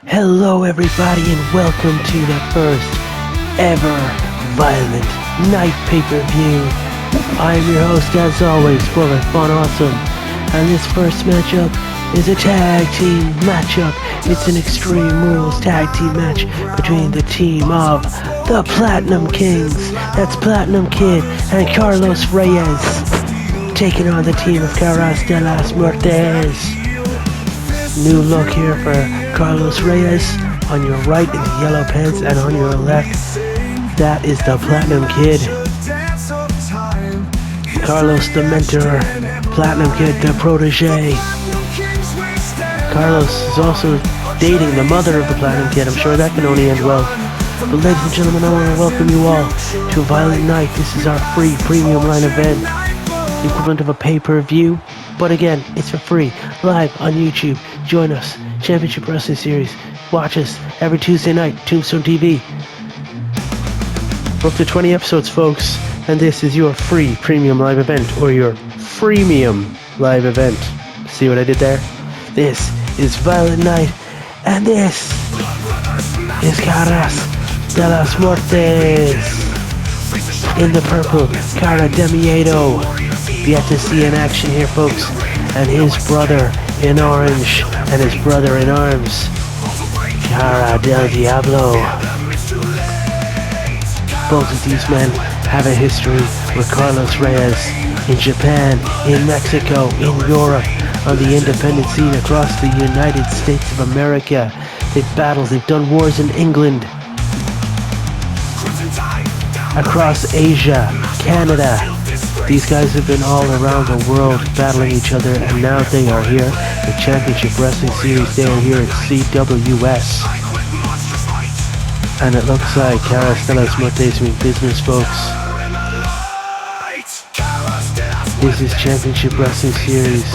Hello everybody and welcome to the first ever Violent Night pay-per-view. I am your host as always, full of fun awesome, and this first matchup is a tag team matchup. It's an Extreme Rules tag team match between the team of the Platinum Kings, that's Platinum Kid and Carlos Reyes, taking on the team of Caras de las Muertes. New look here for Carlos Reyes. On your right is yellow pants, and on your left, that is the Platinum Kid. Carlos the mentor, Platinum Kid the protege. Carlos is also dating the mother of the Platinum Kid. I'm sure that can only end well. But ladies and gentlemen, I want to welcome you all to a Violent Night. This is our free premium line event, the equivalent of a pay-per-view. But again, it's for free, live on YouTube. Join us, Championship Wrestling Series. Watch us every Tuesday night, Tombstone TV. We're up to 20 episodes, folks, and this is your free premium live event, or your freemium live event. See what I did there? This is Violent Night, and this is Caras de las Muertes. In the purple, Cara de Miedo. Yet to see in action here, folks, and his brother in orange and his brother in arms, Cara del Diablo. Both of these men have a history with Carlos Reyes in Japan, in Mexico, in Europe, on the independent scene across the United States of America. They've battled, they've done wars in England, across Asia, Canada. These guys have been all around the world battling each other, and now they are here. The Championship Wrestling Series, they are here at CWS. And it looks like Caras de las Muertes mean business, folks. This is Championship Wrestling Series.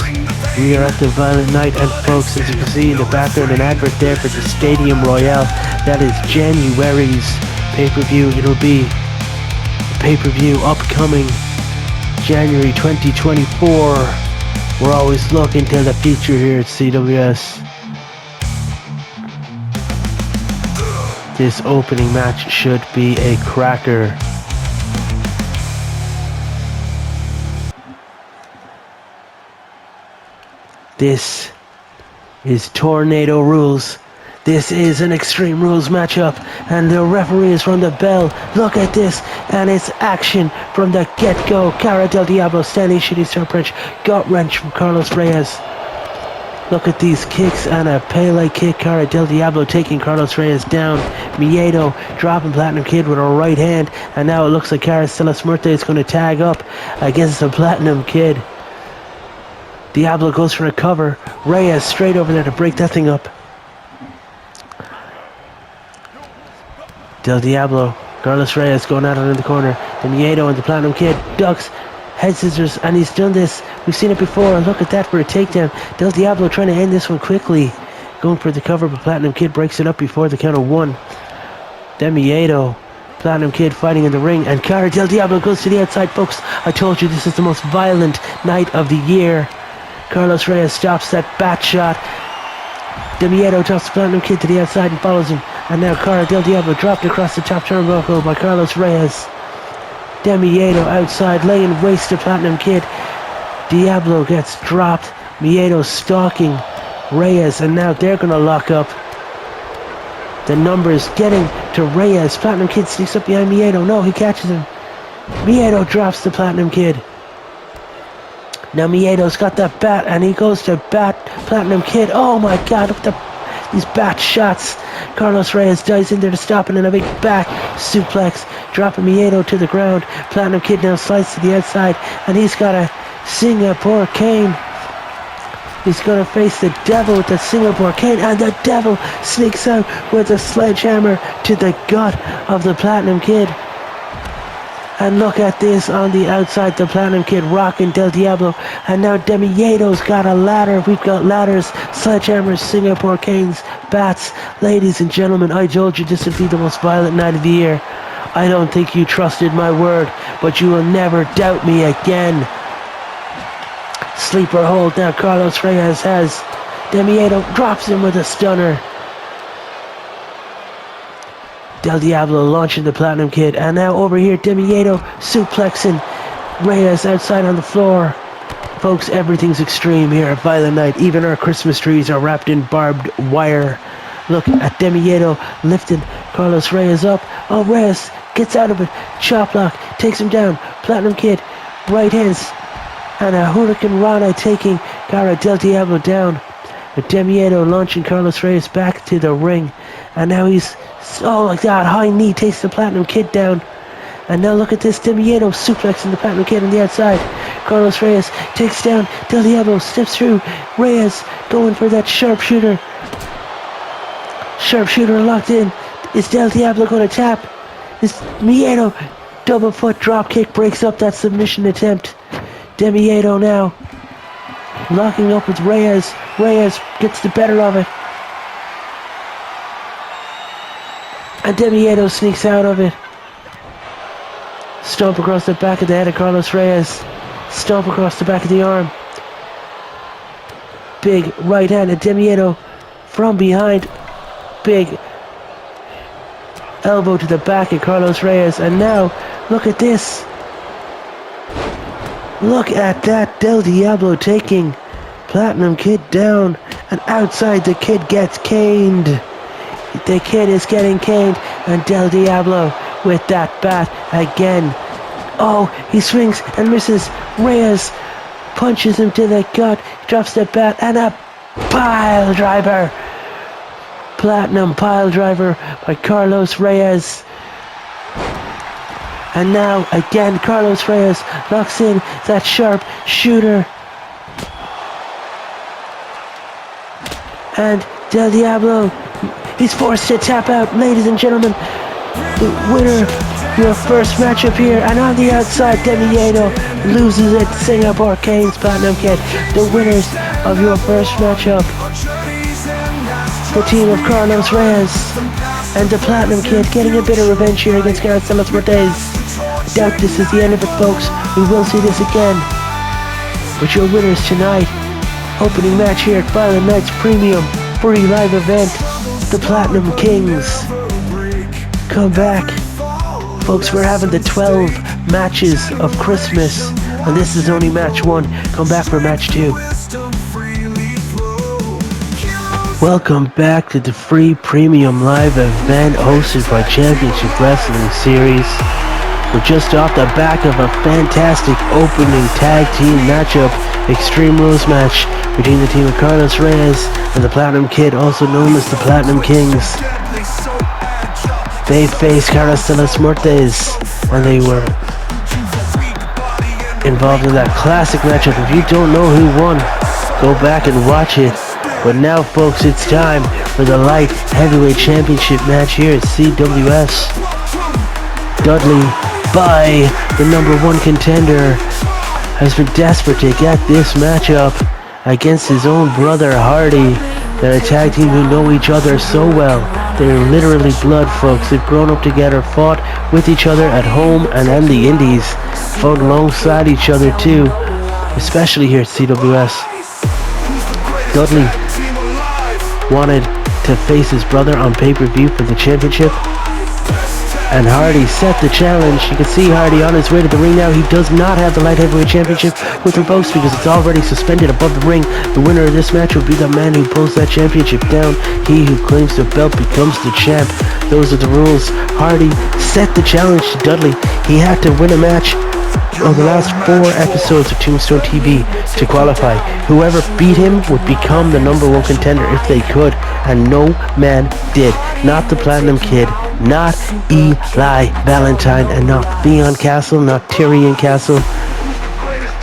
We are at the Violent Night, and folks, as you can see in the background, an advert there for the Stadium Royale. That is January's pay-per-view. It'll be pay-per-view upcoming January 2024. We're always looking to the future here at CWS. This opening match should be a cracker. This is Tornado Rules. This is an Extreme Rules matchup, and the referee is from the bell. Look at this, and it's action from the get-go. Cara del Diablo, standing shooting star punch, gut wrench from Carlos Reyes. Look at these kicks, and a Pele kick. Cara del Diablo taking Carlos Reyes down. Miedo dropping Platinum Kid with a right hand, and now it looks like Caras de las Muertes is going to tag up against the Platinum Kid. Diablo goes for a cover. Reyes straight over there to break that thing up. Del Diablo, Carlos Reyes going at it in the corner. The Miedo and the Platinum Kid ducks, head scissors, and he's done this. We've seen it before. Look at that for a takedown. Del Diablo trying to end this one quickly. Going for the cover, but Platinum Kid breaks it up before the count of one. Then Miedo, Platinum Kid fighting in the ring, and Cara del Diablo goes to the outside, folks. I told you this is the most violent night of the year. Carlos Reyes stops that bat shot. De Miedo drops the Platinum Kid to the outside and follows him. And now Cara del Diablo dropped across the top turnbuckle by Carlos Reyes. De Miedo outside, laying waste to Platinum Kid. Diablo gets dropped. Miedo stalking Reyes, and now they're going to lock up. The numbers getting to Reyes. Platinum Kid sneaks up behind Miedo. No, he catches him. Miedo drops the Platinum Kid. Now Miedo's got that bat, and he goes to bat Platinum Kid. Oh my God, look at these bat shots. Carlos Reyes dives in there to stop it, and a big back suplex, dropping Miedo to the ground. Platinum Kid now slides to the outside, and he's got a Singapore cane. He's going to face the Devil with the Singapore cane, and the Devil sneaks out with a sledgehammer to the gut of the Platinum Kid. And look at this on the outside, the Platinum Kid rocking Del Diablo. And now De Miedo's got a ladder. We've got ladders, sledgehammers, Singapore canes, bats. Ladies and gentlemen, I told you this would be the most violent night of the year. I don't think you trusted my word, but you will never doubt me again. Sleeper hold now Carlos Reyes has. De Miedo drops him with a stunner. Del Diablo launching the Platinum Kid. And now over here, Demiedo suplexing Reyes outside on the floor. Folks, everything's extreme here at Violent Night. Even our Christmas trees are wrapped in barbed wire. Look at Demiedo lifting Carlos Reyes up. Oh, Reyes gets out of it. Chop block, takes him down. Platinum Kid, right hands. And a Hurricane Rana taking Cara Del Diablo down. Demiedo launching Carlos Reyes back to the ring. And now he's, oh like that, high knee takes the Platinum Kid down. And now look at this, Demiedo suplexing the Platinum Kid on the outside. Carlos Reyes takes down Del Diablo, steps through. Reyes going for that sharpshooter. Sharpshooter locked in. Is Del Diablo going to tap? Is Miedo double foot drop kick breaks up that submission attempt. Demiedo now locking up with Reyes. Reyes gets the better of it. And Demiedo sneaks out of it. Stomp across the back of the head of Carlos Reyes. Stomp across the back of the arm. Big right hand of Demiedo from behind. Big elbow to the back of Carlos Reyes. And now, look at this. Look at that. Del Diablo taking Platinum Kid down. And outside the Kid gets caned. The Kid is getting caned. And Del Diablo with that bat again. Oh, he swings and misses. Reyes punches him to the gut, drops the bat, and a pile driver. Platinum pile driver by Carlos Reyes. And now again Carlos Reyes locks in that sharp shooter. And Del Diablo, he's forced to tap out. Ladies and gentlemen, the winner of your first matchup here, and on the outside Demiedo loses it. Singapore Canes Platinum Kid, the winners of your first matchup. The team of Carlos Reyes and the Platinum Kid getting a bit of revenge here against Carlos Cortez. I doubt this is the end of it, folks. We will see this again. But your winners tonight, opening match here at Violent Night's premium free live event, the Platinum Kings. Come back. Folks, we're having the 12 matches of Christmas, and this is only match 1. Come back for match 2. Welcome back to the free premium live event hosted by Championship Wrestling Series. We're just off the back of a fantastic opening tag team matchup, Extreme Rules match between the team of Carlos Reyes and the Platinum Kid, also known as the Platinum Kings. They faced Carlos de los Muertes, and they were involved in that classic matchup. If you don't know who won, go back and watch it. But now, folks, it's time for the light heavyweight championship match here at CWS. Dudley, by the #1 contender, has been desperate to get this matchup against his own brother Hardy. They're a tag team who know each other so well. They're literally blood, folks. They've grown up together, fought with each other at home and on the indies, fought alongside each other too, especially here at CWS. Dudley wanted to face his brother on pay-per-view for the championship, and Hardy set the challenge. You can see Hardy on his way to the ring now. He does not have the light heavyweight championship with the boast because it's already suspended above the ring. The winner of this match will be the man who pulls that championship down. He who claims the belt becomes the champ. Those are the rules. Hardy set the challenge to Dudley. He had to win a match on the last 4 episodes of Tombstone TV to qualify. Whoever beat him would become the #1 contender if they could, and no man did. Not the Platinum Kid, not Eli Valentine, and not Theon Castle, not Tyrion Castle.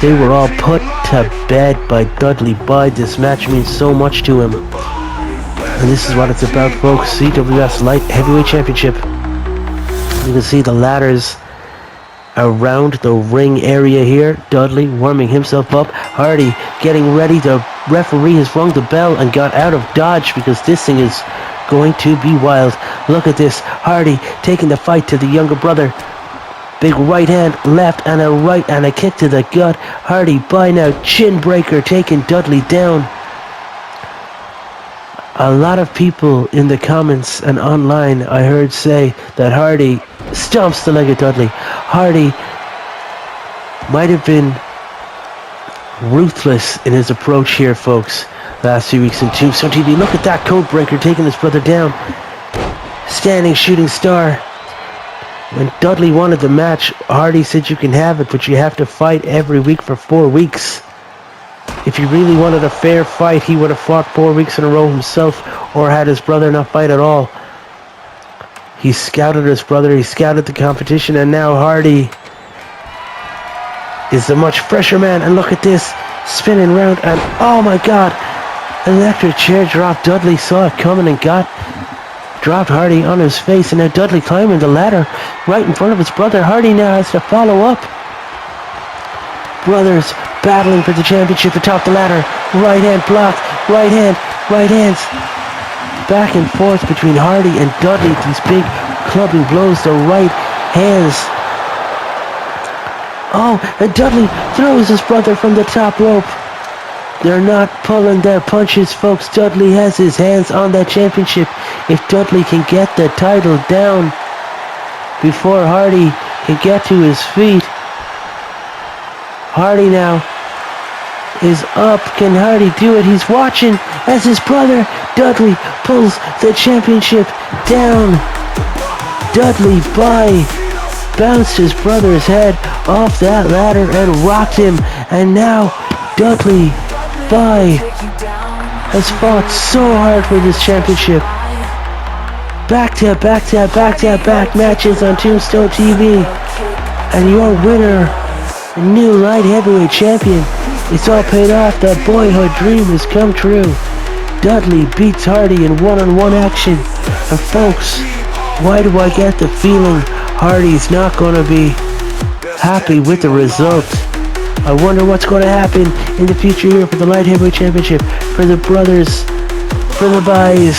They were all put to bed by Dudley. By this match means so much to him. And this is what it's about, folks. CWS Light Heavyweight Championship. You can see the ladders around the ring area here. Dudley warming himself up. Hardy getting ready. The referee has rung the bell and got out of dodge because this thing is going to be wild. Look at this. Hardy taking the fight to the younger brother. Big right hand, left, and a right, and a kick to the gut. Hardy by now, chin breaker, taking Dudley down. A lot of people in the comments and online I heard say that Hardy stomps the leg of Dudley. Hardy might have been ruthless in his approach here, folks, last few weeks in Tombstone TV. Look at that code breaker taking his brother down. Standing shooting star. When Dudley wanted the match, Hardy said you can have it, but you have to fight every week for 4 weeks. If he really wanted a fair fight, he would have fought 4 weeks in a row himself, or had his brother not fight at all. He scouted his brother, he scouted the competition, and now Hardy is the much fresher man. And look at this, spinning round, and oh my god, electric chair drop. Dudley saw it coming and dropped Hardy on his face, and now Dudley climbing the ladder right in front of his brother. Hardy now has to follow up. Brothers battling for the championship atop the ladder. Right hand blocked, right hands. Back and forth between Hardy and Dudley. These big clubbing blows, the right hands. Oh, and Dudley throws his brother from the top rope. They're not pulling their punches, folks. Dudley has his hands on that championship. If Dudley can get the title down before Hardy can get to his feet. Hardy now is up. Can Hardy do it? He's watching as his brother Dudley pulls the championship down. Dudley bounced his brother's head off that ladder and rocked him. And now Dudley has fought so hard for this championship. Back matches on Tombstone TV. And your winner, new light heavyweight champion. It's all paid off. The boyhood dream has come true. Dudley beats Hardy in one-on-one action. And folks, why do I get the feeling Hardy's not going to be happy with the result? I wonder what's going to happen in the future here for the light heavyweight championship, for the brothers, for the boys.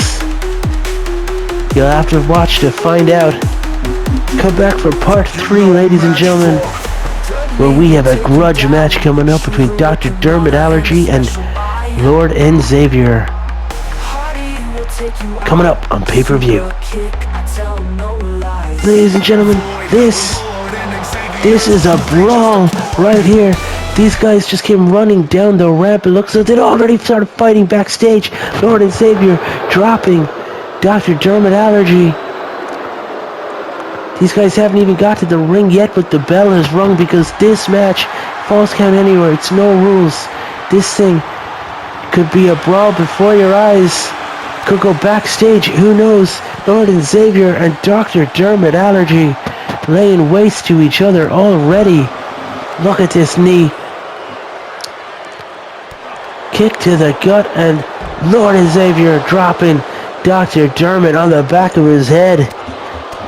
You'll have to watch to find out. Come back for part 3, ladies and gentlemen, where we have a grudge match coming up between Dr. Dermot Allergy and Lord N. Xavier. Coming up on pay-per-view. Ladies and gentlemen, this is a brawl right here. These guys just came running down the ramp. It looks like they'd already started fighting backstage. Lord and Xavier dropping Dr. Dermot Allergy. These guys haven't even got to the ring yet, but the bell is rung because this match, falls count anywhere. It's no rules. This thing could be a brawl before your eyes. Could go backstage. Who knows? Lord and Xavier and Dr. Dermot Allergy laying waste to each other already. Look at this knee. Kick to the gut, and Lord and Xavier dropping Dr. Dermot on the back of his head.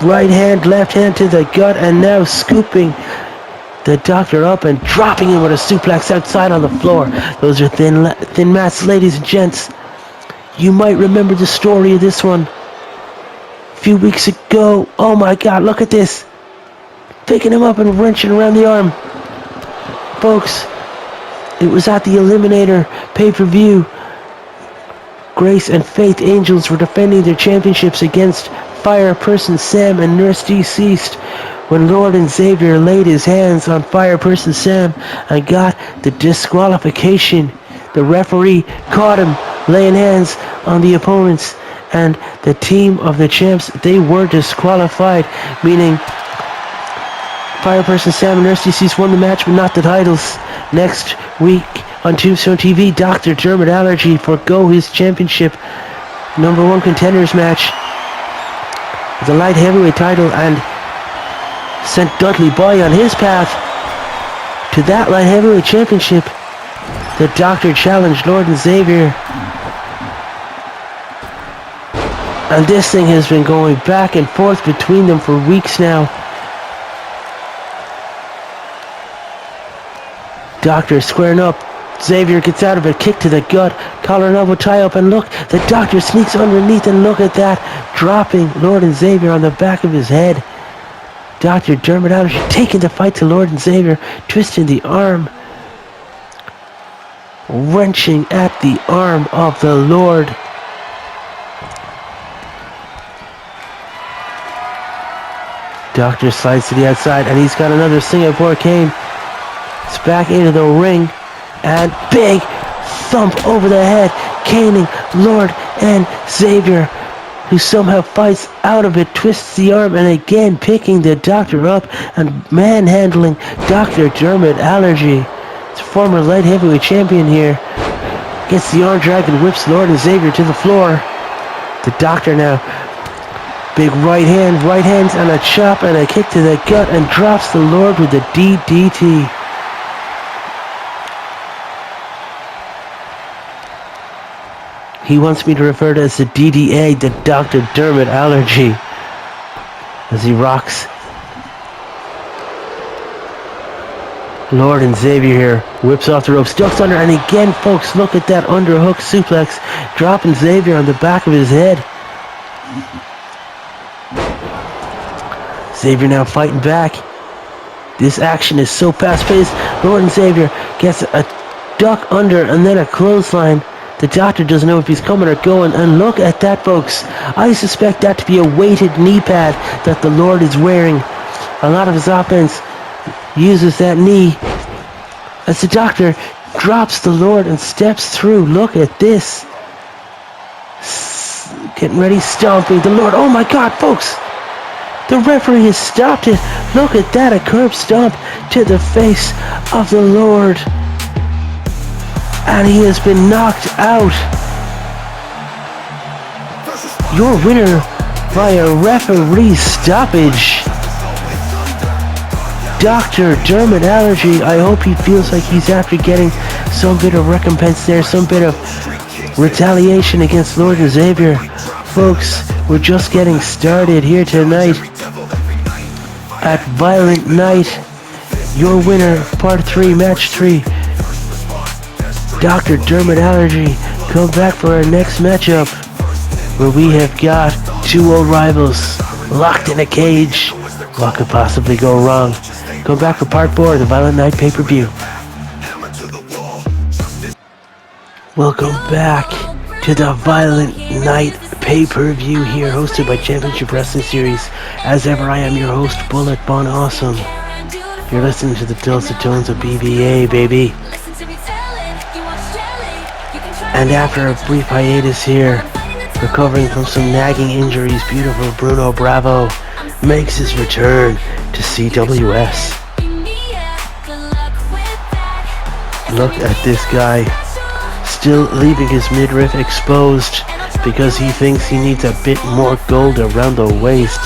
Right hand, left hand to the gut, and now scooping the doctor up and dropping him with a suplex outside on the floor. Those are thin mats, ladies and gents. You might remember the story of this one. A few weeks ago, oh my god, look at this. Picking him up and wrenching around the arm. Folks, it was at the Eliminator pay-per-view. Grace and Faith Angels were defending their championships against Fire Person Sam and Nurse Deceased when Lord and Xavier laid his hands on Fire Person Sam and got the disqualification. The referee caught him laying hands on the opponents, and the team of the champs, they were disqualified, meaning Fire Person Sam and Nurse Deceased won the match but not the titles. Next week on Tombstone TV, Dr. Dermot Allergy forgo his championship #1 contenders match, the light heavyweight title, and sent Dudley Boy on his path to that light heavyweight championship. The Doctor challenged Lord and Xavier, and this thing has been going back and forth between them for weeks now. Doctor squaring up. Xavier gets out of it, kick to the gut, collar and elbow tie up, and look, the Doctor sneaks underneath, and look at that, dropping Lord and Xavier on the back of his head. Dr. Dermot Allergy taking the fight to Lord and Xavier, twisting the arm, wrenching at the arm of the Lord. Doctor slides to the outside, and he's got another Singapore cane. It's back into the ring, and big thump over the head, caning Lord and Xavier, who somehow fights out of it, twists the arm, and again picking the Doctor up and manhandling Dr. Dermot Allergy. It's former light heavyweight champion here. Gets the arm drag and whips Lord and Xavier to the floor. The Doctor now. Big right hands and a chop and a kick to the gut, and drops the Lord with the DDT. He wants me to refer to as the DDA, the Dr. Dermot Allergy, as he rocks Lord and Xavier here. Whips off the ropes, ducks under, and again, folks, look at that underhook suplex, dropping Xavier on the back of his head. Xavier now fighting back. This action is so fast-paced. Lord and Xavier gets a duck under and then a clothesline. The Doctor doesn't know if he's coming or going, and look at that, folks. I suspect that to be a weighted knee pad that the Lord is wearing. A lot of his offense uses that knee as the Doctor drops the Lord and steps through. Look at this. Getting ready, stomping the Lord. Oh my God, folks. The referee has stopped it. Look at that, a curb stomp to the face of the Lord. And he has been knocked out. Your winner by a referee stoppage, Dr. Dermot Allergy. I hope he feels like he's after getting some bit of recompense there, some bit of retaliation against Lord and Xavier. Folks, we're just getting started here tonight at Violent Night. Your winner, part 3, match 3. Dr. Dermot Allergy. Come back for our next matchup, where we have got two old rivals locked in a cage. What could possibly go wrong? Come back for part 4 of the Violent Night pay-per-view. Welcome back to the Violent Night pay-per-view here, hosted by Championship Wrestling Series. As ever, I am your host, Bullet Bon Awesome. You're listening to the dulcet tones of BBA, baby. And after a brief hiatus here, recovering from some nagging injuries, beautiful Bruno Bravo makes his return to CWS. Look at this guy, still leaving his midriff exposed because he thinks he needs a bit more gold around the waist.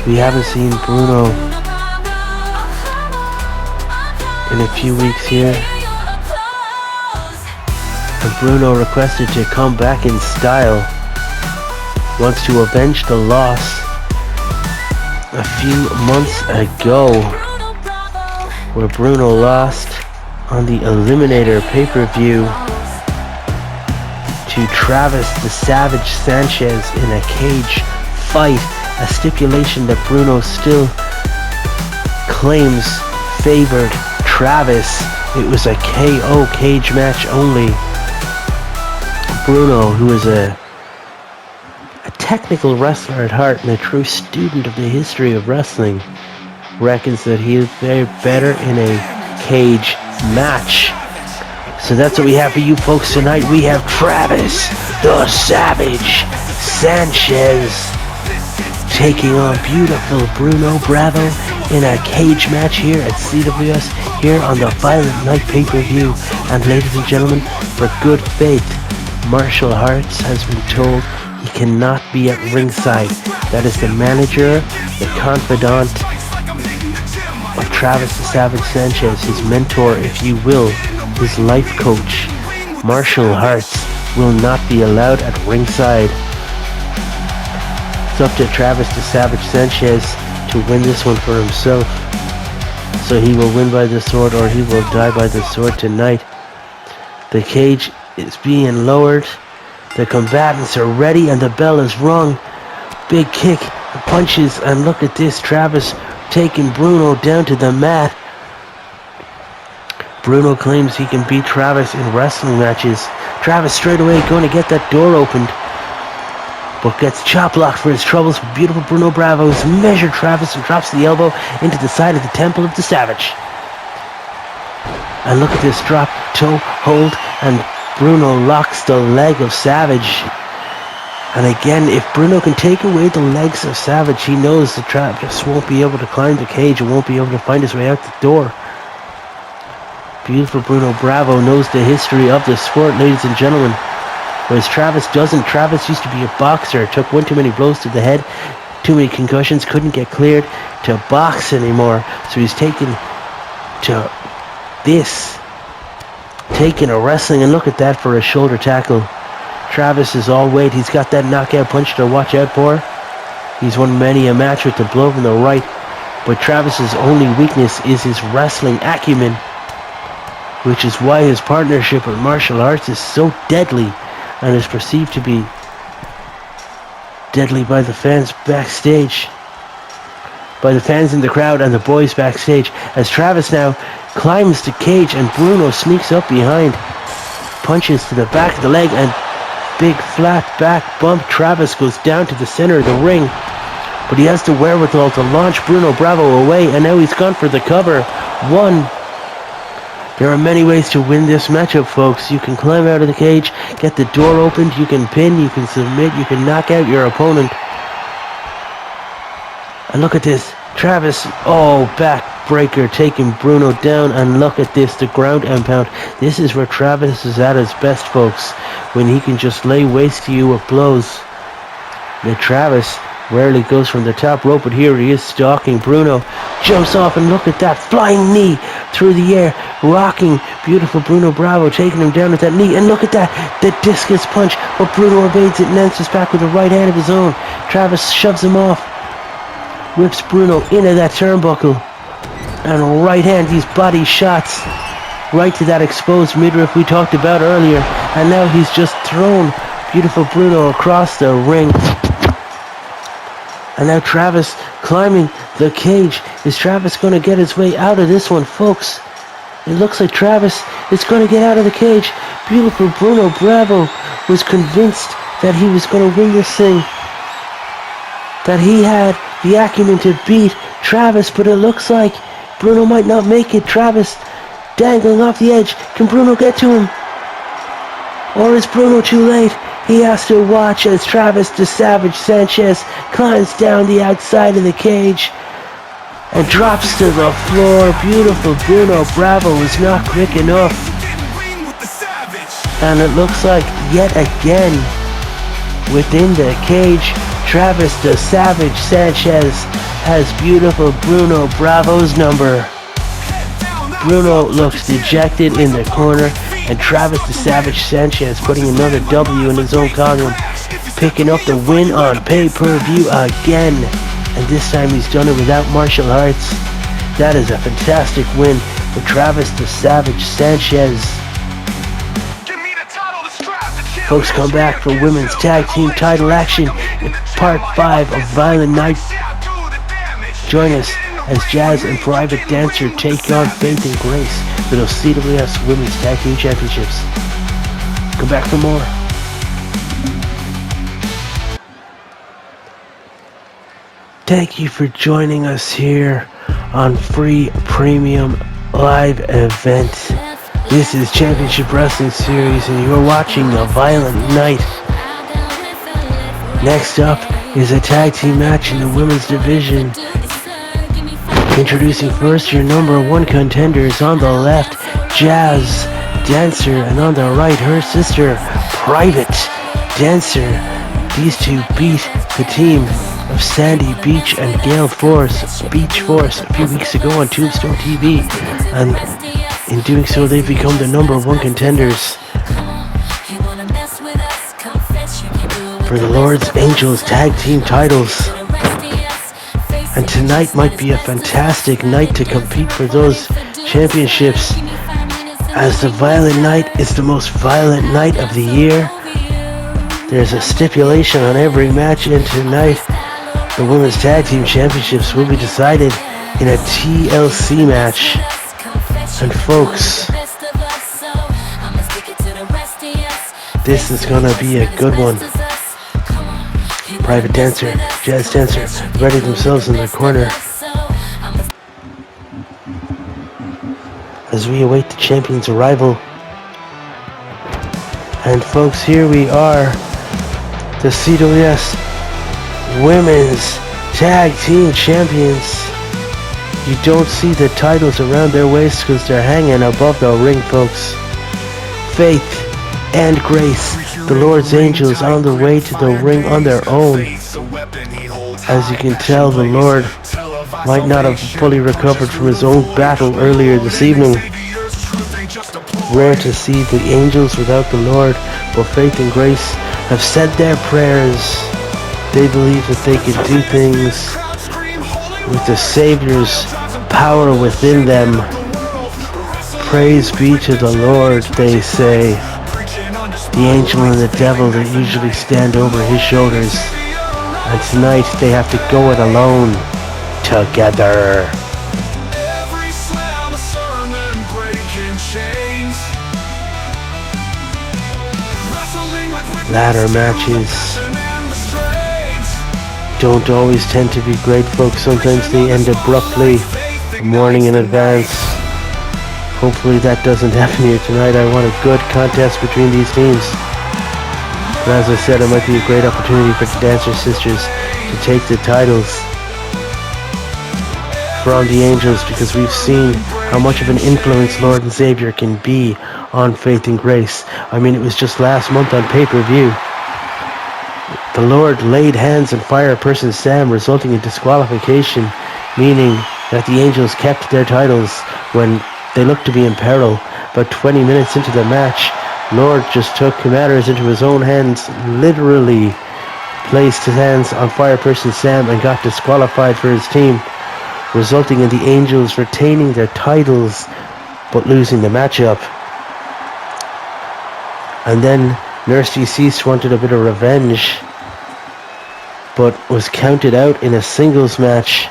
We haven't seen Bruno in a few weeks here, and Bruno requested to come back in style, wants to avenge the loss a few months ago, where Bruno lost on the Eliminator pay-per-view to Travis the Savage Sanchez in a cage fight, a stipulation that Bruno still claims favored Travis. It was a KO cage match only. Bruno, who is a technical wrestler at heart and a true student of the history of wrestling, reckons that he is very better in a cage match. So that's what we have for you folks tonight. We have Travis the Savage Sanchez taking on beautiful Bruno Bravo in a cage match here at CWS, here on the Violent Night pay-per-view. And ladies and gentlemen, for good faith, Marshall Harts has been told he cannot be at ringside. That is the manager, the confidant of Travis the Savage Sanchez, his mentor, if you will, his life coach. Marshall Harts will not be allowed at ringside. It's up to Travis the Savage Sanchez to win this one for himself. So he will win by the sword or he will die by the sword tonight. The cage is being lowered. The combatants are ready and the bell is rung. Big kick, punches, and look at this, Travis taking Bruno down to the mat. Bruno claims he can beat Travis in wrestling matches. Travis straight away going to get that door opened. but gets chop blocked for his troubles. Beautiful Bruno Bravo's measured Travis and drops the elbow into the side of the temple of the Savage. And look at this drop, toe, hold, and Bruno locks the leg of Savage. And again, if Bruno can take away the legs of Savage, he knows the Travis won't be able to climb the cage and won't be able to find his way out the door. Beautiful Bruno Bravo knows the history of the sport, ladies and gentlemen. Whereas Travis doesn't. Travis used to be a boxer, took one too many blows to the head, too many concussions, couldn't get cleared to box anymore. So he's taken to this, taking a wrestling, and look at that for a shoulder tackle. Travis is all weight. He's got that knockout punch to watch out for. He's won many a match with the blow from the right, but Travis's only weakness is his wrestling acumen, which is why his partnership with martial arts is so deadly and is perceived to be deadly by the fans backstage, by the fans in the crowd and the boys backstage, as Travis now climbs the cage and Bruno sneaks up behind, punches to the back of the leg, and big flat back bump. Travis goes down to the center of the ring, but he has the wherewithal to launch Bruno Bravo away, and now he's gone for the cover. One. There are many ways to win this matchup, folks. You can climb out of the cage, get the door opened, you can pin, you can submit, you can knock out your opponent. And look at this. Travis, backbreaker, taking Bruno down, and look at this, the ground and pound. This is where Travis is at his best, folks, when he can just lay waste to you with blows. Now Travis rarely goes from the top rope, but here he is stalking Bruno. Jumps off, and look at that flying knee through the air, rocking beautiful Bruno Bravo, taking him down with that knee. And look at that, the discus punch, but Bruno evades it and answers back with a right hand of his own. Travis shoves him off, whips Bruno into that turnbuckle, and right hand, these body shots right to that exposed midriff we talked about earlier. And now he's just thrown beautiful Bruno across the ring. And now Travis climbing the cage. Is Travis going to get his way out of this one, folks? It looks like Travis is going to get out of the cage. Beautiful Bruno Bravo was convinced that he was going to win this thing, that he had the acumen to beat Travis, but it looks like Bruno might not make it. Travis dangling off the edge. Can Bruno get to him? Or is Bruno too late? He has to watch as Travis the Savage Sanchez climbs down the outside of the cage and drops to the floor. Beautiful Bruno Bravo is not quick enough. And it looks like yet again within the cage, Travis the Savage Sanchez has beautiful Bruno Bravo's number. Bruno looks dejected in the corner, and Travis the Savage Sanchez putting another W in his own column, picking up the win on pay-per-view again, and this time he's done it without martial arts. That is a fantastic win for Travis the Savage Sanchez. Folks, come back for women's tag team title action in part 5 of Violent Night. Join us as Jazz and Private Dancer take on Faith and Grace for those CWS Women's Tag Team Championships. Come back for more. Thank you for joining us here on Free Premium Live Event. This is Championship Wrestling Series, and you're watching the Violent Night. Next up is a tag team match in the women's division. Introducing first your number 1 contenders. On the left, Jazz Dancer, and on the right, her sister, Private Dancer. These two beat the team of Sandy Beach and Gale Force, Beach Force, a few weeks ago on Tombstone TV, and in doing so, they've become the number 1 contenders for the Lord's Angels tag team titles. And tonight might be a fantastic night to compete for those championships, as the Violent Night is the most violent night of the year. There's a stipulation on every match, and tonight the Women's Tag Team Championships will be decided in a TLC match. And folks, this is gonna be a good one. Private Dancer, Jazz Dancer, ready themselves in the corner as we await the champion's arrival. And folks, here we are, the CWS Women's Tag Team Champions. You don't see the titles around their waists because they're hanging above the ring, folks. Faith and Grace, the Lord's angels, on the way to the ring on their own. As you can tell, the Lord might not have fully recovered from his own battle earlier this evening. Rare to see the angels without the Lord, but Faith and Grace have said their prayers. They believe that they can do things with the Savior's power within them. Praise be to the Lord, they say. The angel and the devil that usually stand over his shoulders. And tonight they have to go it alone, together. Ladder matches don't always tend to be great, folks. Sometimes they end abruptly, a morning in advance. Hopefully that doesn't happen here tonight. I want a good contest between these teams. But as I said, it might be a great opportunity for the Dancer Sisters to take the titles from the Angels, because we've seen how much of an influence Lord and Savior can be on Faith and Grace. I mean, it was just last month on pay-per-view. The Lord laid hands on Fire Person Sam, resulting in disqualification, meaning that the Angels kept their titles when they looked to be in peril. But 20 minutes into the match, Lord just took matters into his own hands, literally placed his hands on Fire Person Sam and got disqualified for his team, resulting in the Angels retaining their titles but losing the matchup. And then Nurse Deceased wanted a bit of revenge, but was counted out in a singles match,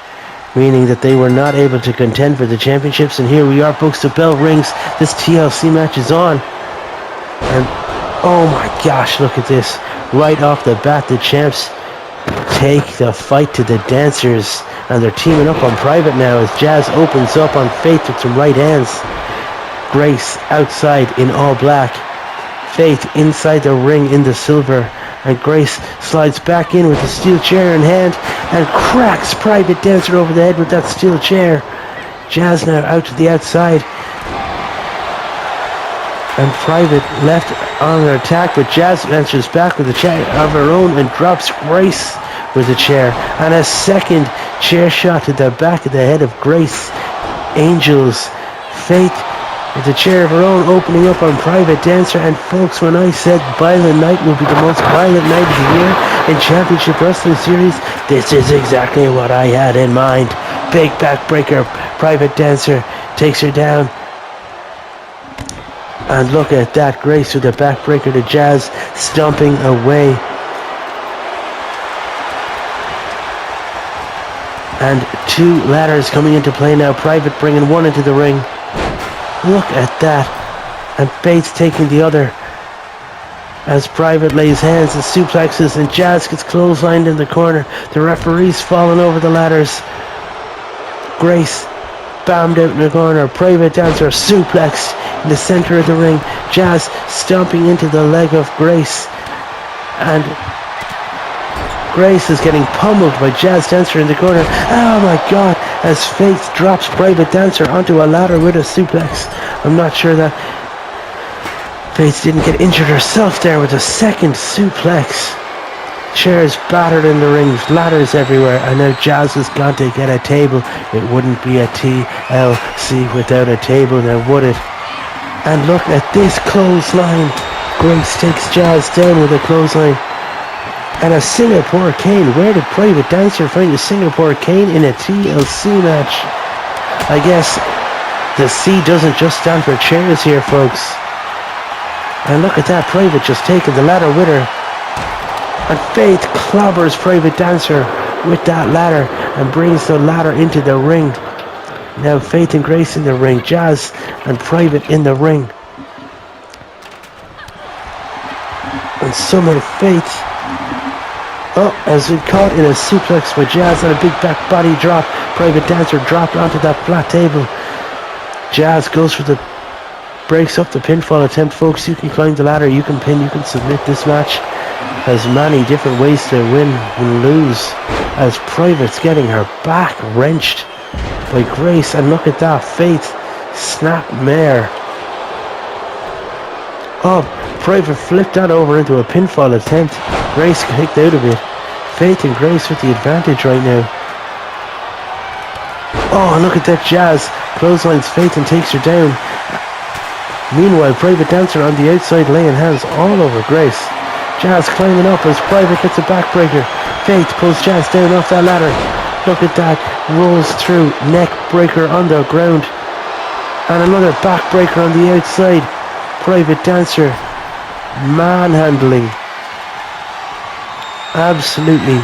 meaning that they were not able to contend for the championships. And here we are, folks, the bell rings, this TLC match is on, and oh my gosh, look at this. Right off the bat, the champs take the fight to the dancers, and they're teaming up on Private now as Jazz opens up on Faith with some right hands. Grace outside in all black, Faith inside the ring in the silver, and Grace slides back in with the steel chair in hand and cracks Private Dancer over the head with that steel chair. Jazz now out to the outside, and Private left on her attack, but Jazz answers back with a chair of her own and drops Grace with a chair, and a second chair shot to the back of the head of Grace. Angels, Faith with a chair of her own opening up on Private Dancer. And folks, when I said Violent Night will be the most violent night of the year in Championship Wrestling Series, this is exactly what I had in mind. Big backbreaker, Private Dancer takes her down. And look at that, Grace with a backbreaker to Jazz, stomping away. And two ladders coming into play now. Private bringing one into the ring. Look at that. And Faith taking the other, as Private lays hands and suplexes, and Jazz gets clotheslined in the corner. The referee's falling over the ladders. Grace bammed out in the corner. Private Dancer suplexed in the center of the ring. Jazz stomping into the leg of Grace, and Grace is getting pummeled by Jazz Dancer in the corner. Oh my god, as Faith drops Private Dancer onto a ladder with a suplex. I'm not sure that Faith didn't get injured herself there with a second suplex. Chairs battered in the ring, ladders everywhere, and now Jazz has gone to get a table. It wouldn't be a TLC without a table now, would it? And look at this clothesline. Grace takes Jazz down with a clothesline. And a Singapore cane. Where did Private Dancer find a Singapore cane in a TLC match? I guess the C doesn't just stand for chairs here, folks. And look at that, Private just taking the ladder with her. And Faith clobbers Private Dancer with that ladder and brings the ladder into the ring. Now Faith and Grace in the ring, Jazz and Private in the ring. And somehow Faith Oh, has been caught in a suplex by Jazz and a big back body drop. Private Dancer dropped onto that flat table. Jazz goes for the... breaks up the pinfall attempt, folks. You can climb the ladder, you can pin, you can submit. This match has many different ways to win and lose, as Private's getting her back wrenched by Grace. And look at that, Faith snapmare. Oh, Private flipped that over into a pinfall attempt. Grace kicked out of it. Faith and Grace with the advantage right now. Oh, look at that, Jazz clotheslines Faith and takes her down. Meanwhile, Private Dancer on the outside laying hands all over Grace. Jazz climbing up as Private gets a backbreaker. Faith pulls Jazz down off that ladder. Look at that, rolls through, neck breaker on the ground. And another backbreaker on the outside. Private Dancer manhandling, absolutely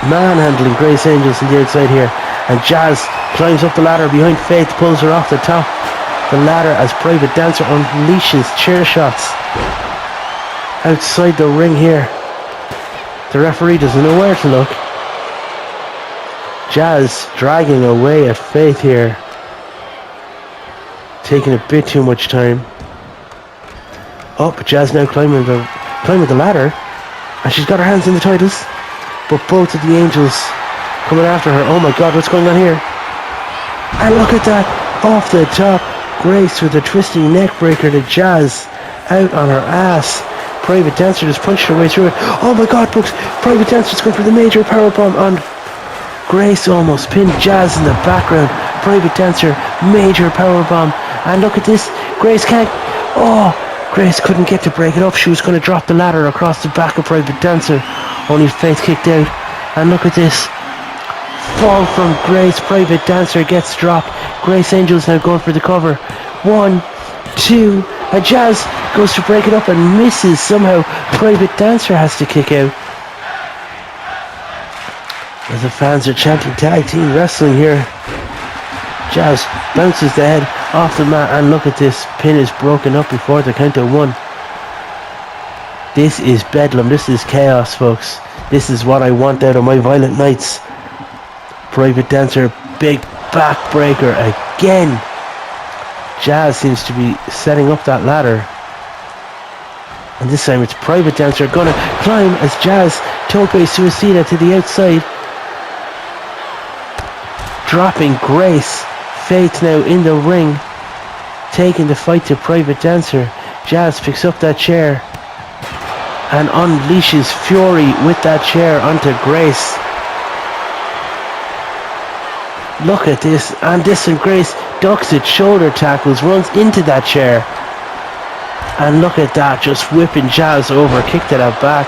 manhandling Grace Angels on the outside here. And Jazz climbs up the ladder behind Faith, pulls her off the top the ladder as Private Dancer unleashes chair shots outside the ring here. The referee doesn't know where to look. Jazz dragging away at Faith here, taking a bit too much time. But Jazz now climbing the ladder, and she's got her hands in the titles, but both of the Angels coming after her. Oh my God, what's going on here? And look at that, off the top, Grace with a twisting neck breaker to Jazz, out on her ass. Private Dancer just punched her way through it. Oh my God, folks, Private Dancer's going for the major powerbomb on Grace, almost pinned Jazz in the background. Private Dancer, major powerbomb, and look at this, Grace can't, Grace couldn't get to break it up. She was going to drop the ladder across the back of Private Dancer. Only Faith kicked out. And look at this. Fall from Grace. Private Dancer gets dropped. Grace Angels now going for the cover. 1, 2. And Jazz goes to break it up and misses somehow. Private Dancer has to kick out. As the fans are chanting tag team wrestling here. Jazz bounces the head off the mat, and look at this, pin is broken up before the count of 1. This is bedlam, this is chaos, folks. This is what I want out of my violent nights. Private Dancer, big backbreaker again. Jazz seems to be setting up that ladder, and this time it's Private Dancer gonna climb as Jazz tope suicida to the outside, dropping Grace. Faith now in the ring, taking the fight to Private Dancer. Jazz picks up that chair and unleashes fury with that chair onto Grace. Look at this, and Grace ducks it, shoulder tackles, runs into that chair. And look at that, just whipping Jazz over, kick to that back.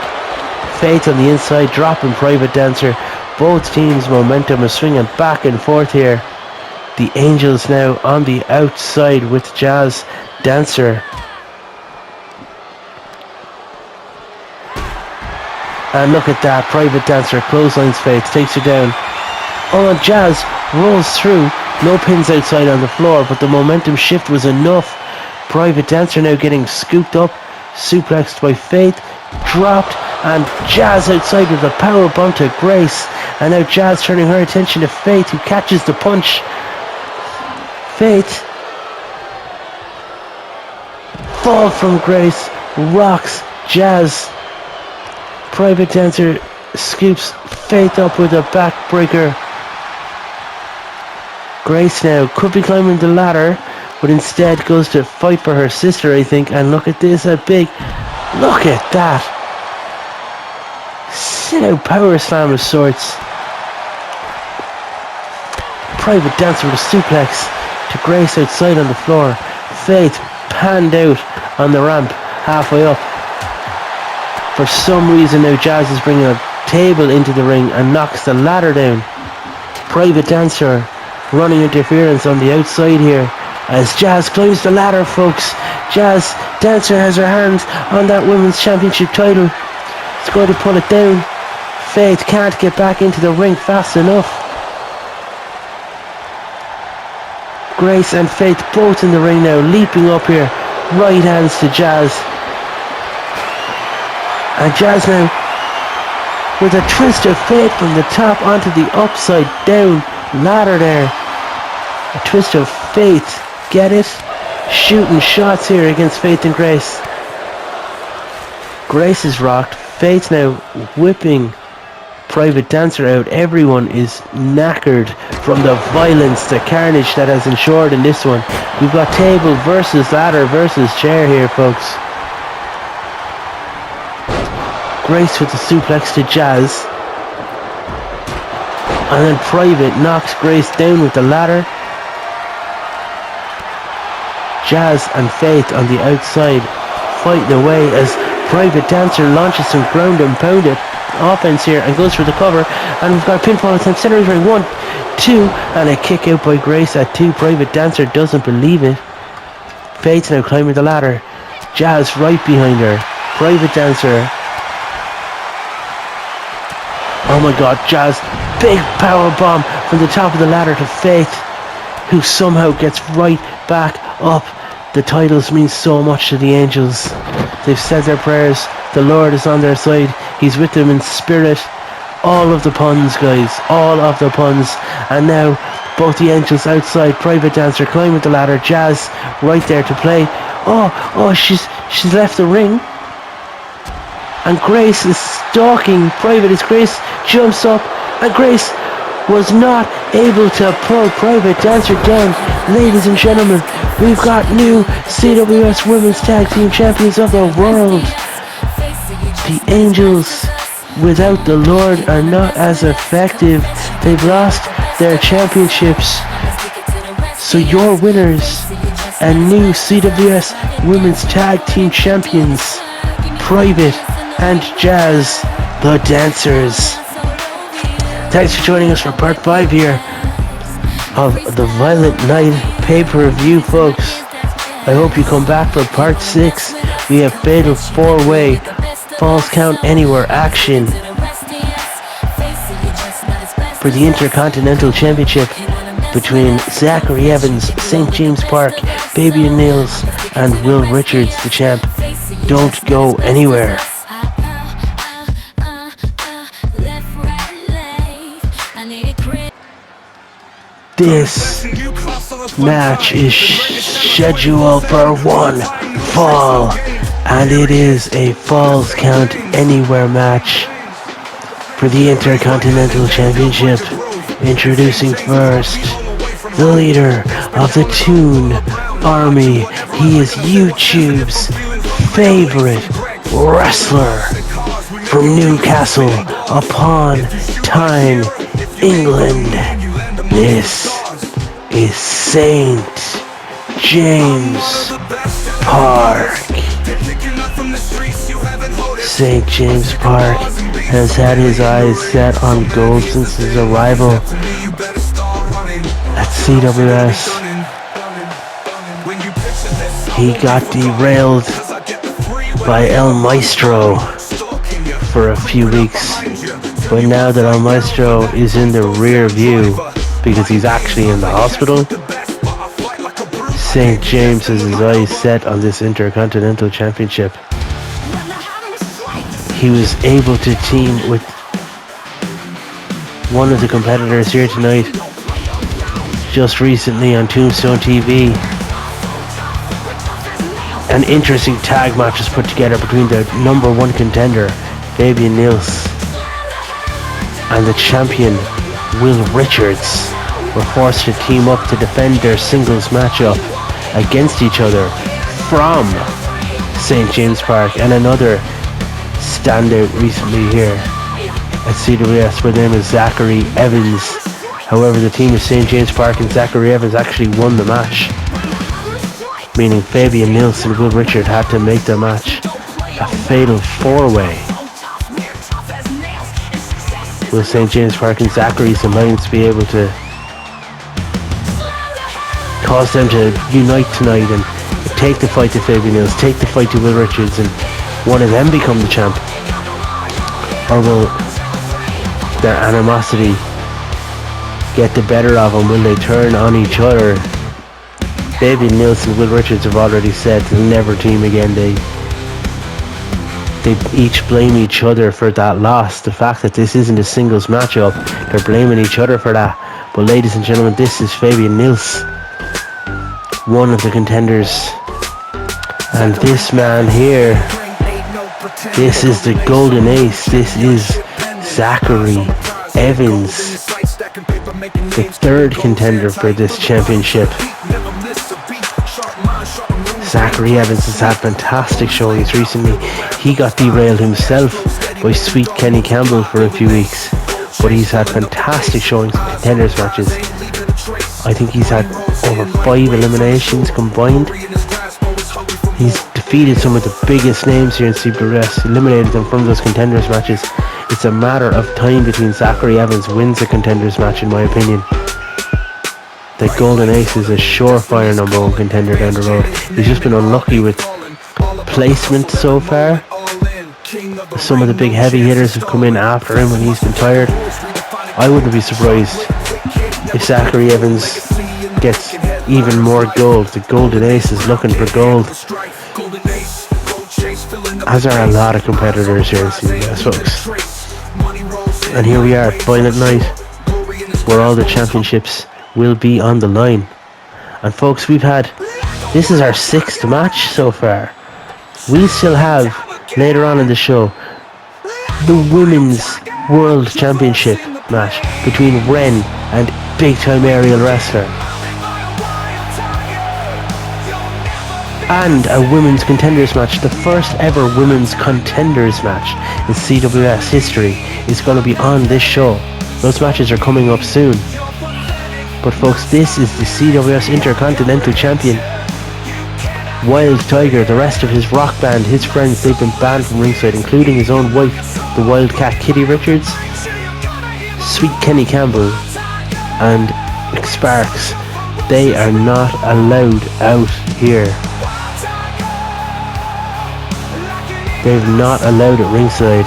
Faith on the inside, dropping Private Dancer. Both teams' momentum is swinging back and forth here. The Angels now on the outside with Jazz Dancer. And look at that, Private Dancer clotheslines Faith, takes her down. Oh, and Jazz rolls through. No pins outside on the floor, but the momentum shift was enough. Private Dancer now getting scooped up, suplexed by Faith, dropped, and Jazz outside with a power bomb to Grace. And now Jazz turning her attention to Faith, who catches the punch. Faith, fall from Grace, rocks Jazz. Private Dancer scoops Faith up with a backbreaker. Grace now could be climbing the ladder, but instead goes to fight for her sister, I think. And look at this, look at that. Sit out power slam of sorts. Private Dancer with a suplex to Grace outside on the floor. Faith panned out on the ramp halfway up. For some reason now Jazz is bringing a table into the ring and knocks the ladder down. Private Dancer running interference on the outside here as Jazz climbs the ladder, folks. Jazz Dancer has her hands on that women's championship title. It's going to pull it down. Faith can't get back into the ring fast enough. Grace and Faith both in the ring now, leaping up here. Right hands to Jazz. And Jazz now with a twist of fate from the top onto the upside down ladder there. A twist of fate. Get it? Shooting shots here against Faith and Grace. Grace is rocked. Faith now whipping Private Dancer out. Everyone is knackered from the violence, the carnage that has ensured in this one. We've got table versus ladder versus chair here, folks. Grace with the suplex to Jazz. And then Private knocks Grace down with the ladder. Jazz and Faith on the outside fighting away as Private Dancer launches some ground and pound it offense here and goes for the cover, and we've got a pinfall attempt. Center ring 1, 2, and a kick out by Grace at 2. Private Dancer doesn't believe it. Faith's now climbing the ladder. Jazz right behind her. Private Dancer. Oh my god, Jazz, big power bomb from the top of the ladder to Faith, who somehow gets right back up. The titles mean so much to the Angels. They've said their prayers. The Lord is on their side. He's with them in spirit. All of the puns, guys. All of the puns. And now both the Angels outside. Private Dancer climbing the ladder. Jazz right there to play. Oh, she's left the ring. And Grace is stalking Private as Grace jumps up. And Grace was not able to pull Private Dancer down. Ladies and gentlemen, we've got new CWS Women's Tag Team Champions of the World. The Angels, without the Lord, are not as effective. They've lost their championships. So your winners and new CWS Women's Tag Team Champions, Private and Jazz, the Dancers. Thanks for joining us for part 5 here of the Violent Night pay-per-view, folks. I hope you come back for part 6. We have fatal 4-way Falls Count Anywhere action for the Intercontinental Championship between Zachary Evans, St. James Park, Fabian Nils, and Will Richards, the champ. Don't go anywhere. This match is scheduled for one fall, and it is a Falls Count Anywhere match for the Intercontinental Championship. Introducing first, the leader of the Toon Army. He is YouTube's favorite wrestler from Newcastle upon Tyne, England. This is St. James Park. St. James Park has had his eyes set on gold since his arrival at CWS. He got derailed by El Maestro for a few weeks, but now that El Maestro is in the rear view because he's actually in the hospital, St. James has his eyes set on this Intercontinental Championship. He was able to team with one of the competitors here tonight just recently on Tombstone TV. An interesting tag match was put together between the number 1 contender, Fabian Nils, and the champion, Will Richards, were forced to team up to defend their singles matchup against each other from St. James Park. And another standout recently here at CWS, where their name is Zachary Evans. However, the team of St. James Park and Zachary Evans actually won the match, meaning Fabian Nils and Will Richard had to make the match a fatal 4-way. Will St. James Park and Zachary's alliance be able to cause them to unite tonight and take the fight to Fabian Nils, take the fight to Will Richards, and one of them become the champ? Or will their animosity get the better of them? Will they turn on each other? Fabian Nils and Will Richards have already said they'll never team again. they each blame each other for that loss. The fact that this isn't a singles matchup, they're blaming each other for that. But ladies and gentlemen, this is Fabian Nils, one of the contenders. And this man here, this is the golden ace. This is Zachary Evans, the third contender for this championship. Zachary Evans has had fantastic showings recently. He got derailed himself by sweet Kenny Campbell for a few weeks, but he's had fantastic showings in contenders matches. I think he's had over 5 eliminations combined. He's defeated some of the biggest names here in CWS, eliminated them from those contenders matches. It's a matter of time between Zachary Evans wins a contenders match, in my opinion. The Golden Ace is a surefire #1 contender down the road. He's just been unlucky with placement so far. Some of the big heavy hitters have come in after him when he's been tired. I wouldn't be surprised if Zachary Evans gets even more gold. The Golden Ace is looking for gold, as are a lot of competitors here in CWS, folks. And here we are, Violent Night, where all the championships will be on the line. And folks, this is our 6th match so far. We still have, later on in the show, the Women's World Championship match between Ren and big time aerial wrestler, and a women's contenders match. The first ever women's contenders match in CWS history is going to be on this show. Those matches are coming up soon. But folks, this is the CWS Intercontinental Champion, Wild Tiger. The rest of his rock band, his friends, they've been banned from ringside, including his own wife, the Wildcat Kitty Richards, Sweet Kenny Campbell, and Sparks. They are not allowed out here. They're not allowed at ringside.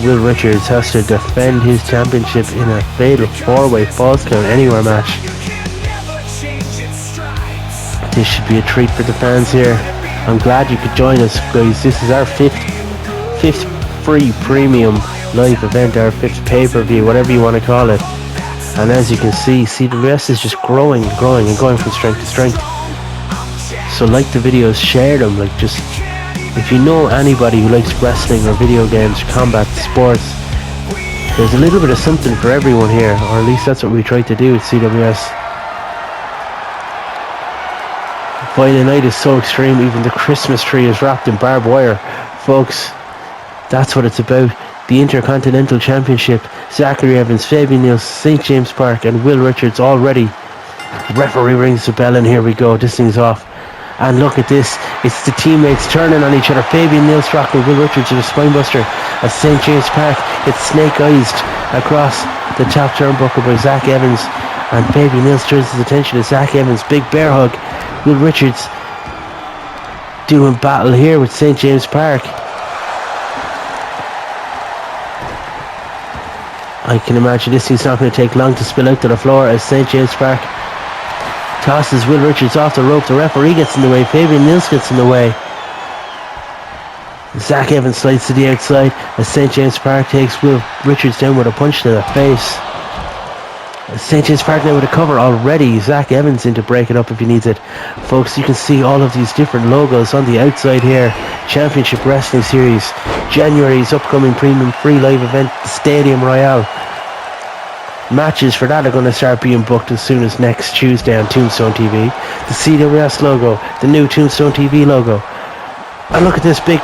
Will Richards has to defend his championship in a fatal 4-way falls count anywhere match. This should be a treat for the fans here. I'm glad you could join us, guys. This is our fifth free premium live event, our 5th pay-per-view, whatever you want to call it. And as you can see, CWS is just growing and growing and going from strength to strength. So like the videos, share them. If you know anybody who likes wrestling or video games, combat sports, there's a little bit of something for everyone here, or at least that's what we try to do at CWS. Violent Night is so extreme, even the Christmas tree is wrapped in barbed wire. Folks, that's what it's about. The Intercontinental Championship. Zachary Evans, Fabian Nils, St. James Park, and Will Richards all ready. Referee rings the bell, and here we go. This thing's off. And look at this, it's the teammates turning on each other. Fabian Nils rocking Will Richards with a spinebuster as St. James Park gets snake-eyed across the top turnbuckle by Zach Evans. And Fabian Nils turns his attention to Zach Evans, big bear hug. Will Richards doing battle here with St. James Park. I can imagine this thing's not going to take long to spill out to the floor as St. James Park tosses Will Richards off the rope. The referee gets in the way. Fabian Nils gets in the way. Zach Evans slides to the outside as St. James Park takes Will Richards down with a punch to the face. St. James Park now with a cover already. Zach Evans in to break it up if he needs it. Folks, you can see all of these different logos on the outside here. Championship Wrestling Series. January's upcoming premium free live event, the Stadium Royale. Matches for that are going to start being booked as soon as next Tuesday on Tombstone TV. The CWS logo, the new Tombstone TV logo. And look at this big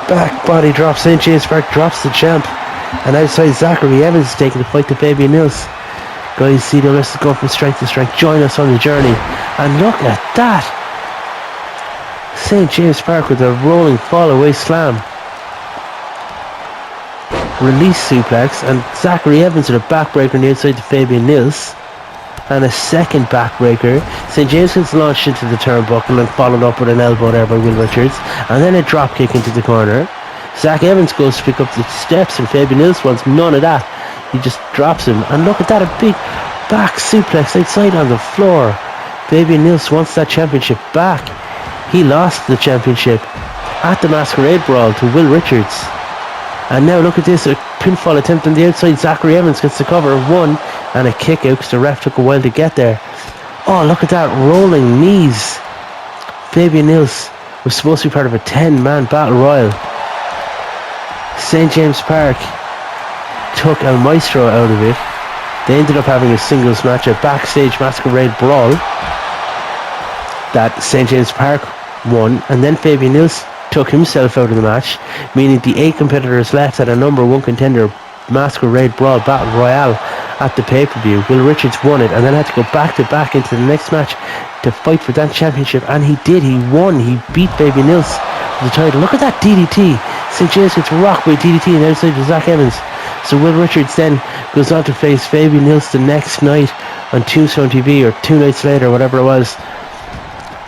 back body drop. St. James Park drops the champ. And outside, Zachary Evans is taking the fight to Fabian Nils. Guys, CWS is going from strength to strength. Join us on the journey. And look at that. St. James Park with a rolling fall away slam. Release suplex, and Zachary Evans with a backbreaker on the outside to Fabian Nils. And a second backbreaker. St. James gets launched into the turnbuckle and followed up with an elbow there by Will Richards. And then a drop kick into the corner. Zach Evans goes to pick up the steps, and Fabian Nils wants none of that. He just drops him. And look at that, a big back suplex outside on the floor. Fabian Nils wants that championship back. He lost the championship at the Masquerade Brawl to Will Richards. And now look at this, a pinfall attempt on the outside. Zachary Evans gets the cover of 1 and a kick out because the ref took a while to get there. Oh, look at that, rolling knees. Fabian Nils was supposed to be part of a 10-man battle royal. St. James Park took El Maestro out of it. They ended up having a singles match, a backstage Masquerade Brawl that St. James Park won, and then Fabian Nils took himself out of the match, meaning the 8 competitors left had a number 1 contender Masquerade Brawl Battle Royale at the pay-per-view. Will Richards won it and then had to go back to back into the next match to fight for that championship, and he did. He won. He beat Fabian Nils for the title. Look at that DDT. St. James gets rocked by DDT and outside to Zach Evans. So Will Richards then goes on to face Fabian Nils the next night on Tombstone TV, or 2 nights later, whatever it was.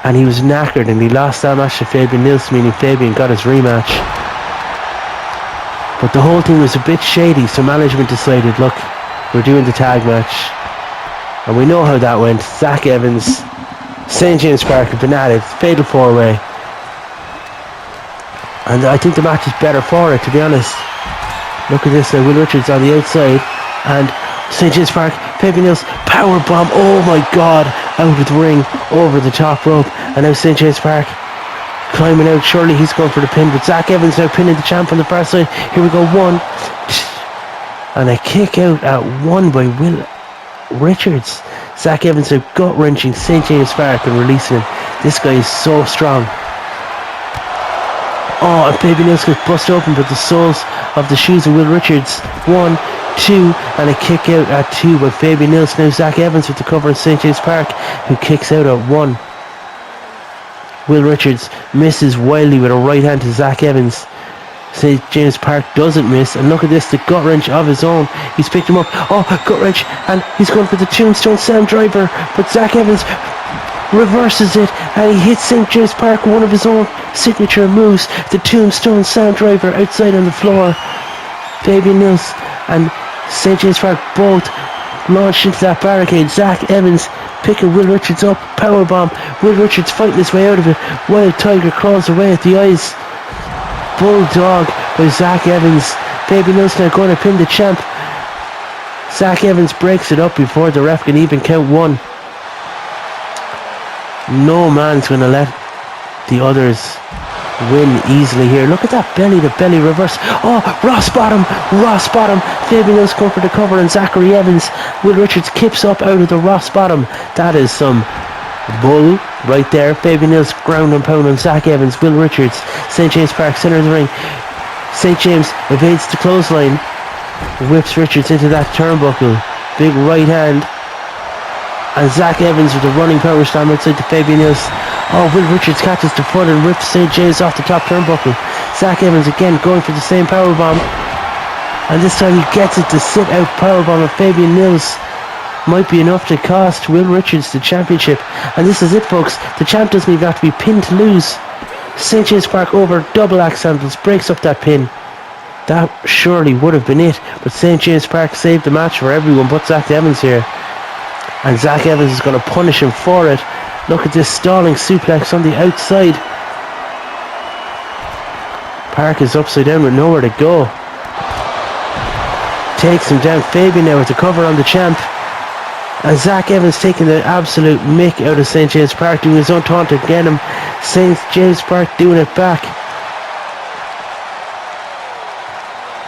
And he was knackered and he lost that match to Fabian Nils, meaning Fabian got his rematch. But the whole thing was a bit shady, so management decided, look, we're doing the tag match. And we know how that went. Zach Evans, St. James Park have been at it, fatal 4-way. And I think the match is better for it, to be honest. Look at this now, Will Richards on the outside, and St. James Park, Fabian Nils, power bomb, oh my god, out of the ring, over the top rope, and now St. James Park climbing out. Surely he's going for the pin, but Zach Evans now pinning the champ on the far side. Here we go, 1, and a kick out at 1 by Will Richards. Zach Evans now gut-wrenching St. James Park and releasing him. This guy is so strong. Oh, and Fabian Nils gets busted open with the soles of the shoes of Will Richards. 1, 2, and a kick out at 2 by Fabian Nils. Now Zach Evans with the cover in St. James Park, who kicks out at 1. Will Richards misses wildly with a right hand to Zach Evans. St. James Park doesn't miss, and look at this, the gut wrench of his own. He's picked him up. Oh, gut wrench, and he's going for the Tombstone Sound Driver, but Zach Evans reverses it, and he hits St. James Park with one of his own signature moves, the Tombstone Sound Driver, outside on the floor. Fabian Nils and St. James Park both launched into that barricade. Zach Evans picking Will Richards up, powerbomb. Will Richards fighting his way out of it. Wild Tiger crawls away at the eyes. Bulldog by Zach Evans. Fabian Nils now going to pin the champ. Zach Evans breaks it up before the ref can even count 1. No man's going to let the others win easily here. Look at that belly-to-belly reverse. Oh, Ross bottom. Fabian Nils going for the cover, and Zachary Evans. Will Richards kips up out of the Ross bottom. That is some bull right there. Fabian Nils ground and pound on Zach Evans. Will Richards, St. James Park, center of the ring. St. James evades the clothesline, whips Richards into that turnbuckle. Big right hand. And Zach Evans with a running power slam outside to Fabian Nils. Oh, Will Richards catches the foot and rips St. James off the top turnbuckle. Zach Evans again going for the same powerbomb. And this time he gets it to sit out powerbomb of Fabian Nils. Might be enough to cost Will Richards the championship. And this is it, folks. The champ doesn't even have to be pinned to lose. St. James Park over double axe handles, breaks up that pin. That surely would have been it. But St. James Park saved the match for everyone but Zach Evans here. And Zach Evans is going to punish him for it. Look at this stalling suplex on the outside. Park is upside down with nowhere to go. Takes him down. Fabian now with the cover on the champ. And Zach Evans taking the absolute mick out of St. James Park, doing his own taunt to get him. St. James Park doing it back.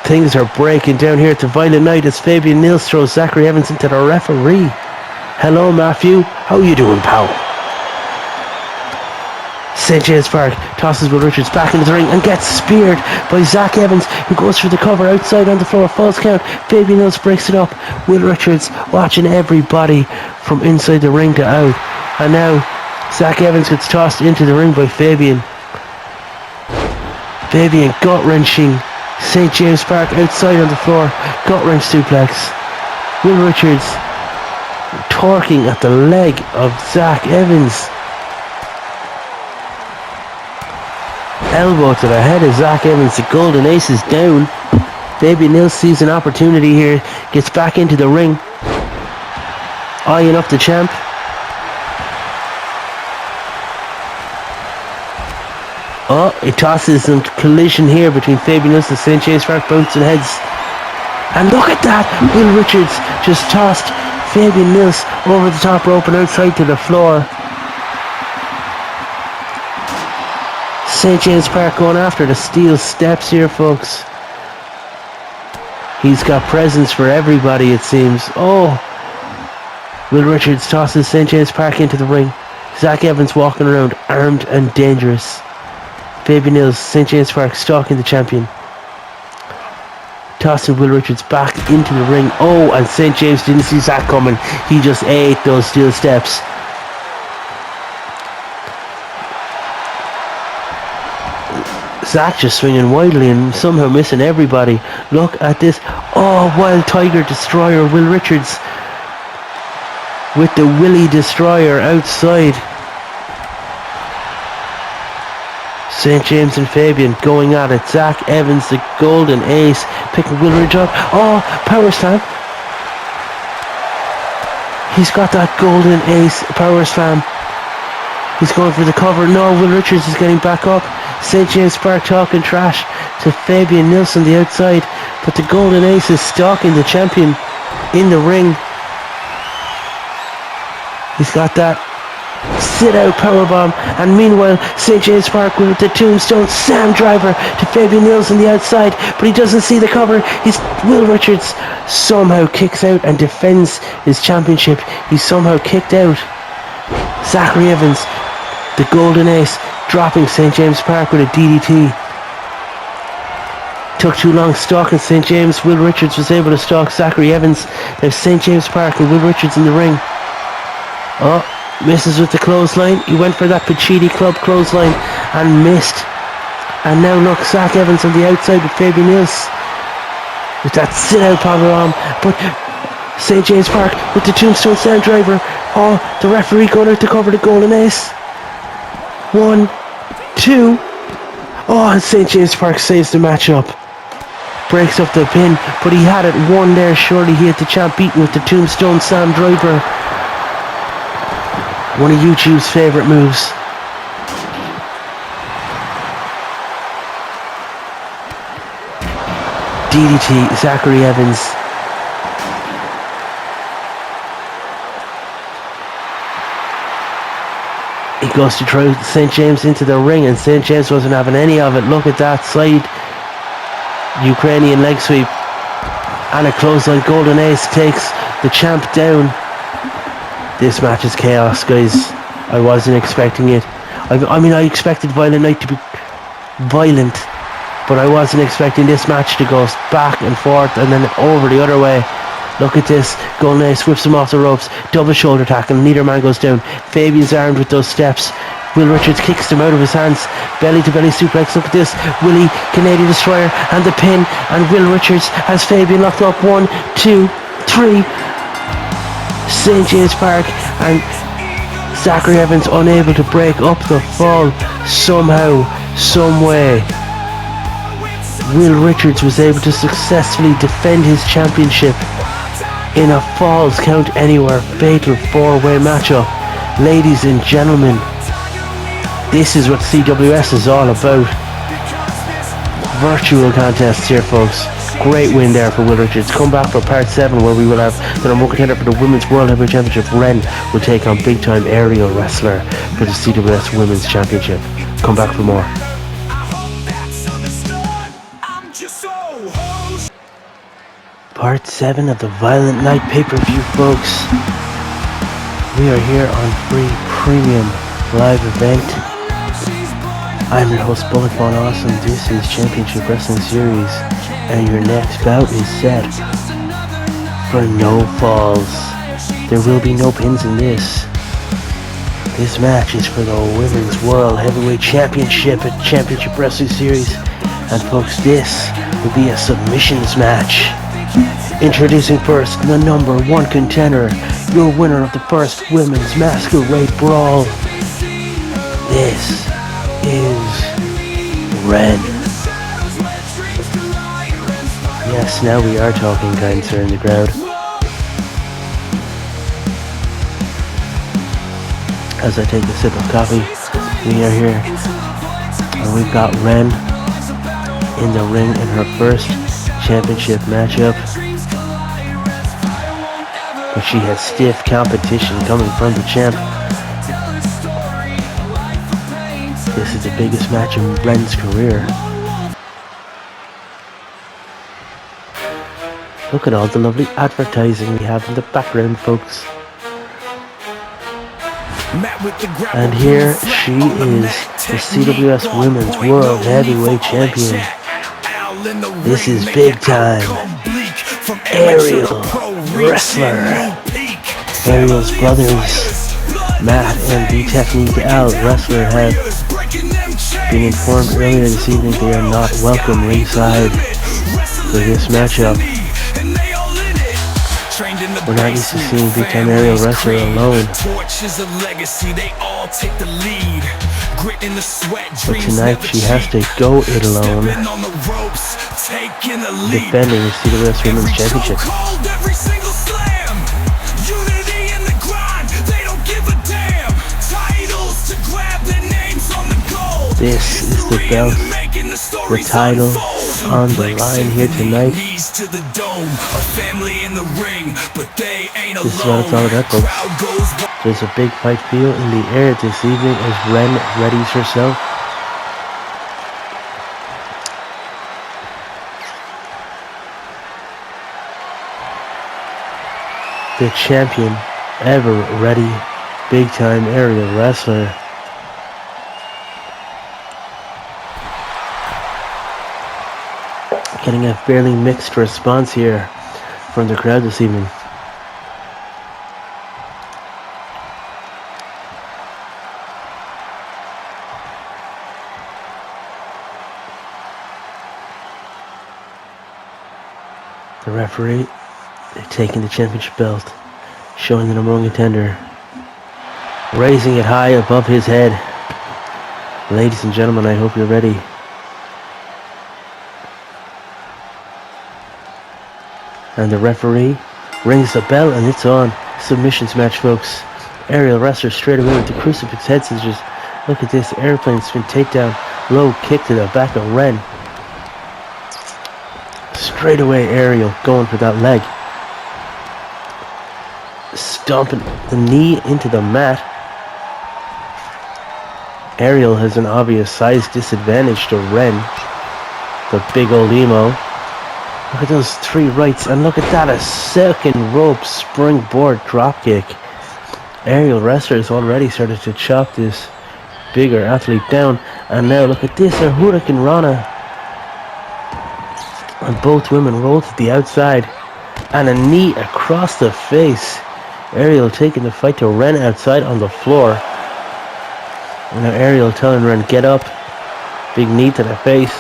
Things are breaking down here at the Violent Night as Fabian Nils throws Zachary Evans into the referee. Hello, Matthew. How you doing, pal? St. James Park tosses Will Richards back into the ring and gets speared by Zach Evans, who goes for the cover outside on the floor. False count. Fabian Nils breaks it up. Will Richards watching everybody from inside the ring to out. And now Zach Evans gets tossed into the ring by Fabian. Fabian gut-wrenching St. James Park outside on the floor. Gut-wrench suplex. Will Richards torquing at the leg of Zach Evans. Elbow to the head of Zach Evans. The golden ace is down. Fabian Nils sees an opportunity here. Gets back into the ring. Eyeing up the champ. Oh, it tosses some collision here between Fabian Nilsson and St. James Park, bouncing heads. And look at that! Will Richards just tossed Fabian Nilsson over the top rope and outside to the floor. St. James Park going after the steel steps here, folks. He's got presents for everybody, it seems. Oh! Will Richards tosses St. James Park into the ring. Zach Evans walking around, armed and dangerous. Fabian Nilsson, St. James Park stalking the champion. Tossing Will Richards back into the ring. Oh, and St. James didn't see Zach coming. He just ate those steel steps. Zach just swinging wildly and somehow missing everybody. Look at this. Oh, Wild Tiger Destroyer. Will Richards with the Willie Destroyer outside. St. James and Fabian going at it. Zach Evans, the golden ace, picking Will Richards up. Oh, power slam. He's got that golden ace power slam. He's going for the cover. No, Will Richards is getting back up. St. James Park talking trash to Fabian Nilsson the outside. But the golden ace is stalking the champion in the ring. He's got that sit out powerbomb, and meanwhile St. James Park with the tombstone Sam driver to Fabian Nilsson the outside, but he doesn't see the cover. Will Richards somehow kicks out and defends his championship. He's somehow kicked out. Zachary Evans, the golden ace, dropping St. James Park with a DDT. Took too long stalking St. James. Will Richards was able to stalk Zachary Evans. There's St. James Park and Will Richards in the ring. Oh, misses with the clothesline. He went for that Pachiti Club clothesline and missed. And now look, Zach Evans on the outside with Fabian Nilsson with that sit out powerbomb. But St. James Park with the tombstone sound driver. Oh, the referee going out to cover the golden ace. 1, 2. Oh, and St. James Park saves the match up. Breaks up the pin, but he had it won there. Surely he had the champ beaten with the tombstone Sam driver. One of YouTube's favourite moves. DDT, Zachary Evans. He goes to throw St. James into the ring, and St. James wasn't having any of it. Look at that side Ukrainian leg sweep. And a clothesline. Golden Ace takes the champ down. This match is chaos, guys. I wasn't expecting it. I mean, I expected Violent Night to be violent, but I wasn't expecting this match to go back and forth and then over the other way. Look at this. Golden Ace whips him off the ropes. Double shoulder tackle. Neither man goes down. Fabian's armed with those steps. Will Richards kicks them out of his hands. Belly to belly suplex. Look at this. Willie, Canadian Destroyer, and the pin. And Will Richards has Fabian locked up. 1, 2, 3. St. James Park and Zachary Evans unable to break up the fall somehow, some way. Will Richards was able to successfully defend his championship in a Falls Count Anywhere fatal 4-way matchup. Ladies and gentlemen, this is what CWS is all about. Virtual contests here, folks. Great win there for Will Richards. Come back for part 7, where we will have the number 1 contender for the Women's World Heavyweight Championship. Ren will take on big time aerial wrestler for the CWS Women's Championship. Come back for more. Part 7 of the Violent Night pay-per-view, folks. We are here on free premium live event. I'm your host, Bullet Von Awesome. This is Championship Wrestling Series, and your next bout is set for no falls. There will be no pins in this. This match is for the Women's World Heavyweight Championship at Championship Wrestling Series, and folks, this will be a submissions match. Introducing first the number 1 contender, your winner of the first Women's Masquerade Brawl. This is Ren. Yes, now we are talking, kind sir, in the crowd. As I take a sip of coffee, we are here And we've got Ren in the ring in her first championship matchup. But she has stiff competition coming from the champ. This is the biggest match in Ren's career. Look at all the lovely advertising we have in the background, folks. And here she is, the CWS Women's World Heavyweight Champion. This is big time. Aerial Wrestler. Aerial's brothers, Matt and the Technique Al Wrestler, have been informed earlier this evening they are not welcome ringside for this matchup. We're not used to seeing big time aerial wrestler alone. But tonight she has to go it alone, defending the CWS Women's Championship. This is the belt, the title on the line here tonight. This is what it's all about, folks. There's a big fight feel in the air this evening as Ren readies herself. The champion, ever ready, big time aerial wrestler. Getting a fairly mixed response here from the crowd this evening. The referee taking the championship belt, showing the number one contender, raising it high above his head. Ladies and gentlemen, I hope you're ready. And the referee rings the bell and it's on. Submissions match, folks. Aerial wrestler straight away with the crucifix head scissors. Look at this airplane spin takedown. Low kick to the back of Ren. Straight away aerial going for that leg. Stomping the knee into the mat. Aerial has an obvious size disadvantage to Ren, the big old emo. Look at those three rights, and look at that, a second rope springboard dropkick. Aerial wrestler has already started to chop this bigger athlete down, and now look at this, a Hurricane Rana. And both women roll to the outside, and a knee across the face. Aerial taking the fight to Ren outside on the floor. And now Aerial telling Ren, get up. Big knee to the face.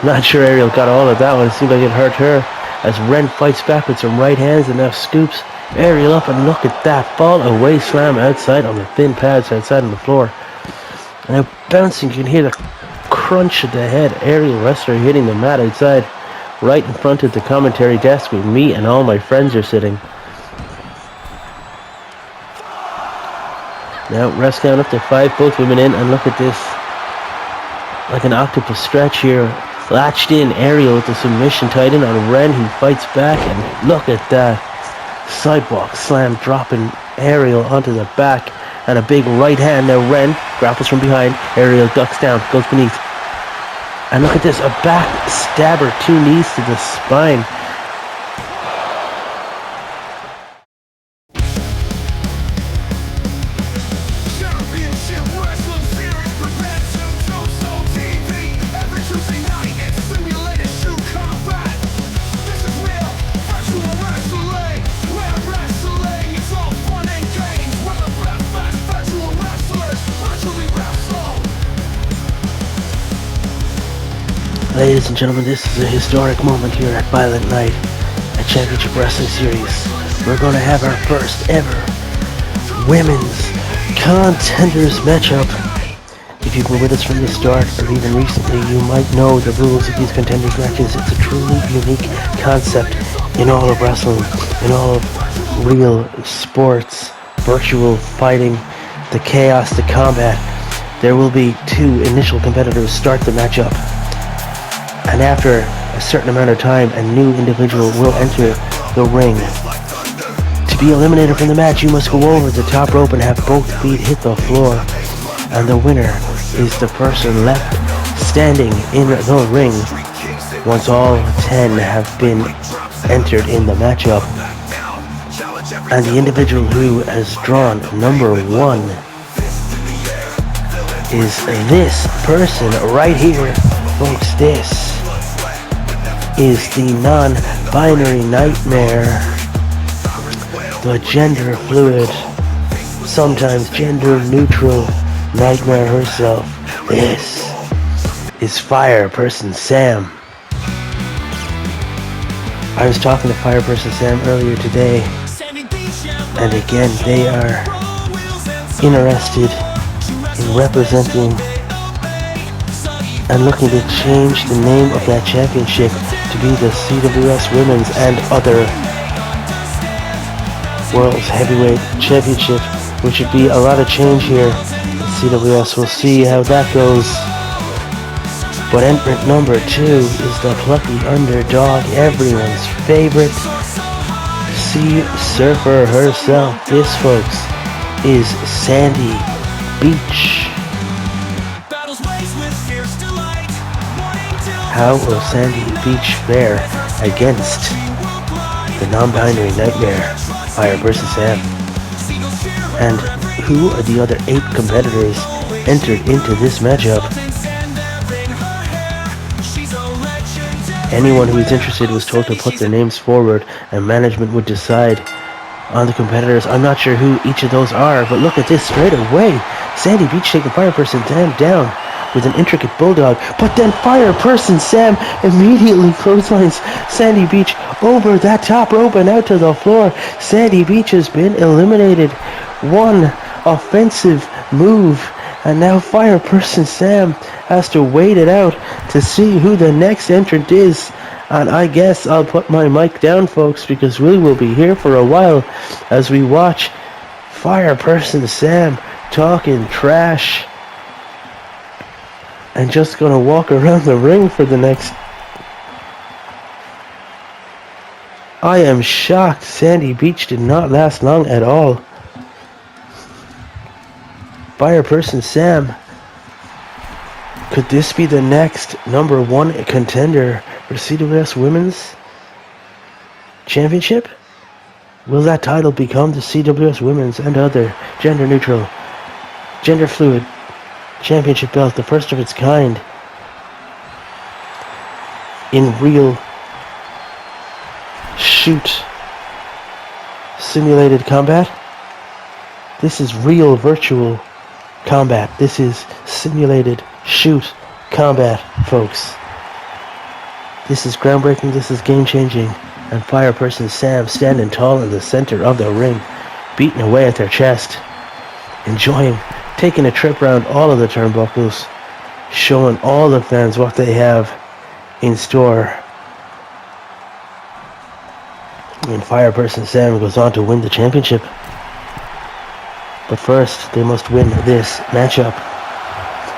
Not sure Aerial got all of that one. It seemed like it hurt her as Ren fights back with some right hands and now scoops Aerial up, and look at that fall away slam outside on the thin pads outside on the floor. And now bouncing, you can hear the crunch of the head. Aerial wrestler hitting the mat outside right in front of the commentary desk where me and all my friends are sitting. Now rest count up to 5, both women in, and look at this, like an octopus stretch here. Latched in, Aerial with the submission tight in on Ren. He fights back, and look at that. Sidewalk slam dropping Aerial onto the back, and a big right hand. Now Ren grapples from behind. Aerial ducks down, goes beneath. And look at this, a back stabber, 2 knees to the spine. Ladies and gentlemen, this is a historic moment here at Violent Night, a championship wrestling series. We're going to have our first ever women's contenders matchup. If you've been with us from the start, or even recently, you might know the rules of these contenders matches. It's a truly unique concept in all of wrestling, in all of real sports, virtual fighting, the chaos, the combat. there will be 2 initial competitors start the matchup. And after a certain amount of time, a new individual will enter the ring. To be eliminated from the match, you must go over the top rope and have both feet hit the floor. And the winner is the person left standing in the ring once all 10 have been entered in the matchup. And the individual who has drawn number 1 is this person right here, folks. This is the non-binary nightmare, the gender fluid, sometimes gender neutral nightmare herself. This is Fire Person Sam. I was talking to Fire Person Sam earlier today, and again they are interested in representing and looking to change the name of that championship to be the CWS Women's and Other World's Heavyweight Championship, which would be a lot of change here. CWS, we'll see how that goes. But entrant number 2 is the plucky underdog, everyone's favorite sea surfer herself. This, folks, is Sandy Beach. How will Sandy Beach fare against the non-binary nightmare, Fire Person Sam? And who are the other 8 competitors entered into this matchup? Anyone who is interested was told to put their names forward and management would decide on the competitors. I'm not sure who each of those are, but look at this straight away. Sandy Beach taking Fire Person Sam down with an intricate bulldog, but then Fire Person Sam immediately clotheslines Sandy Beach over that top rope and out to the floor. Sandy Beach has been eliminated. One offensive move, and now Fire Person Sam has to wait it out to see who the next entrant is. And I guess I'll put my mic down, folks, because we will be here for a while as we watch Fire Person Sam talking trash and just gonna walk around the ring for the next... I am shocked Sandy Beach did not last long at all. Fire Person Sam, could this be the next number 1 contender for CWS Women's Championship? Will that title become the CWS Women's and Other Gender Neutral, Gender Fluid Championship belt, the first of its kind in real shoot simulated combat? This is real virtual combat. This is simulated shoot combat, folks. This is groundbreaking. This is game-changing. And Fire Person Sam standing tall in the center of the ring, beating away at their chest, enjoying taking a trip around all of the turnbuckles, showing all the fans what they have in store. And Fire Person Sam goes on to win the championship. But first, they must win this matchup.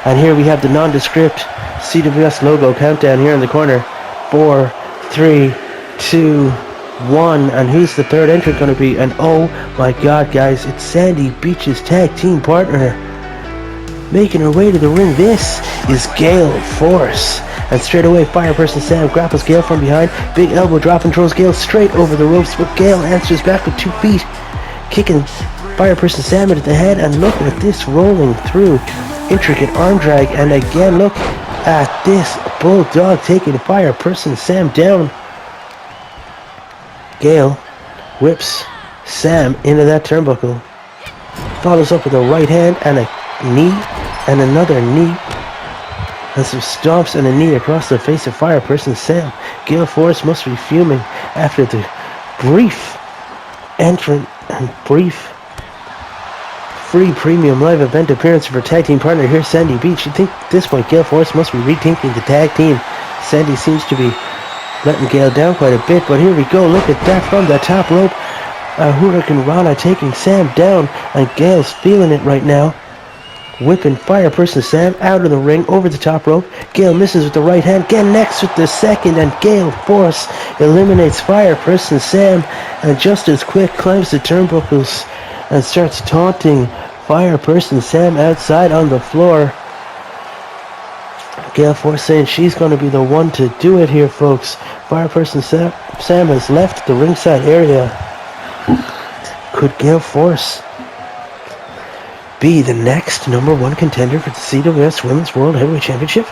And here we have the nondescript CWS logo countdown here in the corner. 4, 3, 2, 1. And who's the third entrant going to be? And oh my god, guys, it's Sandy Beach's tag team partner making her way to the ring. This is Gale Force. And straight away, Fire Person Sam grapples Gale from behind. Big elbow drop and throws Gale straight over the ropes. But Gale answers back with 2 feet, kicking Fire Person Sam into the head. And look at this rolling through. Intricate arm drag. And again, look at this bulldog taking Fire Person Sam down. Gale whips Sam into that turnbuckle. Follows up with a right hand and a knee and another knee. And some stomps and a knee across the face of Fire Person Sam. Gale Force must be fuming after the brief entrant and brief free premium live event appearance of her tag team partner here, Sandy Beach. You think at this point Gale Force must be rethinking the tag team. Sandy seems to be letting Gale down quite a bit, but here we go. Look at that from the top rope. Hurricane Rana taking Sam down, and Gale's feeling it right now. whipping Fireperson Sam out of the ring over the top rope. Gale misses with the right hand. Again next with the second, and Gale Force eliminates Fireperson Sam, and just as quick climbs the turnbuckles and starts taunting Fireperson Sam outside on the floor. Gale Force saying she's going to be the one to do it here, folks. Fireperson Sam has left the ringside area. Could Gale Force be the next number one contender for the CWS Women's World Heavyweight Championship?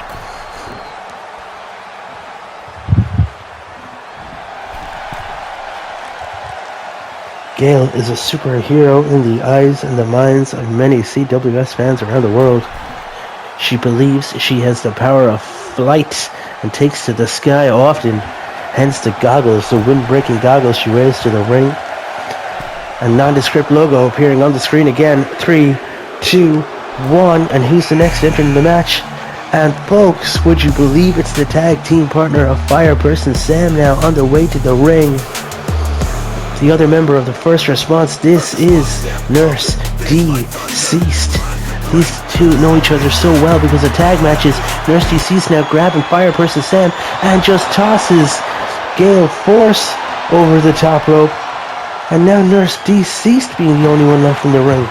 Gale is a superhero in the eyes and the minds of many CWS fans around the world. She believes she has the power of flight and takes to the sky often, hence the goggles, the wind-breaking goggles she wears to the ring. A nondescript logo appearing on the screen again. 3, 2, 1, and who's the next entrant in the match? And folks, would you believe it's the tag team partner of Fireperson Sam now on the way to the ring. The other member of the first response, this is Nurse Deceased. These two know each other so well because of tag matches. Nurse Deceased now grabbing Fireperson Sam and just tosses Gale Force over the top rope. And now Nurse Deceased being the only one left in the ring.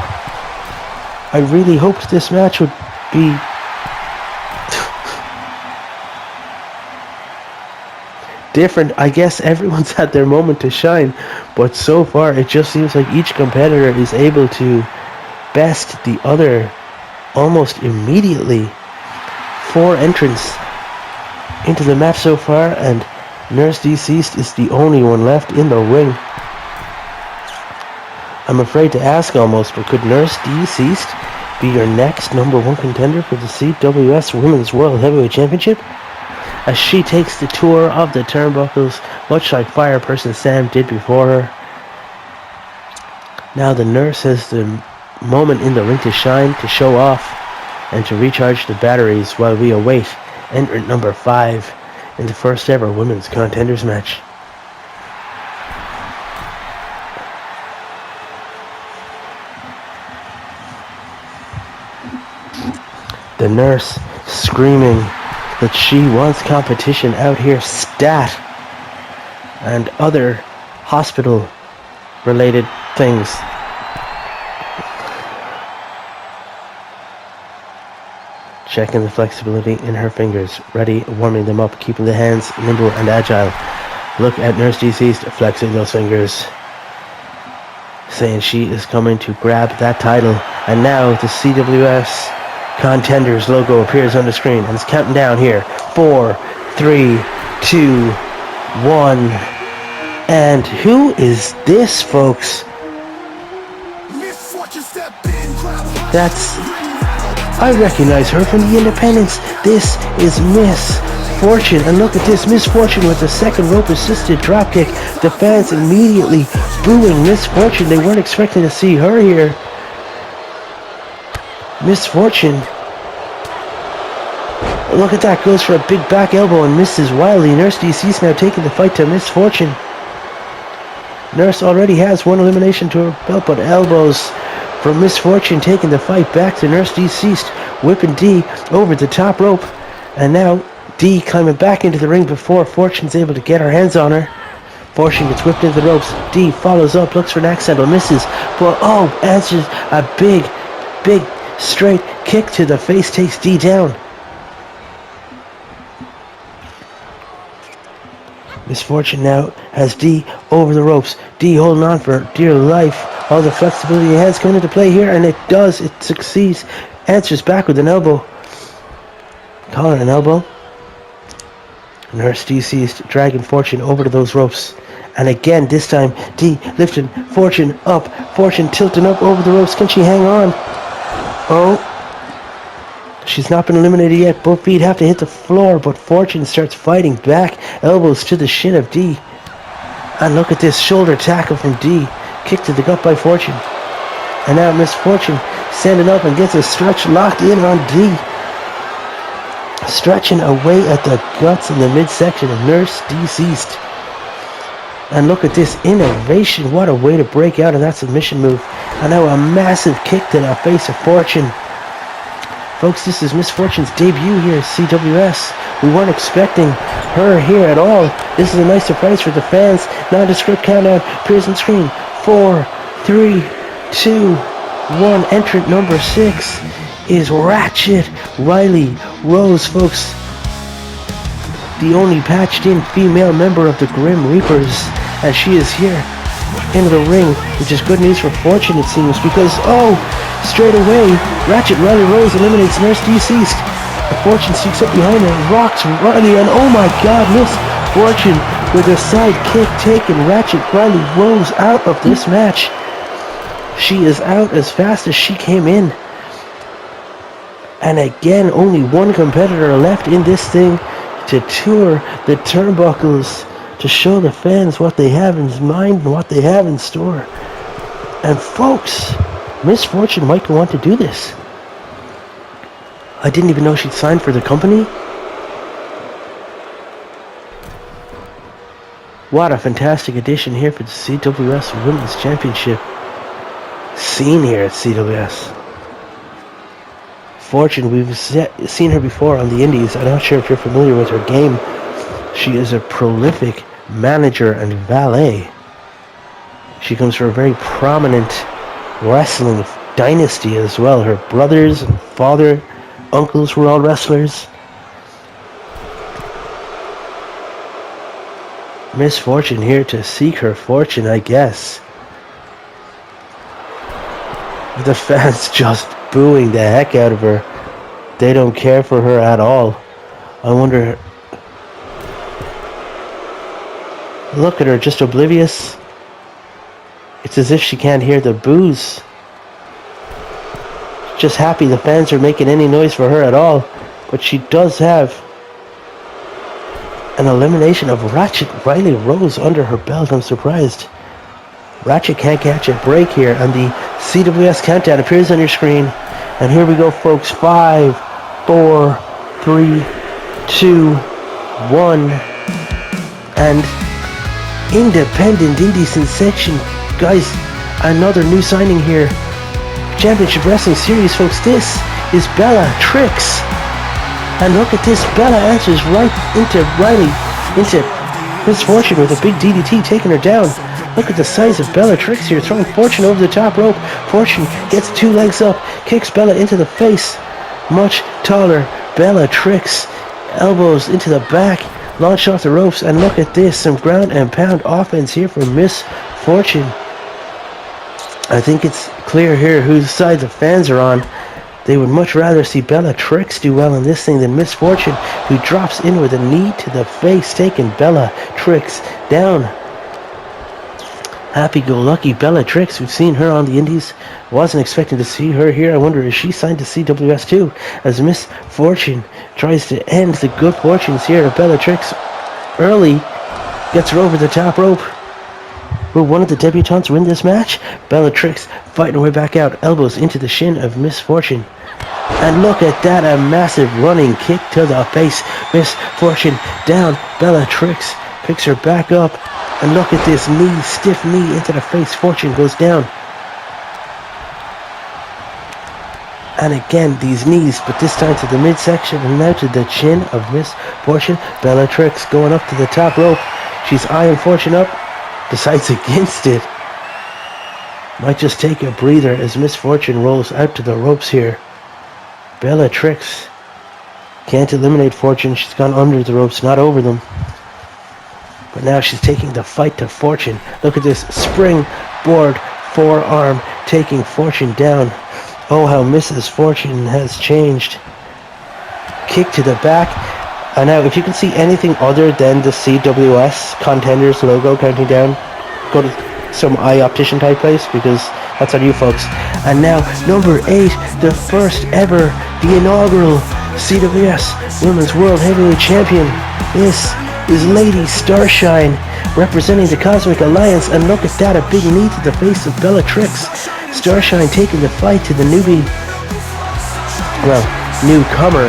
I really hoped this match would be different. I guess everyone's had their moment to shine, but so far it just seems like each competitor is able to best the other almost immediately. 4 entrants into the match so far, and Nurse Deceased is the only one left in the ring. I'm afraid to ask almost, but could Nurse Deceased be your next number one contender for the CWS Women's World Heavyweight Championship? As she takes the tour of the turnbuckles, much like Fireperson Sam did before her. Now the nurse has the moment in the ring to shine, to show off, and to recharge the batteries while we await entrant number 5 in the first ever women's contenders match. The nurse screaming that she wants competition out here, stat, and other hospital related things. Checking the flexibility in her fingers, ready, warming them up, keeping the hands nimble and agile. Look at Nurse Deceased flexing those fingers, saying she is coming to grab that title. And now the CWS Contenders logo appears on the screen, and it's counting down here. 4, 3, 2, 1. And who is this, folks? I recognize her from the Independents. This is Miss Fortune, and look at this, Miss Fortune with the second rope assisted dropkick. The fans immediately booing Miss Fortune. They weren't expecting to see her here. Miss Fortune, look at that, goes for a big back elbow and misses wildly. Nurse Deceased now taking the fight to Miss Fortune. Nurse already has 1 elimination to her belt, but elbows from Miss Fortune taking the fight back to Nurse Deceased, whipping D over the top rope. And now D climbing back into the ring before Fortune's able to get her hands on her. Fortune gets whipped into the ropes. D follows up, looks for an axe handle, misses, but answers a big straight kick to the face, takes D down. Miss Fortune now has D over the ropes. D holding on for dear life. All the flexibility he has coming into play here, and it does. It succeeds. Answers back with an elbow. Calling an elbow. Nurse Deceased dragging Fortune over to those ropes. And again, this time, D lifting Fortune up. Fortune tilting up over the ropes. Can she hang on? She's not been eliminated yet. Both feet have to hit the floor, but Fortune starts fighting back. Elbows to the shin of D. And look at this shoulder tackle from D. Kick to the gut by Fortune. And now Miss Fortune standing up and gets a stretch locked in on D. Stretching away at the guts in the midsection of Nurse Deceased. And look at this innovation. What a way to break out of that submission move. And now a massive kick to the face of Fortune. Folks, this is Miss Fortune's debut here at CWS. We weren't expecting her here at all. This is a nice surprise for the fans. Nondescript countdown appears on screen. 4, 3, 2, 1. Entrant number 6 is Ratchet Riley Rose, folks. The only patched-in female member of the Grim Reapers, as she is here into the ring, which is good news for Fortune, it seems, because, straight away, Ratchet Riley Rose eliminates Nurse Deceased. Fortune sneaks up behind her and rocks Riley, and oh my god, Miss Fortune with a side kick taking Ratchet Riley Rose out of this match. She is out as fast as she came in. And again, only one competitor left in this thing to tour the turnbuckles, to show the fans what they have in mind and what they have in store. And folks, Miss Fortune might go on to do this. I didn't even know she'd signed for the company. What a fantastic addition here for the CWS Women's Championship scene here at CWS. Fortune, we've seen her before on the indies. I'm not sure if you're familiar with her game. She is a prolific manager and valet. She comes from a very prominent wrestling dynasty as well. Her brothers and father, uncles were all wrestlers. Miss Fortune here to seek her fortune, I guess. The fans just booing the heck out of her. They don't care for her at all. I wonder... Look at her, just oblivious. It's as if she can't hear the boos. Just happy the fans are making any noise for her at all. But she does have an elimination of Ratchet Riley Rose under her belt. I'm surprised. Ratchet can't catch a break here, and the CWS countdown appears on your screen. And here we go, folks. 5, 4, 3, 2, 1. And independent indie sensation, guys, another new signing here. Championship Wrestling Series, folks. This is Bella Trix. And look at this. Bella answers right into Riley, into Miss Fortune with a big DDT, taking her down. Look at the size of Bella Trix here, throwing Fortune over the top rope. Fortune gets 2 legs up, kicks Bella into the face. Much taller Bella Trix, elbows into the back, launch off the ropes, and look at this, some ground and pound offense here from Miss Fortune. I think it's clear here whose side the fans are on. They would much rather see Bella Trix do well in this thing than Miss Fortune, who drops in with a knee to the face, taking Bella Trix down. Happy-go-lucky Bella Trix, we've seen her on the indies. Wasn't expecting to see her here. I wonder, is she signed to CWS too? As Miss Fortune tries to end the good fortunes here of Bella Trix early, gets her over the top rope. Will one of the debutantes win this match? Bella Trix fighting her way back out, elbows into the shin of Miss Fortune. And look at that, a massive running kick to the face. Miss Fortune down, Bella Trix picks her back up. And look at this knee, stiff knee into the face. Fortune goes down. And again, these knees, but this time to the midsection and now to the chin of Miss Fortune. Bella Trix going up to the top rope. She's eyeing Fortune up. Decides against it. Might just take a breather as Miss Fortune rolls out to the ropes here. Bella Trix can't eliminate Fortune. She's gone under the ropes, not over them. But now she's taking the fight to Fortune. Look at this springboard forearm taking Fortune down. Oh, how Mrs. Fortune has changed. Kick to the back. And now, if you can see anything other than the CWS Contenders logo counting down, go to some eye optician type place, because that's on you folks. And now, number 8, the first ever, the inaugural CWS Women's World Heavyweight Champion. This is Lady Starshine, representing the Cosmic Alliance, and look at that, a big knee to the face of Bella Trix. Starshine taking the fight to the newbie, well, newcomer.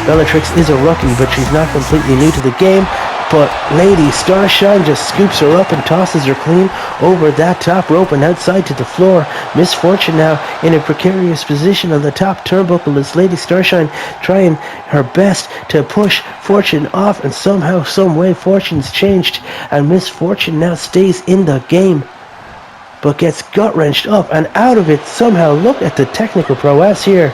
Bella Trix is a rookie, but she's not completely new to the game. But Lady Starshine just scoops her up and tosses her clean over that top rope and outside to the floor. Miss Fortune now in a precarious position on the top turnbuckle as Lady Starshine trying her best to push Fortune off, and somehow, some way, Fortune's changed and Miss Fortune now stays in the game, but gets gut-wrenched up and out of it somehow. Look at the technical prowess here.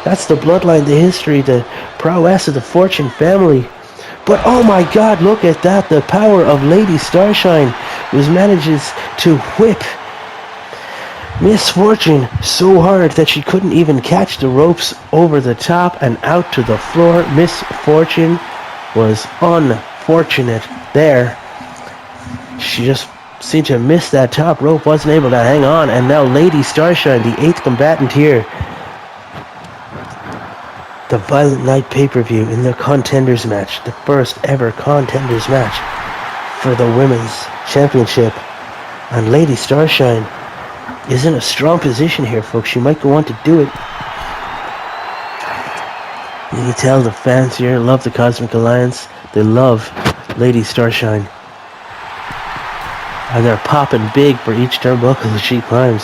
That's the bloodline, the history, the prowess of the Fortune family. But oh my God, look at that. The power of Lady Starshine manages to whip Miss Fortune so hard that she couldn't even catch the ropes over the top and out to the floor. Miss Fortune was unfortunate there. She just seemed to miss that top rope, wasn't able to hang on, and now Lady Starshine, the 8th combatant here, the Violent Night pay-per-view in the Contenders match, the first ever Contenders match for the Women's Championship. And Lady Starshine is in a strong position here, folks. She might go on to do it. You can tell the fans here love the Cosmic Alliance. They love Lady Starshine. And they're popping big for each turnbuckle that she climbs.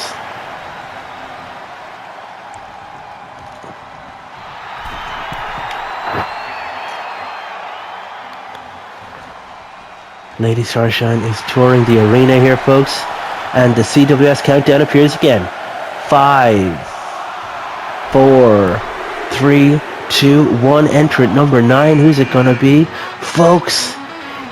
Lady Starshine is touring the arena here, folks. And the CWS countdown appears again. 5, 4, 3, 2, 1. Entrant number 9. Who's it gonna be? Folks,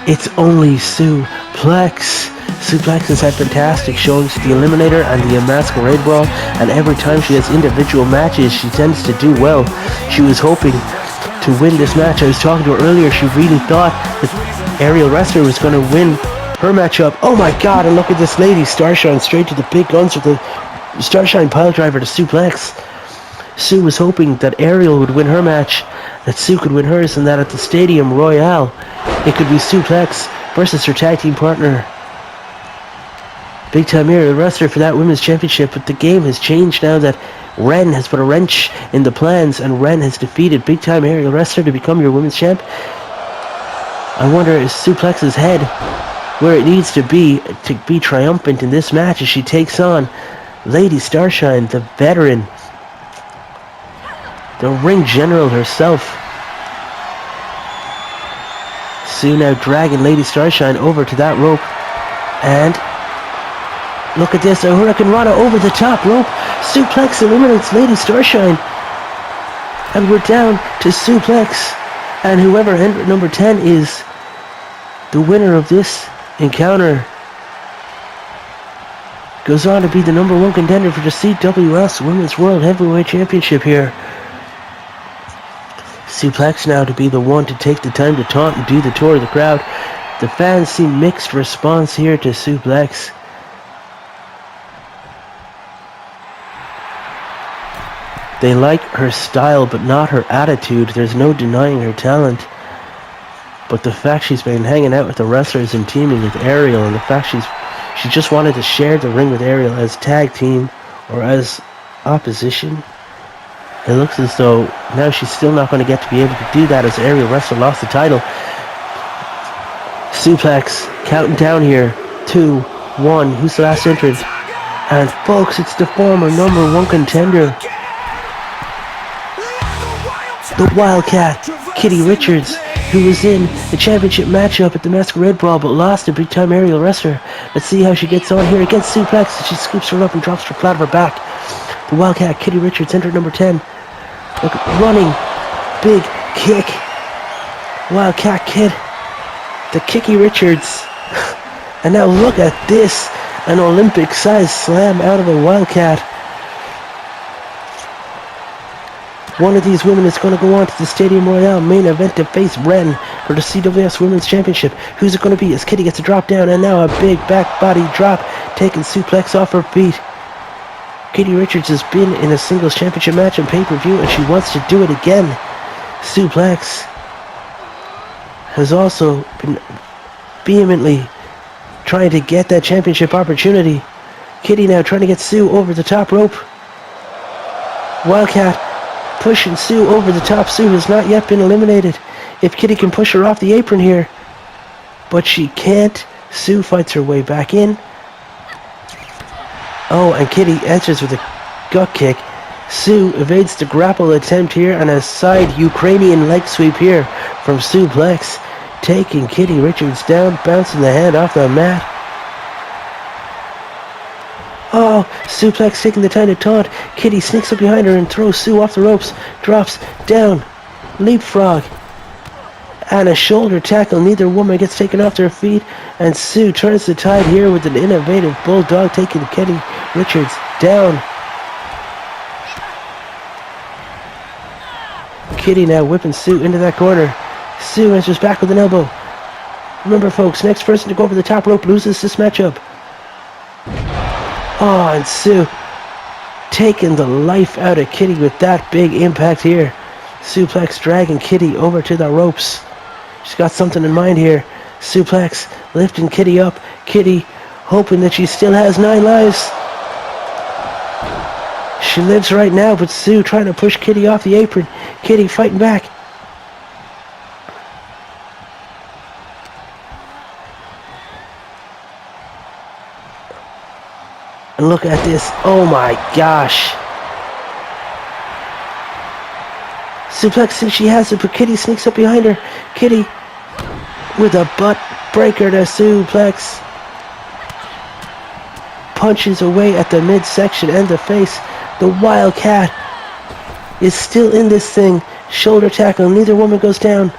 it's only Suplex. Suplex has had fantastic showings at the Eliminator and the Masquerade Brawl, and every time she has individual matches, she tends to do well. She was hoping to win this match. I was talking to her earlier. She really thought that Aerial Wrestler was going to win her matchup. Oh my God, and look at this Lady Starshine straight to the big guns with the Starshine piledriver to Suplex. Sue was hoping that Aerial would win her match, that Sue could win hers, and that at the Stadium Royale, it could be Suplex versus her tag team partner, Big Time Aerial Wrestler, for that Women's Championship. But the game has changed now that Ren has put a wrench in the plans, and Ren has defeated Big Time Aerial Wrestler to become your Women's Champ. I wonder, is Suplex's head where it needs to be triumphant in this match as she takes on Lady Starshine, the veteran, the ring general herself. Sue now dragging Lady Starshine over to that rope, and look at this, a Hurricane Rana over the top rope. Suplex eliminates Lady Starshine, and we're down to Suplex. And whoever entered number 10 is the winner of this encounter, goes on to be the number 1 contender for the CWS Women's World Heavyweight Championship here. Suplex now to be the one to take the time to taunt and do the tour of the crowd. The fans see mixed response here to Suplex. They like her style, but not her attitude. There's no denying her talent. But the fact she's been hanging out with the wrestlers and teaming with Aerial, and the fact she just wanted to share the ring with Aerial as tag team or as opposition, it looks as though now she's still not going to get to be able to do that as Aerial Wrestler lost the title. Suplex counting down here. 2, 1. Who's the last entrant? And folks, it's the former number 1 contender, the Wildcat, Kitty Richards, who was in the championship matchup at the Masquerade Brawl but lost to Big Time Aerial Wrestler. Let's see how she gets on here against Suplex as she scoops her up and drops her flat of her back. The Wildcat, Kitty Richards, entered number 10. Look, running, big kick. Wildcat Kid, the Kicky Richards. And now look at this, an Olympic-sized slam out of the Wildcat. One of these women is going to go on to the Stadium Royale main event to face Ren for the CWS Women's Championship. Who's it going to be as Kitty gets a drop down, and now a big back body drop, taking Suplex off her feet. Kitty Richards has been in a singles championship match on pay-per-view, and she wants to do it again. Suplex has also been vehemently trying to get that championship opportunity. Kitty now trying to get Sue over the top rope. Wildcat pushing Sue over the top. Sue has not yet been eliminated. If Kitty can push her off the apron here. but she can't. Sue fights her way back in. Oh, and Kitty answers with a gut kick. Sue evades the grapple attempt here, and a side Ukrainian leg sweep here from Suplex, taking Kitty Richards down, bouncing the hand off the mat. Oh, Suplex taking the time to taunt. Kitty sneaks up behind her and throws Sue off the ropes, drops down, leapfrog, and a shoulder tackle. Neither woman gets taken off their feet, and Sue turns the tide here with an innovative bulldog, taking Kitty Richards down. Kitty now whipping Sue into that corner. Sue answers back with an elbow. Remember, folks, next person to go over the top rope loses this matchup. Oh, and Sue taking the life out of Kitty with that big impact here. Suplex dragging Kitty over to the ropes. She's got something in mind here. Suplex lifting Kitty up. Kitty hoping that she still has 9 lives. She lives right now, but Sue trying to push Kitty off the apron. Kitty fighting back. And look at this. Oh my gosh. Suplex thinks she has it, but Kitty sneaks up behind her. Kitty with a butt breaker to Suplex. Punches away at the midsection and the face. The Wildcat is still in this thing. Shoulder tackle. Neither woman goes down.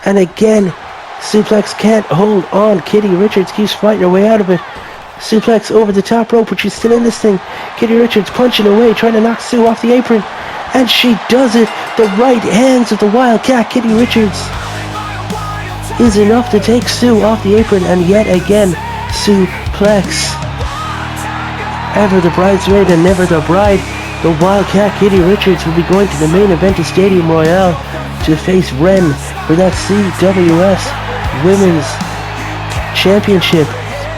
And again, Suplex can't hold on. Kitty Richards keeps fighting her way out of it. Suplex over the top rope, but she's still in this thing. Kitty Richards punching away, trying to knock Sue off the apron. And she does it. The right hands of the Wildcat, Kitty Richards, is enough to take Sue off the apron. And yet again, Suplex. Ever the bridesmaid and never the bride. The Wildcat, Kitty Richards, will be going to the main event of Stadium Royale to face Ren for that CWS Women's Championship.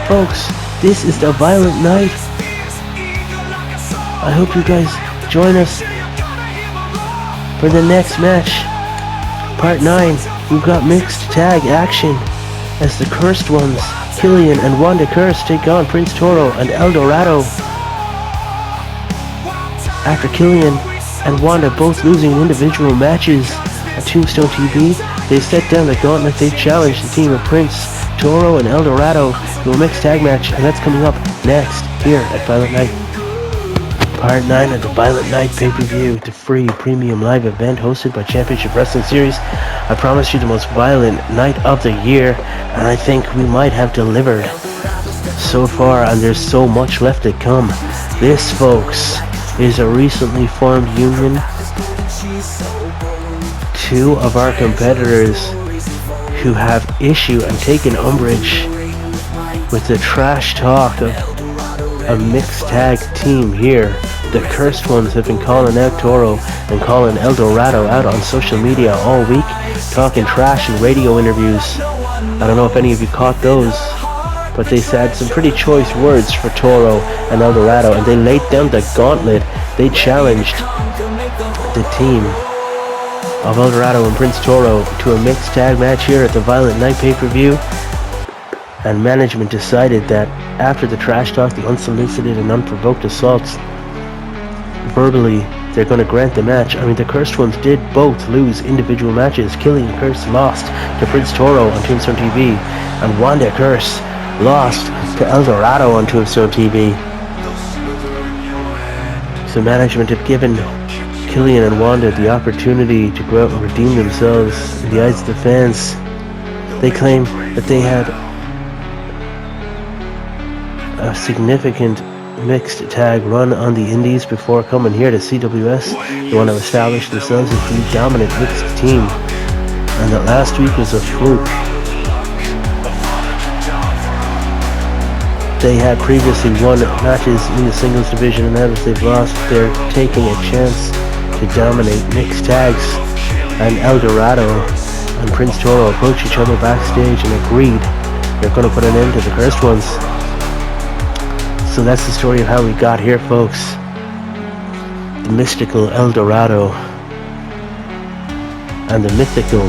Folks, this is the Violent Night. I hope you guys join us for the next match. Part 9, we've got mixed tag action as the Cursed Ones, Killian and Wanda Curse, take on Prince Toro and El Dorado. After Killian and Wanda both losing individual matches at Tombstone TV, they set down the gauntlet. They challenged the team of Prince Toro and El Dorado to a mixed tag match, and that's coming up next here at Violent Night. Part 9 of the Violent Night pay-per-view, the free premium live event hosted by Championship Wrestling Series. I promise you the most violent night of the year, and I think we might have delivered so far, and there's so much left to come. This, folks, is a recently formed union. 2 of our competitors who have issue and taken umbrage with the trash talk of a mixed tag team here. The Cursed Ones have been calling out Toro and calling El Dorado out on social media all week, talking trash in radio interviews. I don't know if any of you caught those, but they said some pretty choice words for Toro and El Dorado, and they laid down the gauntlet. They challenged the team of El Dorado and Prince Toro to a mixed tag match here at the Violent Night pay-per-view, and management decided that after the trash talk, the unsolicited and unprovoked assaults, verbally, they're going to grant the match. I mean, the Cursed Ones did both lose individual matches. Killian Curse lost to Prince Toro on Tombstone TV, and Wanda Curse lost to El Dorado on Tombstone TV. So management had given Killian and Wanda the opportunity to go out and redeem themselves in the eyes of the fans. They claim that they had a significant mixed tag run on the indies before coming here to CWS. They want to establish themselves as the dominant mixed team, and that last week was a fluke. They had previously won matches in the singles division, and now that they've lost, they're taking a chance to dominate mixed tags. And El Dorado and Prince Toro approached each other backstage and agreed they're going to put an end to the Cursed Ones. So that's the story of how we got here, folks. The mystical El Dorado and the mythical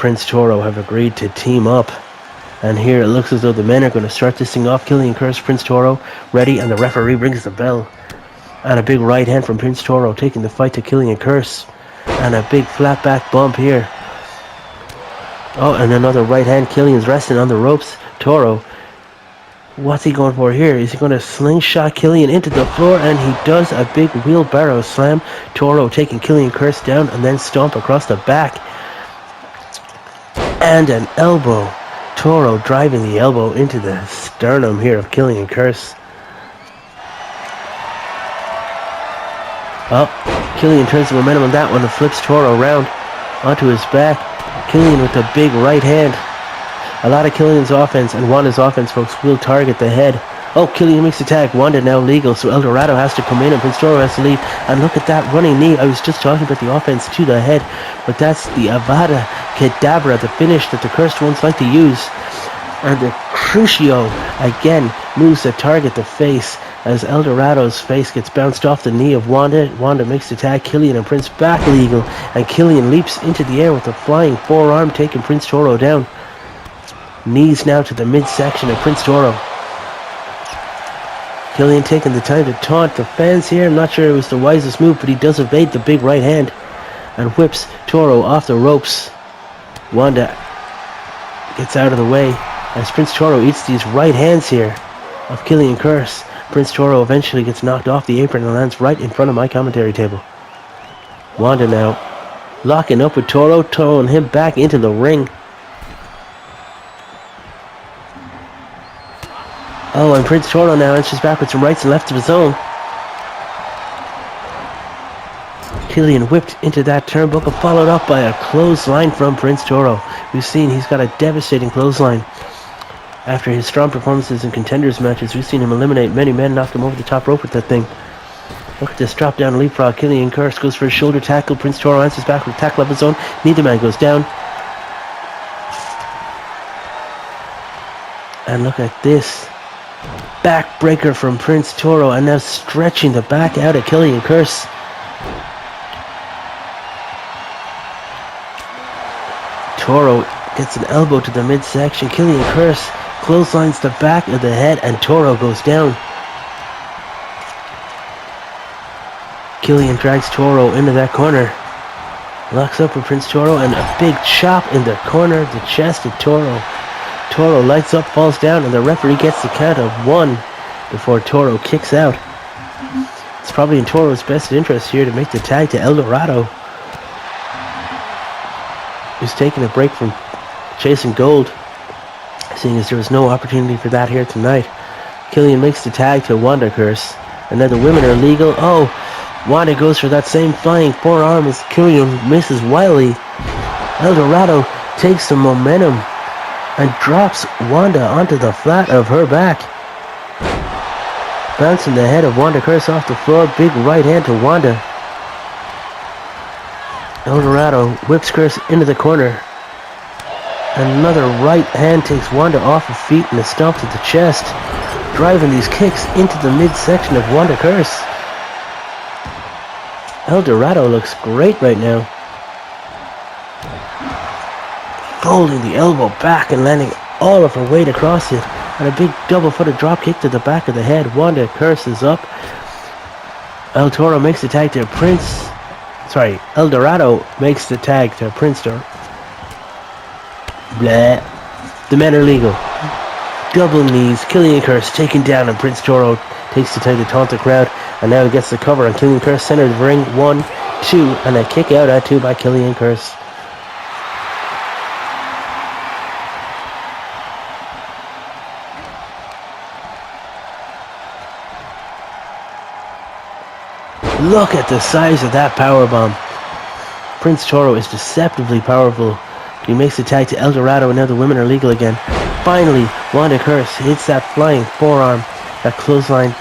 Prince Toro have agreed to team up. And here it looks as though the men are going to start this thing off. Killian Curse, Prince Toro, ready, and the referee rings the bell. And a big right hand from Prince Toro, taking the fight to Killian Curse. And a big flat back bump here. Oh, and another right hand. Killian's resting on the ropes. Toro, what's he going for here? Is he going to slingshot Killian into the floor? And he does a big wheelbarrow slam. Toro taking Killian Curse down and then stomp across the back. And an elbow. Toro driving the elbow into the sternum here of Killian Curse. Oh, Killian turns the momentum on that one and flips Toro around onto his back. Killian with a big right hand. A lot of Killian's offense and Wanda's offense, folks, will target the head. Oh, Killian makes the tag. Wanda now legal, so El Dorado has to come in and Prince Toro has to leave. And look at that running knee. I was just talking about the offense to the head, but that's the Avada Kedavra, the finish that the cursed ones like to use. And the Crucio again moves to target the face as El Dorado's face gets bounced off the knee of Wanda. Wanda makes the tag. Killian and Prince back legal, and Killian leaps into the air with a flying forearm, taking Prince Toro down. Knees now to the midsection of Prince Toro. Killian taking the time to taunt the fans here. I'm not sure it was the wisest move, but he does evade the big right hand and whips Toro off the ropes. Wanda gets out of the way as Prince Toro eats these right hands here of Killian Curse. Prince Toro eventually gets knocked off the apron and lands right in front of my commentary table. Wanda now locking up with Toro, throwing him back into the ring. Oh, and Prince Toro now inches back with some rights and lefts of his own. Killian whipped into that turnbuckle, followed up by a clothesline from Prince Toro. We've seen he's got a devastating clothesline. After his strong performances in contenders matches, we've seen him eliminate many men, knock him over the top rope with that thing. Look at this drop down leapfrog. Killian Curse goes for a shoulder tackle. Prince Toro answers back with a tackle of his own. Neither man goes down. And look at this. Backbreaker from Prince Toro, and now stretching the back out of Killian Curse. Toro gets an elbow to the midsection. Killian Curse clotheslines the back of the head, and Toro goes down. Killian drags Toro into that corner. Locks up with Prince Toro, and a big chop in the corner of the chest of Toro. Toro lights up, falls down, and the referee gets the count of 1 before Toro kicks out. It's probably in Toro's best interest here to make the tag to El Dorado, who's taking a break from chasing gold, seeing as there was no opportunity for that here tonight. Killian makes the tag to Wanda Curse, and then the women are legal. Oh, Wanda goes for that same flying forearm as Killian misses wildly. El Dorado takes some momentum and drops Wanda onto the flat of her back. Bouncing the head of Wanda Curse off the floor. Big right hand to Wanda. El Dorado whips Curse into the corner. Another right hand takes Wanda off her feet and a stomp to the chest, driving these kicks into the midsection of Wanda Curse. El Dorado looks great right now. Folding the elbow back and landing all of her weight across it. And a big double-footed drop kick to the back of the head. Wanda Curse is up. El Toro makes the tag to Prince. Sorry, El Dorado makes the tag to Prince Toro. Blah. The men are legal. Double knees. Killian Curse taken down, and Prince Toro takes the time to taunt the crowd. And now he gets the cover on Killian Curse. Center of the ring. 1, 2, and a kick out at 2 by Killian Curse. Look at the size of that powerbomb. Prince Toro is deceptively powerful. He makes the tag to El Dorado, and now the women are legal again. Finally, Wanda Curse hits that flying forearm. That clothesline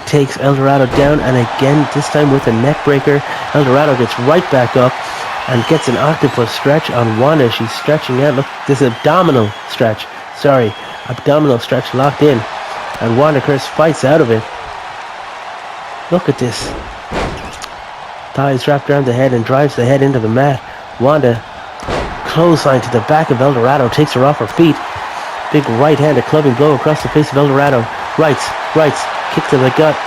takes El Dorado down, and again, this time with a neck breaker. El Dorado gets right back up and gets an octopus stretch on Wanda. She's stretching out. Look, this abdominal stretch. Sorry, abdominal stretch locked in. And Wanda Curse fights out of it. Look at this. Thighs wrapped around the head and drives the head into the mat. Wanda clothesline to the back of El Dorado, takes her off her feet. Big right-handed clubbing blow across the face of El Dorado. Rights, kick to the gut.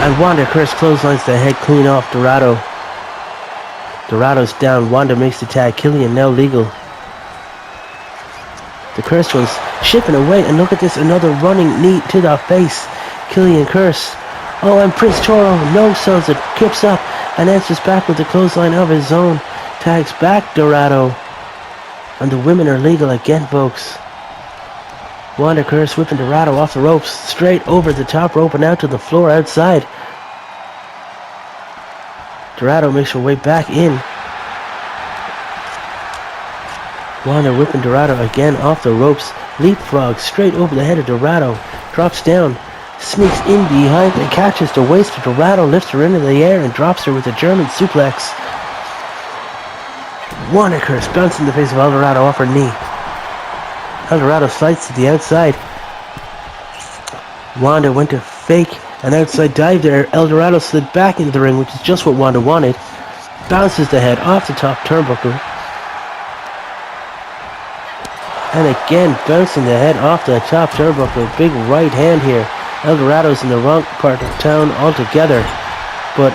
And Wanda Curse clotheslines the head clean off Dorado. Dorado's down. Wanda makes the tag. Killian now legal. The Curse one's chipping away, and look at this, another running knee to the face. Killian Curse. Oh, and Prince Toro no sells it, trips up, and answers back with the clothesline of his own. Tags back Dorado. And the women are legal again, folks. Wanda Curse whipping Dorado off the ropes, straight over the top rope and out to the floor outside. Dorado makes her way back in. Wanda whipping Dorado again off the ropes. Leapfrog straight over the head of Dorado. Drops down. Sneaks in behind and catches the waist of Dorado. Lifts her into the air and drops her with a German suplex. Wanda Curse bouncing the face of El Dorado off her knee. El Dorado slides to the outside. Wanda went to fake an outside dive there. El Dorado slid back into the ring, which is just what Wanda wanted. Bounces the head off the top turnbuckle. And again, bouncing the head off the top turnbuckle. Big right hand here. El Dorado's in the wrong part of town altogether. But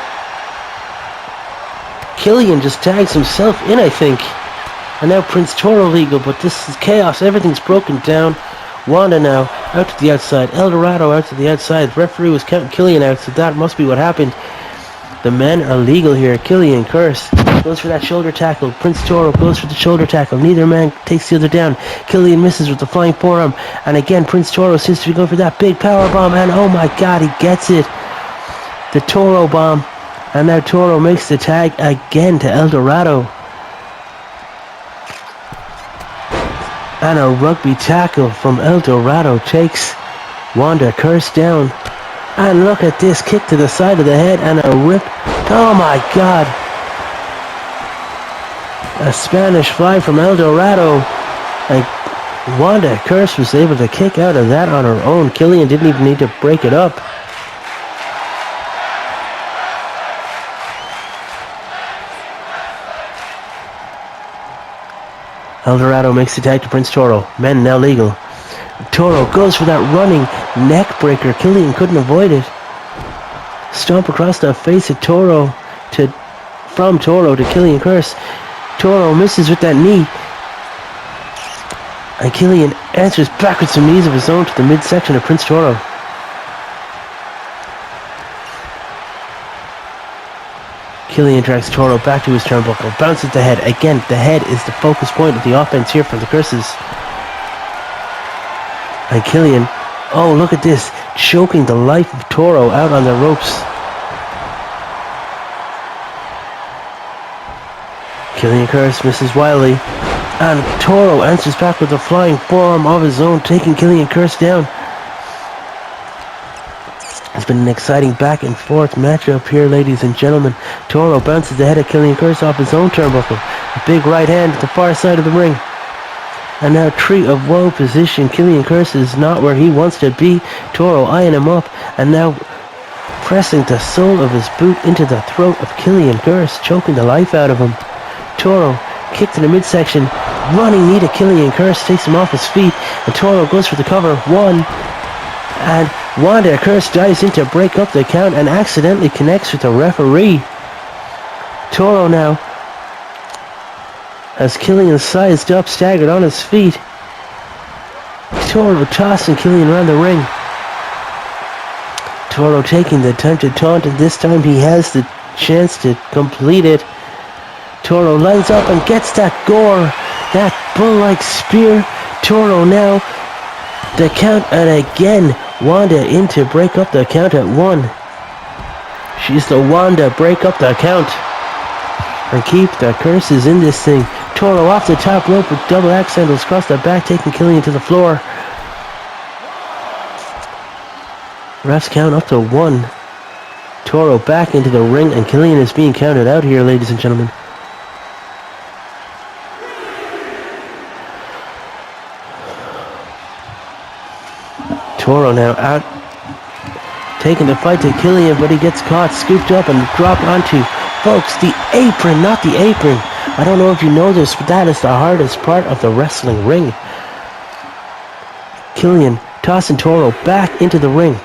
Killian just tags himself in, I think. And now Prince Toro legal, but this is chaos. Everything's broken down. Wanda now out to the outside. El Dorado out to the outside. The referee was counting Killian out, so that must be what happened. The men are legal here. Killian Curse goes for that shoulder tackle. Prince Toro goes for the shoulder tackle. Neither man takes the other down. Killian misses with the flying forearm. And again, Prince Toro seems to be going for that big power bomb. And oh my God, he gets it. The Toro bomb. And now Toro makes the tag again to El Dorado. And a rugby tackle from El Dorado takes Wanda Curse down. And look at this, kick to the side of the head and a rip. Oh my God. A Spanish fly from El Dorado. And Wanda Curse was able to kick out of that on her own. Killian didn't even need to break it up. El Dorado makes the tag to Prince Toro. Men now legal. Toro goes for that running neck breaker. Killian couldn't avoid it. Stomp across the face of Toro from Toro to Killian Curse. Toro misses with that knee. And Killian answers back with some knees of his own to the midsection of Prince Toro. Killian drags Toro back to his turnbuckle, bounces the head. Again, the head is the focus point of the offense here for the Curses. And Killian, oh look at this, choking the life of Toro out on the ropes. Killian Curse misses wildly, and Toro answers back with a flying forearm of his own, taking Killian Curse down. It's been an exciting back and forth matchup here, ladies and gentlemen. Toro bounces the head of Killian Curse off his own turnbuckle. A big right hand at the far side of the ring. And now tree of woe position. Killian Curse is not where he wants to be. Toro eyeing him up. And now pressing the sole of his boot into the throat of Killian Curse, choking the life out of him. Toro kick to the midsection. Running knee to Killian Curse, takes him off his feet. And Toro goes for the cover. One. And Wanda Curse dives in to break up the count and accidentally connects with the referee. Toro now has Killian sized up, staggered on his feet. Toro tossing Killian around the ring. Toro taking the attempted taunt, and this time he has the chance to complete it. Toro lines up and gets that gore, that bull-like spear. Toro now the count, and again Wanda in to break up the count at 1. She's the Wanda break up the count and keep the Curses in this thing. Toro off the top rope with double axe handles across the back, taking Killian to the floor. Refs count up to 1. Toro back into the ring, and Killian is being counted out here, ladies and gentlemen. Toro now out, taking the fight to Killian, but he gets caught, scooped up, and dropped onto, folks, the apron, not the apron. I don't know if you know this, but that is the hardest part of the wrestling ring. Killian tossing Toro back into the ring,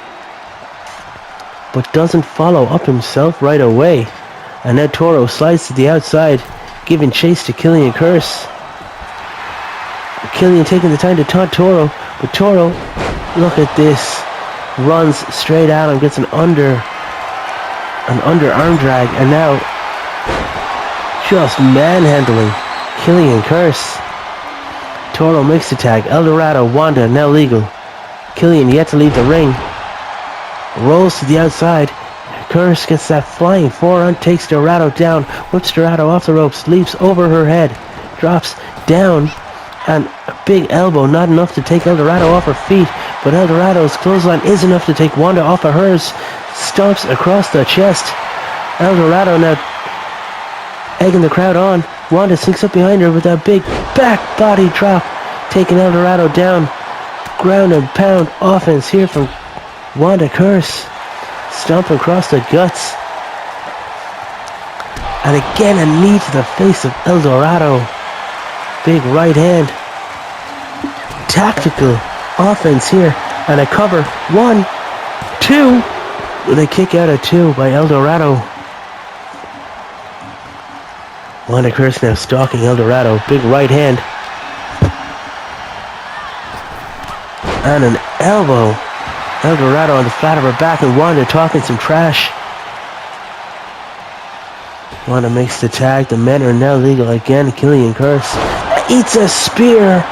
but doesn't follow up himself right away. And now Toro slides to the outside, giving chase to Killian Curse. Killian taking the time to taunt Toro, but Toro, look at this, runs straight at him, gets an underarm drag, and now just manhandling Killian Curse. Toro makes the tag. El Dorado, Wanda, now legal. Killian yet to leave the ring. Rolls to the outside. Curse gets that flying forearm, takes Dorado down, whips Dorado off the ropes, leaps over her head, drops down, and a big elbow, not enough to take El Dorado off her feet, but El Dorado's clothesline is enough to take Wanda off of hers. Stomps across the chest. El Dorado now egging the crowd on. Wanda sinks up behind her with a big back body drop, taking El Dorado down. Ground and pound offense here from Wanda Curse. Stomping across the guts. And again a knee to the face of El Dorado. Big right hand. Tactical offense here. And a cover. 1, 2. With a kick out of 2 by El Dorado. Wanda Curse now stalking El Dorado. Big right hand. And an elbow. El Dorado on the flat of her back, and Wanda talking some trash. Wanda makes the tag. The men are now legal again. Killian Curse eats a spear.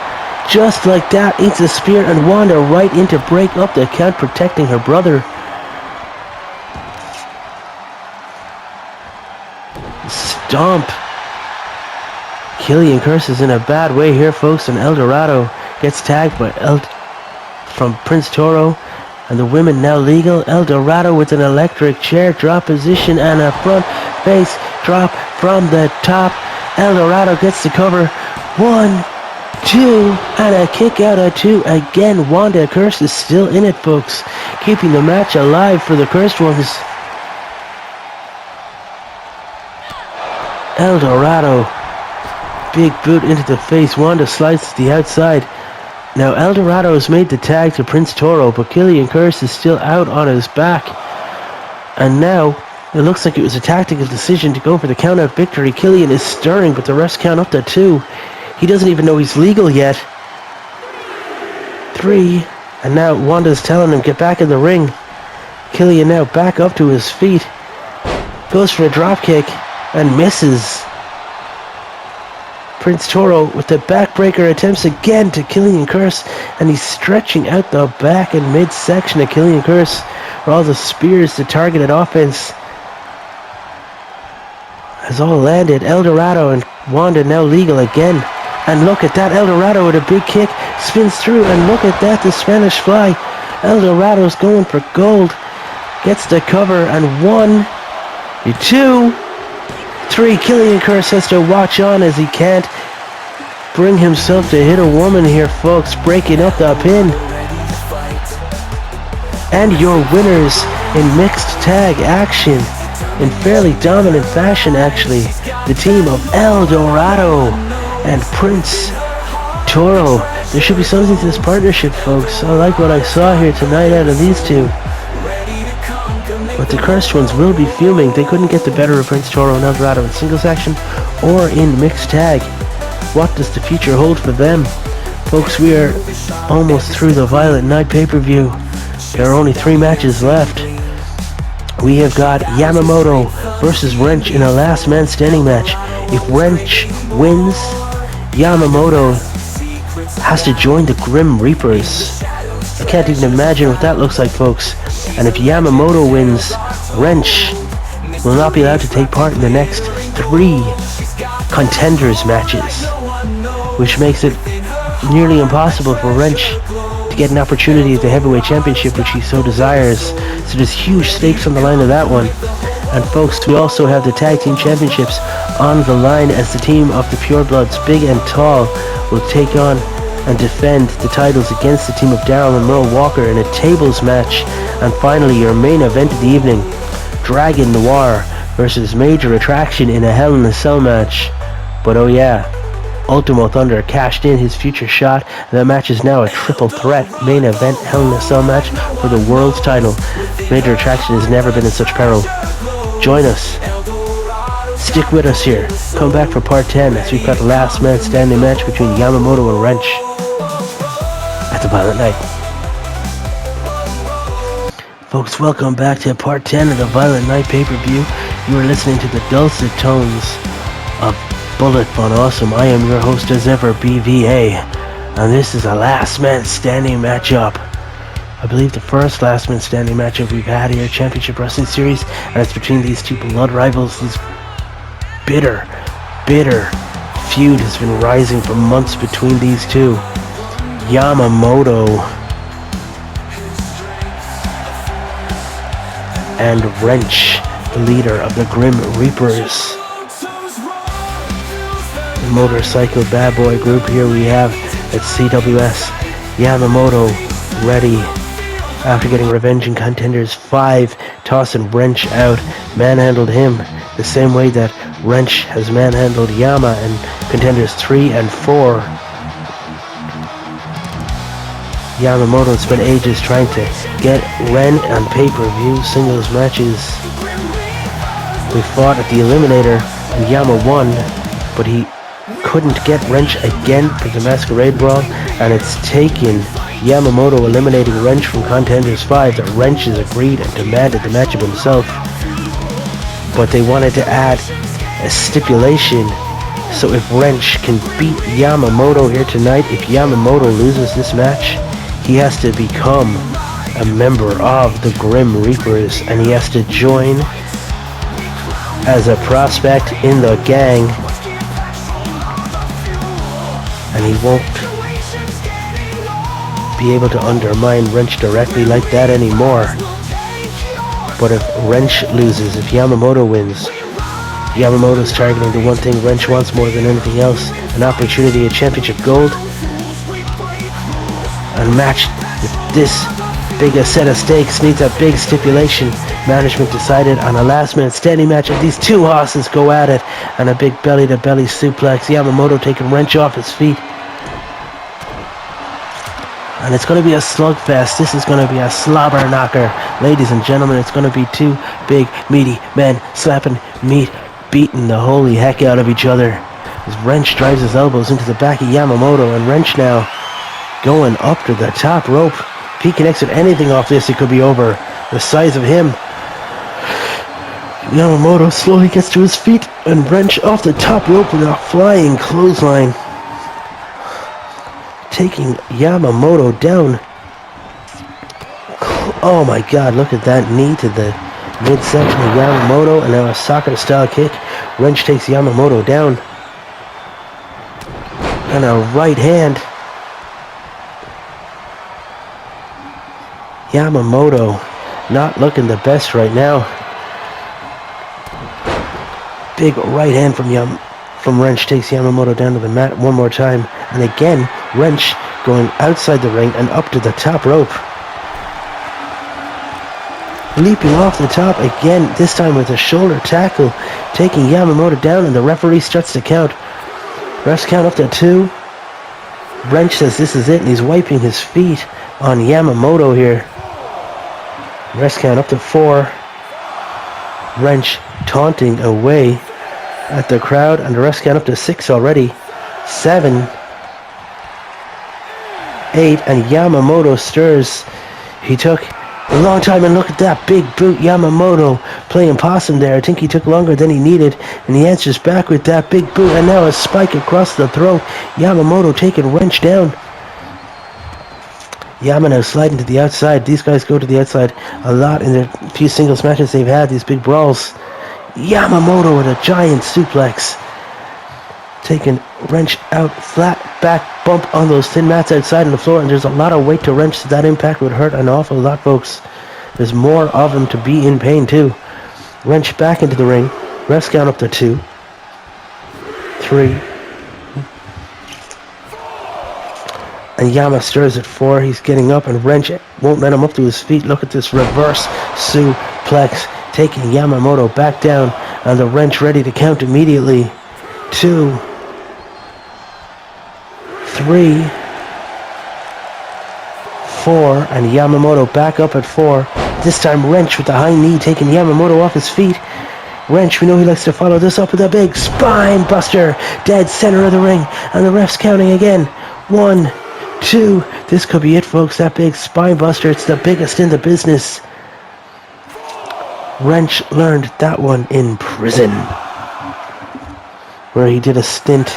Just like that, eats a spear, and Wanda right in to break up the count, protecting her brother. Stomp. Killian Curse is in a bad way here, folks, and El Dorado gets tagged by from Prince Toro. And the women now legal. El Dorado with an electric chair drop position and a front face drop from the top. El Dorado gets the cover. 1, 2, and a kick out of 2. Again, Wanda Curse is still in it, folks, keeping the match alive for the Cursed Ones. El Dorado, big boot into the face. Wanda slides to the outside. Now El Dorado has made the tag to Prince Toro, but Killian Curse is still out on his back. And now it looks like it was a tactical decision to go for the count-out victory. Killian is stirring, but the refs count up to 2. He doesn't even know he's legal yet. 3, and now Wanda's telling him, get back in the ring. Killian now back up to his feet. Goes for a drop kick and misses. Prince Toro with the backbreaker attempts again to Killian Curse, and he's stretching out the back and midsection of Killian Curse for all the spears, the targeted offense has all landed. El Dorado and Wanda now legal again. And look at that, El Dorado with a big kick, spins through, and look at that, the Spanish Fly. El Dorado's going for gold, gets the cover, and 1, 2, 3. Killian Curse has to watch on as he can't bring himself to hit a woman here, folks, breaking up the pin. And your winners in mixed tag action, in fairly dominant fashion actually, the team of El Dorado and Prince Toro. There should be something to this partnership, folks. I like what I saw here tonight out of these two. But the Cursed Ones will be fuming. They couldn't get the better of Prince Toro and El Dorado in singles action or in mixed tag. What does the future hold for them? Folks, we are almost through the Violent Night pay-per-view. There are only 3 matches left. We have got Yamamoto versus Wrench in a last man standing match. If Wrench wins, Yamamoto has to join the Grim Reapers. I can't even imagine what that looks like, folks. And if Yamamoto wins, Wrench will not be allowed to take part in the next 3 contenders matches, which makes it nearly impossible for Wrench to get an opportunity at the heavyweight championship, which he so desires. So there's huge stakes on the line of that one. And folks, we also have the tag team championships on the line, as the team of the Purebloods, Big and Tall, will take on and defend the titles against the team of Daryl and Merle Walker in a tables match. And finally, your main event of the evening, Dragon Noir versus Major Attraction in a Hell in a Cell match. But oh yeah, Ultimo Thunder cashed in his future shot, and the match is now a triple threat main event Hell in a Cell match for the world's title. Major Attraction has never been in such peril. Join us. Stick with us here. Come back for part 10 as we've got the last man standing match between Yamamoto and Wrench at the Violent Night. Folks, welcome back to part 10 of the Violent Night pay-per-view. You are listening to the dulcet tones of Bullet Fun Awesome. I am your host as ever, BVA, and this is a last man standing matchup. I believe the first last man standing matchup we've had here, Championship Wrestling Series, and it's between these two blood rivals. These bitter feud has been rising for months between these two. Yamamoto and Wrench, the leader of the Grim Reapers. The motorcycle bad boy group here we have at CWS. Yamamoto ready after getting revenge in Contenders 5, tossing Wrench out, manhandled him the same way that Wrench has manhandled Yama in Contenders 3 and 4. Yamamoto spent ages trying to get Ren on pay-per-view singles matches. We fought at the Eliminator and Yama won, but he couldn't get Wrench again for the Masquerade Brawl, and it's taken Yamamoto eliminating Wrench from Contenders 5 that Wrench has agreed and demanded the matchup himself. But they wanted to add a stipulation, so if Wrench can beat Yamamoto here tonight, if Yamamoto loses this match, he has to become a member of the Grim Reapers, and he has to join as a prospect in the gang, and he won't be able to undermine Wrench directly like that anymore. But if Wrench loses, if Yamamoto wins, Yamamoto's targeting the one thing Wrench wants more than anything else, an opportunity at Championship Gold. A match with this big a set of stakes needs a big stipulation. Management decided on a last man standing match of these two horses go at it, and a big belly to belly suplex. Yamamoto taking Wrench off his feet. And it's going to be a slugfest. This is going to be a slobber knocker. Ladies and gentlemen, it's going to be two big meaty men slapping meat, beating the holy heck out of each other. As Wrench drives his elbows into the back of Yamamoto, and Wrench now going up to the top rope. If he connects with anything off this, it could be over. The size of him. Yamamoto slowly gets to his feet, and Wrench off the top rope with a flying clothesline, taking Yamamoto down. Oh my god, look at that knee to the midsection of Yamamoto, and now a soccer style kick. Wrench takes Yamamoto down, and a right hand. Yamamoto not looking the best right now. Big right hand from Wrench takes Yamamoto down to the mat one more time, and again Wrench going outside the ring and up to the top rope, leaping off the top again, this time with a shoulder tackle, taking Yamamoto down, and the referee starts to count. Refs count up to 2. Wrench says this is it, and he's wiping his feet on Yamamoto here. Refs count up to 4. Wrench taunting away at the crowd, and the refs count up to 6 already. 7, 8, and Yamamoto stirs. He took a long time, and look at that big boot. Yamamoto playing possum there. I think he took longer than he needed, and he answers back with that big boot, and now a spike across the throat. Yamamoto taking Wrench down. Yama now sliding to the outside. These guys go to the outside a lot in the few singles matches they've had, these big brawls. Yamamoto with a giant suplex, taking Wrench out, flat back bump on those thin mats outside on the floor, and there's a lot of weight to Wrench, so that impact would hurt an awful lot, folks. There's more of him to be in pain too. Wrench back into the ring. Refs count up to 2, 3, and Yama stirs at 4. He's getting up, and Wrench won't let him up to his feet. Look at this reverse suplex, taking Yamamoto back down, and the Wrench ready to count immediately. 2, 3, 4, and Yamamoto back up at 4. This time Wrench with the high knee taking Yamamoto off his feet. Wrench, we know he likes to follow this up with a big spine buster, dead center of the ring, and the ref's counting again. 1, 2, this could be it, folks, that big spine buster, it's the biggest in the business. Wrench learned that one in prison, where he did a stint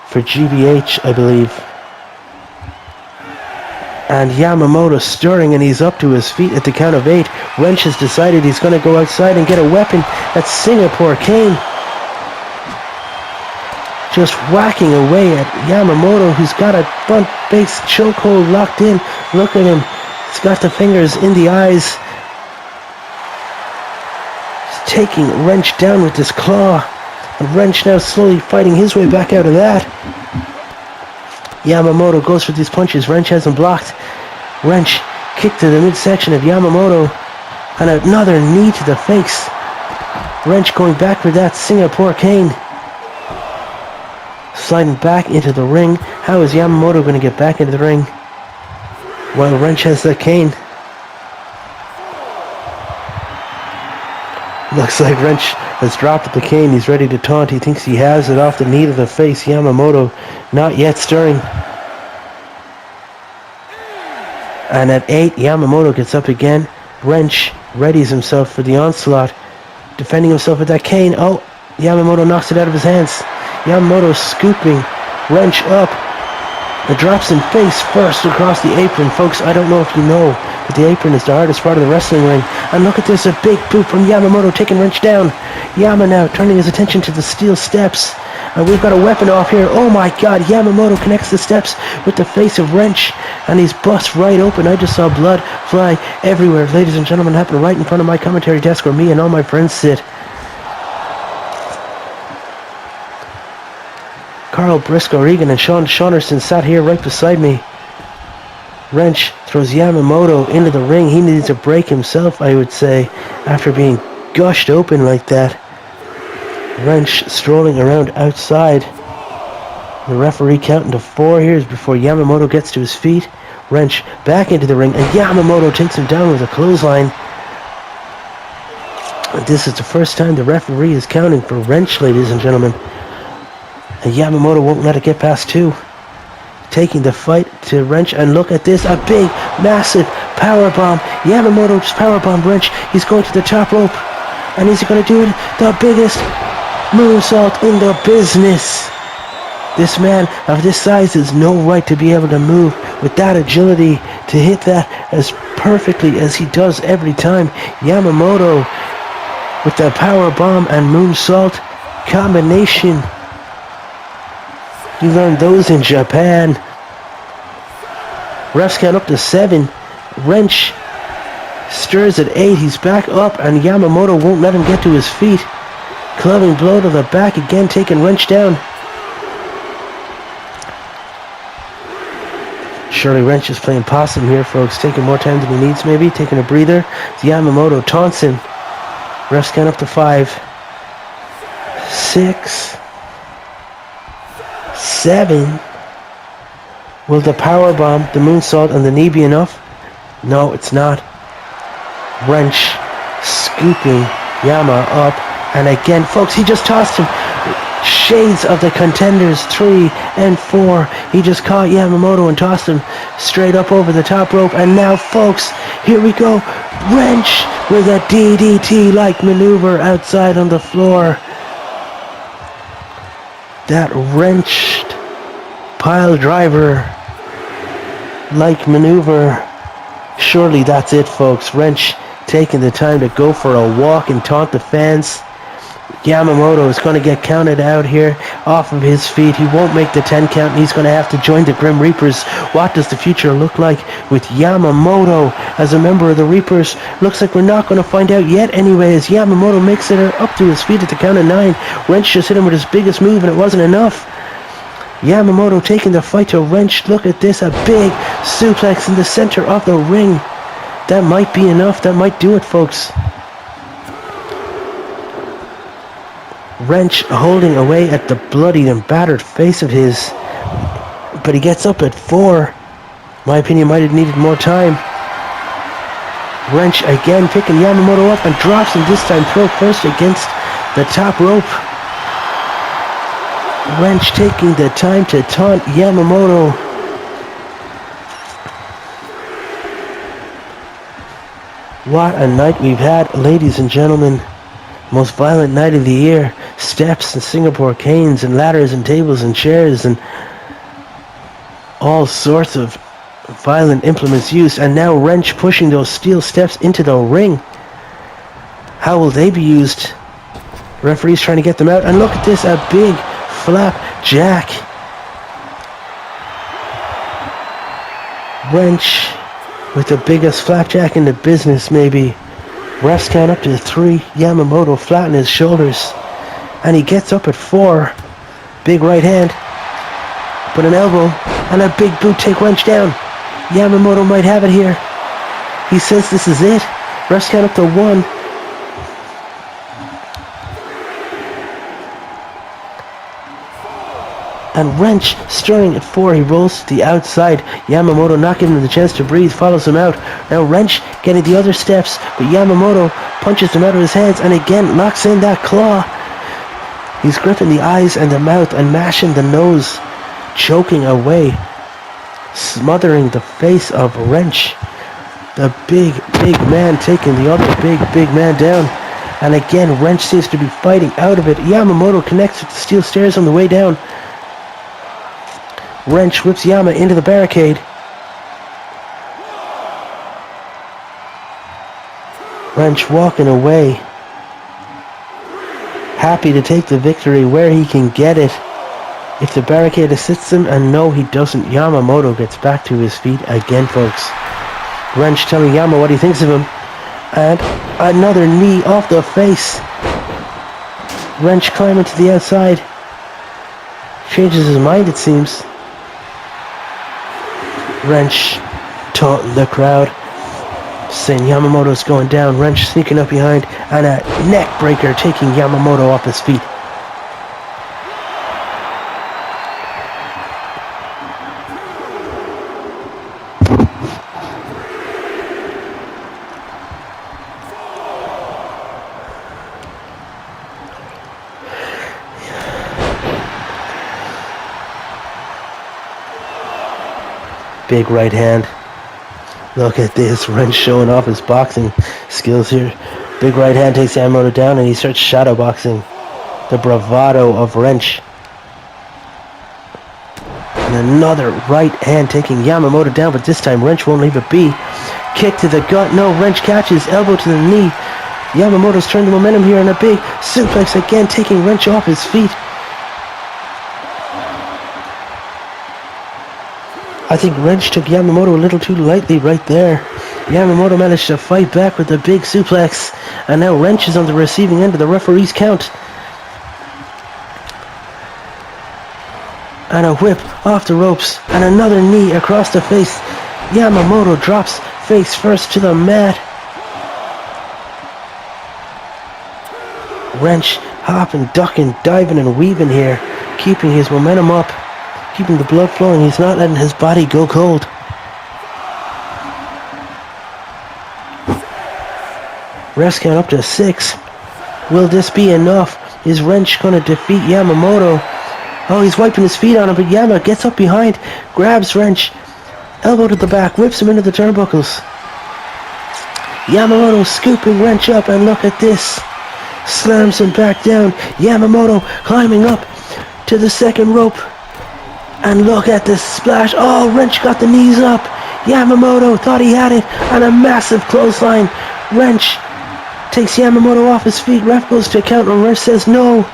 for GBH, I believe. And Yamamoto stirring, and he's up to his feet at the count of 8. Wrench has decided he's going to go outside and get a weapon. That's Singapore Cane. Just whacking away at Yamamoto, who's got a front base chokehold locked in. Look at him. He's got the fingers in the eyes. He's taking Wrench down with this claw. And Wrench now slowly fighting his way back out of that. Yamamoto goes for these punches. Wrench has him blocked. Wrench kick to the midsection of Yamamoto. And another knee to the face. Wrench going back for that Singapore Cane. Sliding back into the ring. How is Yamamoto going to get back into the ring while Wrench has the cane? Looks like Wrench has dropped the cane. He's ready to taunt. He thinks he has it off the knee to the face. Yamamoto not yet stirring. And at 8, Yamamoto gets up again. Wrench readies himself for the onslaught. Defending himself with that cane. Oh, Yamamoto knocks it out of his hands. Yamamoto scooping Wrench up. It drops him face first across the apron. Folks, I don't know if you know, but the apron is the hardest part of the wrestling ring. And look at this, a big boot from Yamamoto taking Wrench down. Yama now turning his attention to the steel steps. And we've got a weapon off here. Oh my god, Yamamoto connects the steps with the face of Wrench. And he's bust right open. I just saw blood fly everywhere. Ladies and gentlemen, happened right in front of my commentary desk where me and all my friends sit. Carl Briscoe Regan and Sean Shaunerson sat here right beside me. Wrench throws Yamamoto into the ring. He needs a break himself, I would say, after being gushed open like that. Wrench strolling around outside. The referee counting to 4 here before Yamamoto gets to his feet. Wrench back into the ring, and Yamamoto takes him down with a clothesline. And this is the first time the referee is counting for Wrench, ladies and gentlemen. And Yamamoto won't let it get past 2. Taking the fight to Wrench, and look at this, a big, massive powerbomb. Yamamoto just powerbombed Wrench. He's going to the top rope. And is he going to do it? The biggest moonsault in the business. This man of this size has no right to be able to move with that agility, to hit that as perfectly as he does every time. Yamamoto with the powerbomb and moonsault combination. You learned those in Japan. Refs count up to 7. Wrench stirs at 8. He's back up, and Yamamoto won't let him get to his feet. Clubbing blow to the back again, taking Wrench down. Surely Wrench is playing possum here, folks. Taking more time than he needs, maybe. Taking a breather. Yamamoto taunts him. Refs count up to 5. 6. 7. Will the powerbomb, the moonsault, and the knee be enough? No, it's not. Wrench scooping Yama up. And again, folks, he just tossed him. Shades of the Contenders 3 and 4. He just caught Yamamoto and tossed him straight up over the top rope. And now, folks, here we go. Wrench with a DDT-like maneuver outside on the floor. That wrenched pile driver like maneuver. Surely that's it, folks. Wrench taking the time to go for a walk and taunt the fans. Yamamoto is going to get counted out here off of his feet. He won't make the 10 count, and he's going to have to join the Grim Reapers. What does the future look like with Yamamoto as a member of the Reapers? Looks like we're not going to find out yet anyway, as Yamamoto makes it up to his feet at the count of 9. Wrench just hit him with his biggest move, and it wasn't enough. Yamamoto taking the fight to Wrench. Look at this, a big suplex in the center of the ring. That might be enough. That might do it, folks. Wrench holding away at the bloodied and battered face of his. But he gets up at 4. My opinion, might have needed more time. Wrench again picking Yamamoto up and drops him, this time throw first against the top rope. Wrench taking the time to taunt Yamamoto. What a night we've had, ladies and gentlemen. Most violent night of the year. Steps and Singapore canes and ladders and tables and chairs and all sorts of violent implements used. And now Wrench pushing those steel steps into the ring. How will they be used? Referee's trying to get them out. And look at this, a big flapjack. Wrench with the biggest flapjack in the business, maybe. Refs count up to 3. Yamamoto flat on his shoulders. And he gets up at 4. Big right hand. But an elbow. And a big boot take Wrench down. Yamamoto might have it here. He says this is it. Refs count up to 1. And Wrench stirring at 4. He rolls to the outside. Yamamoto not giving him the chance to breathe. Follows him out. Now Wrench getting the other steps. But Yamamoto punches him out of his hands. And again locks in that claw. He's gripping the eyes and the mouth and mashing the nose. Choking away. Smothering the face of Wrench. The big man taking the other big man down. And again Wrench seems to be fighting out of it. Yamamoto connects with the steel stairs on the way down. Wrench whips Yama into the barricade. Wrench walking away. Happy to take the victory where he can get it. If the barricade assists him, and no he doesn't, Yamamoto gets back to his feet again, folks. Wrench telling Yama what he thinks of him. And another knee off the face. Wrench climbing to the outside. Changes his mind, it seems. Wrench taunting the crowd, saying Yamamoto's going down. Wrench sneaking up behind, and a neck breaker taking Yamamoto off his feet. Big right hand. Look at this. Wrench showing off his boxing skills here. Big right hand takes Yamamoto down and he starts shadow boxing. The bravado of Wrench. And another right hand taking Yamamoto down, but this time Wrench won't leave it be. Kick to the gut. No, Wrench catches. Elbow to the knee. Yamamoto's turned the momentum here, and a big suplex again taking Wrench off his feet. I think Wrench took Yamamoto a little too lightly right there. Yamamoto managed to fight back with a big suplex. And now Wrench is on the receiving end of the referee's count. And a whip off the ropes. And another knee across the face. Yamamoto drops face first to the mat. Wrench hopping, ducking, diving and weaving here. Keeping his momentum up. Keeping the blood flowing. He's not letting his body go cold. Refs count up to 6. Will this be enough? Is Wrench going to defeat Yamamoto? Oh, he's wiping his feet on him, but Yama gets up behind, grabs Wrench, elbow to the back, whips him into the turnbuckles. Yamamoto scooping Wrench up, and look at this. Slams him back down. Yamamoto climbing up to the second rope. And look at this splash. Oh, Wrench got the knees up. Yamamoto thought he had it. And a massive clothesline. Wrench takes Yamamoto off his feet. Ref goes to count and Wrench says no.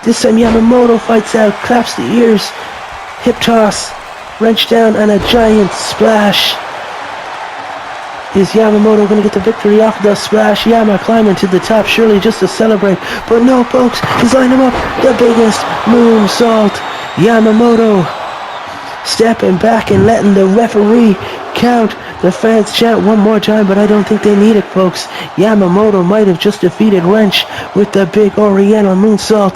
This time Yamamoto fights out. Claps the ears. Hip toss. Wrench down and a giant splash. Is Yamamoto going to get the victory off of the splash? Yama climbing to the top, surely just to celebrate. But no, folks. He's lining him up. The biggest moonsault. Yamamoto stepping back and letting the referee count. The fans chant one more time, but I don't think they need it, folks. Yamamoto might have just defeated Wrench with the big Oriental moonsault.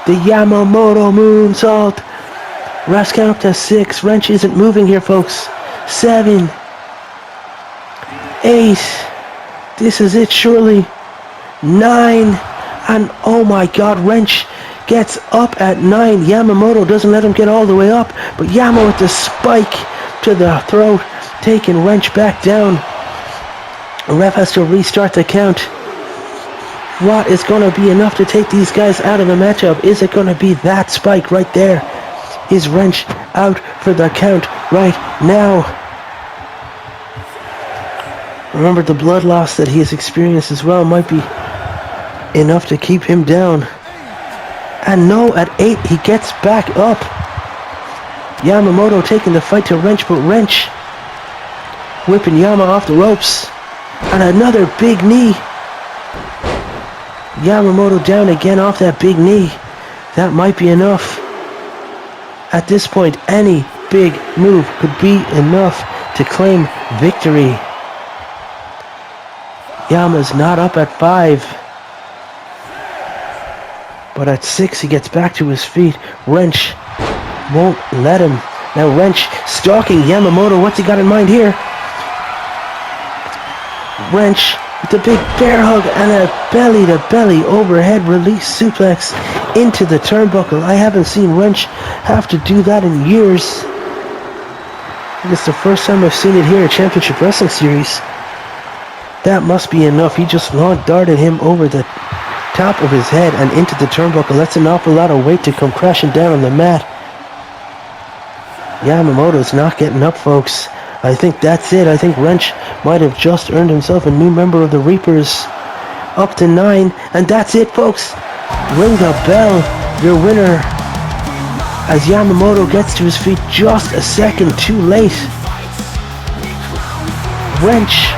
The Yamamoto moonsault. Refs count up to 6. Wrench isn't moving here, folks. 7, 8. This is it, surely. 9. And oh my God, Wrench gets up at 9. Yamamoto doesn't let him get all the way up, but Yama with the spike to the throat, taking Wrench back down. The ref has to restart the count. What is going to be enough to take these guys out of the matchup? Is it going to be that spike right there? Is Wrench out for the count right now? Remember, the blood loss that he has experienced as well might be enough to keep him down. And no, at 8 he gets back up. Yamamoto taking the fight to Wrench, but Wrench whipping Yama off the ropes. And another big knee. Yamamoto down again off that big knee. That might be enough. At this point, any big move could be enough to claim victory. Yama's not up at 5. But at 6, he gets back to his feet. Wrench won't let him. Now Wrench stalking Yamamoto. What's he got in mind here? Wrench with a big bear hug and a belly-to-belly overhead release suplex into the turnbuckle. I haven't seen Wrench have to do that in years. I think it's the first time I've seen it here at Championship Wrestling Series. That must be enough. He just lawn darted him over the top of his head and into the turnbuckle. That's an awful lot of weight to come crashing down on the mat. Yamamoto's not getting up, folks. I think that's it. I think Wrench might have just earned himself a new member of the Reapers. Up to 9, and that's it, folks. Ring the bell. Your winner, as Yamamoto gets to his feet just a second too late. Wrench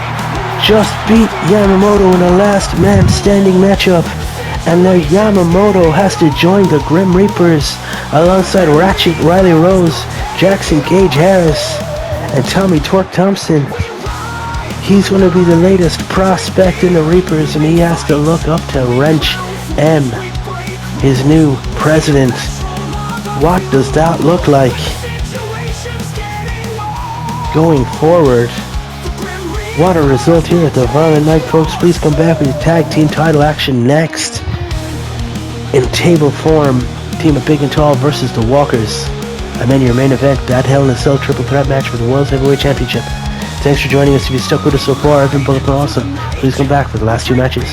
just beat Yamamoto in a last man standing matchup. And now Yamamoto has to join the Grim Reapers alongside Ratchet Riley Rose, Jackson Gage Harris, and Tommy Twerk Thompson. He's going to be the latest prospect in the Reapers, and he has to look up to Wrench M, his new president. What does that look like going forward? What a result here at the Violent Night, folks. Please come back with your tag team title action next. In table form, Team of Big and Tall versus the Walkers. And then your main event, that Hell in a Cell triple threat match for the World Heavyweight Championship. Thanks for joining us. If you stuck with us so far, I've been Bulletproof Awesome. Please come back for the last 2 matches.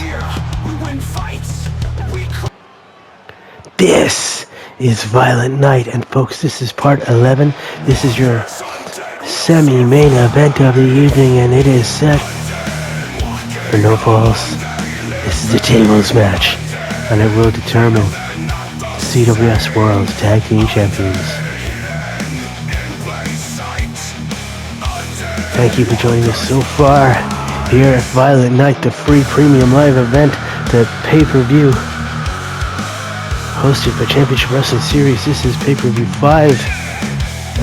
This is Violent Night, and folks, this is part 11. This is your semi-main event of the evening, and it is set for no falls. This is the tables match, and it will determine CWS World Tag Team Champions. Thank you for joining us so far here at Violent Night, the free premium live event, the pay-per-view hosted by Championship Wrestling Series. This is pay-per-view 5,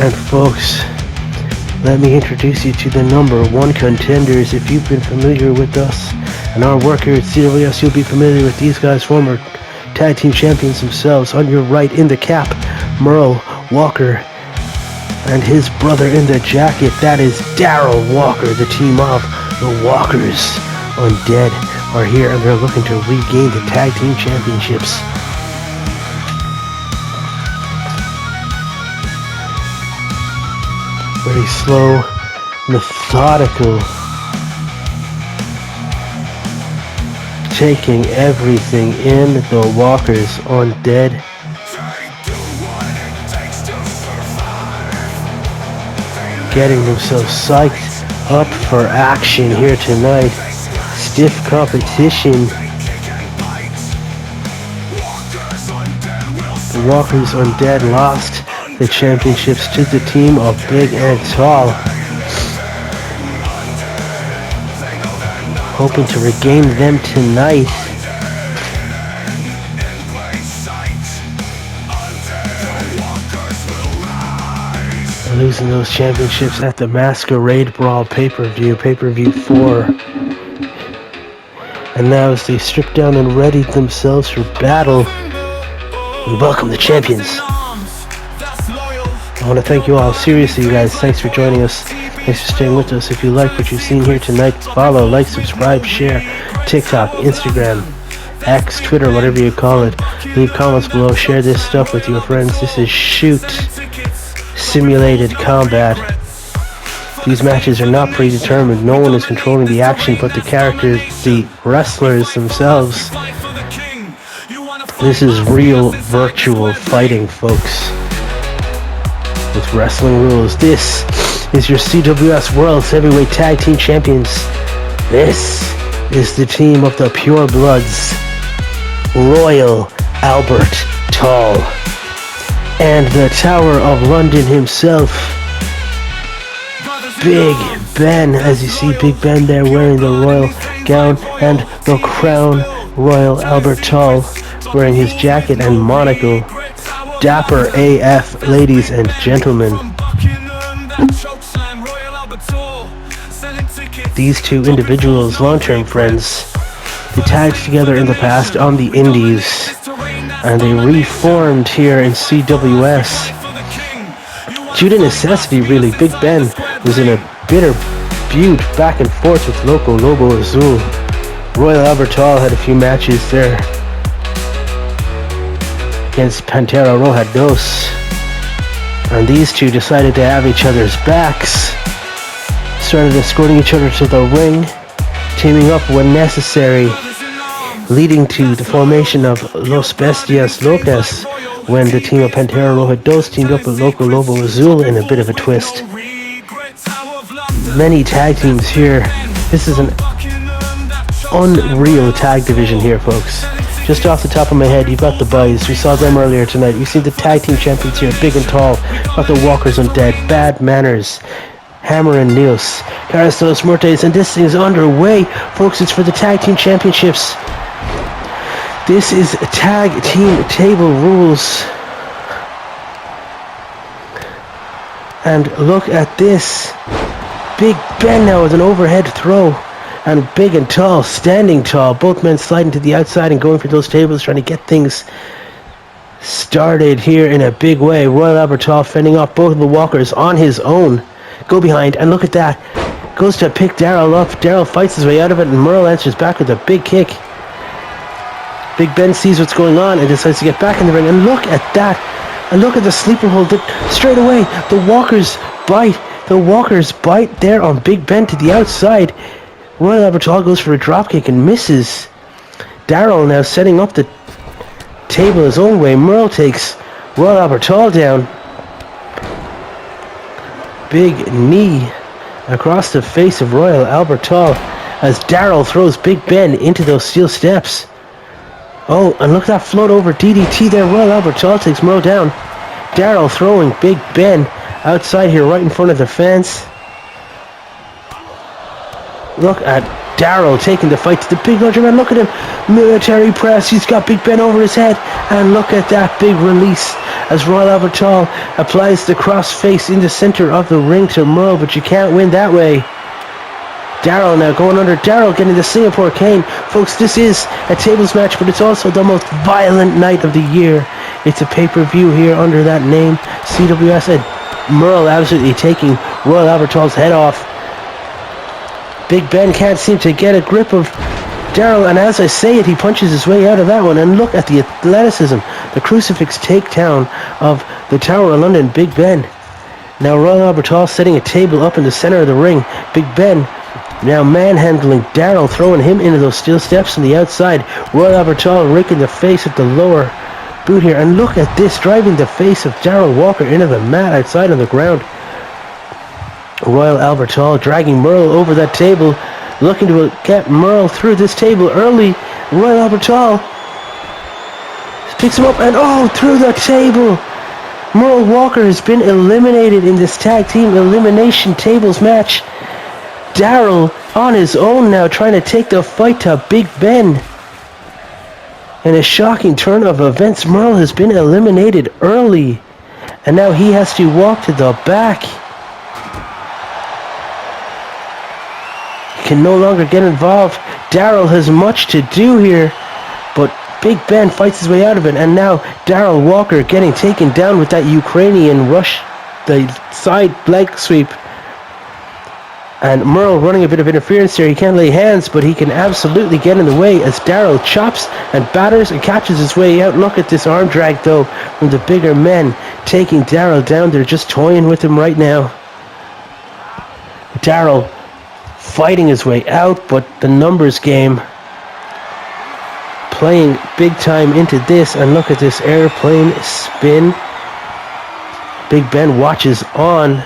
and folks, let me introduce you to the number 1 contenders. If you've been familiar with us and our work here at CWS, you'll be familiar with these guys, former tag team champions themselves. On your right in the cap, Merle Walker, and his brother in the jacket, that is Darryl Walker. The team of the Walkers Undead are here, and they're looking to regain the tag team championships. Very slow, methodical, taking everything in, the Walkers Undead. Getting themselves psyched up for action here tonight. Stiff competition. The Walkers Undead lost the championships to the team of Big and Tall. Hoping to regain them tonight. losing those championships at the Masquerade Brawl pay-per-view 4. And now as they strip down and ready themselves for battle, we welcome the champions. I want to thank you all, seriously you guys, thanks for joining us, thanks for staying with us. If you like what you've seen here tonight, follow, like, subscribe, share, TikTok, Instagram, X, Twitter, whatever you call it. Leave comments below, share this stuff with your friends. This is Shoot Simulated Combat. These matches are not predetermined. No one is controlling the action but the characters, the wrestlers themselves. This is real virtual fighting, folks, with wrestling rules. This is your CWS World Heavyweight Tag Team Champions. This is the team of the Pure Bloods, Royal Albert Tall, and the Tower of London himself, Big Ben. As you see Big Ben there wearing the royal gown and the crown, Royal Albert Tall wearing his jacket and monocle. Dapper AF, ladies and gentlemen. These two individuals, long-term friends, they tagged together in the past on the Indies, and they reformed here in CWS. Due to necessity, really. Big Ben was in a bitter feud back and forth with Loco Lobo Azul. Royal Albert Tall had a few matches there against Pantera Roja Dos, and these two decided to have each other's backs, started escorting each other to the ring, teaming up when necessary, leading to the formation of Los Bestias Locas when the team of Pantera Roja Dos teamed up with Loco Lobo Azul in a bit of a twist. Many tag teams here. This is an unreal tag division here, folks. Just off the top of my head, you've got the Boys. We saw them earlier tonight. We've seen the tag team champions here, Big and Tall. Got the Walkers Undead, Bad Manners, Hammer and Neos, Caras de los Muertes, and this thing is underway, folks. It's for the tag team championships. This is tag team table rules. And look at this. Big Ben now with an overhead throw. And Big and Tall standing tall. Both men sliding to the outside and going for those tables, trying to get things started here in a big way. Royal Albert Tall fending off both of the Walkers on his own. Go behind, and look at that. Goes to pick Daryl up. Daryl fights his way out of it, and Merle answers back with a big kick. Big Ben sees what's going on and decides to get back in the ring. And look at that. And look at the sleeper hold. Straight away, the Walkers bite. The Walkers bite there on Big Ben to the outside. Royal Albert Tall goes for a dropkick and misses. Daryl now setting up the table his own way. Merle takes Royal Albert Tall down. Big knee across the face of Royal Albert Tall as Daryl throws Big Ben into those steel steps. Oh, and look at that float over DDT there. Royal Albert Tall takes Merle down. Daryl throwing Big Ben outside here right in front of the fence. Look at Daryl taking the fight to the big larger man. Look at him. Military press. He's got Big Ben over his head. And look at that big release as Royal Albert Tall applies the cross face in the center of the ring to Merle, but you can't win that way. Daryl now going under. Daryl getting the Singapore cane. Folks, this is a tables match, but it's also the most violent night of the year. It's a pay-per-view here under that name, CWS, and Merle absolutely taking Royal Albert Tall's head off. Big Ben can't seem to get a grip of Daryl, and as I say it, he punches his way out of that one. And look at the athleticism, the crucifix takedown of the Tower of London, Big Ben. Now Royal Albert Tall setting a table up in the center of the ring. Big Ben now manhandling Daryl, throwing him into those steel steps on the outside. Royal Albert Tall raking the face at the lower boot here. And look at this, driving the face of Daryl Walker into the mat outside on the ground. Royal Albert Tall dragging Merle over that table, looking to get Merle through this table early. Royal Albert Tall picks him up and through the table. Merle Walker has been eliminated in this tag team elimination tables match. Daryl on his own now, trying to take the fight to Big Ben. In a shocking turn of events, Merle has been eliminated early. And now he has to walk to the back. He can no longer get involved. Daryl has much to do here. But Big Ben fights his way out of it. And now Daryl Walker getting taken down with that Ukrainian rush. The side leg sweep. And Merle running a bit of interference here. He can't lay hands, but he can absolutely get in the way as Daryl chops and batters and catches his way out. Look at this arm drag, though, from the bigger men taking Daryl down. They're just toying with him right now. Daryl fighting his way out, but the numbers game playing big time into this. And look at this airplane spin. Big Ben watches on.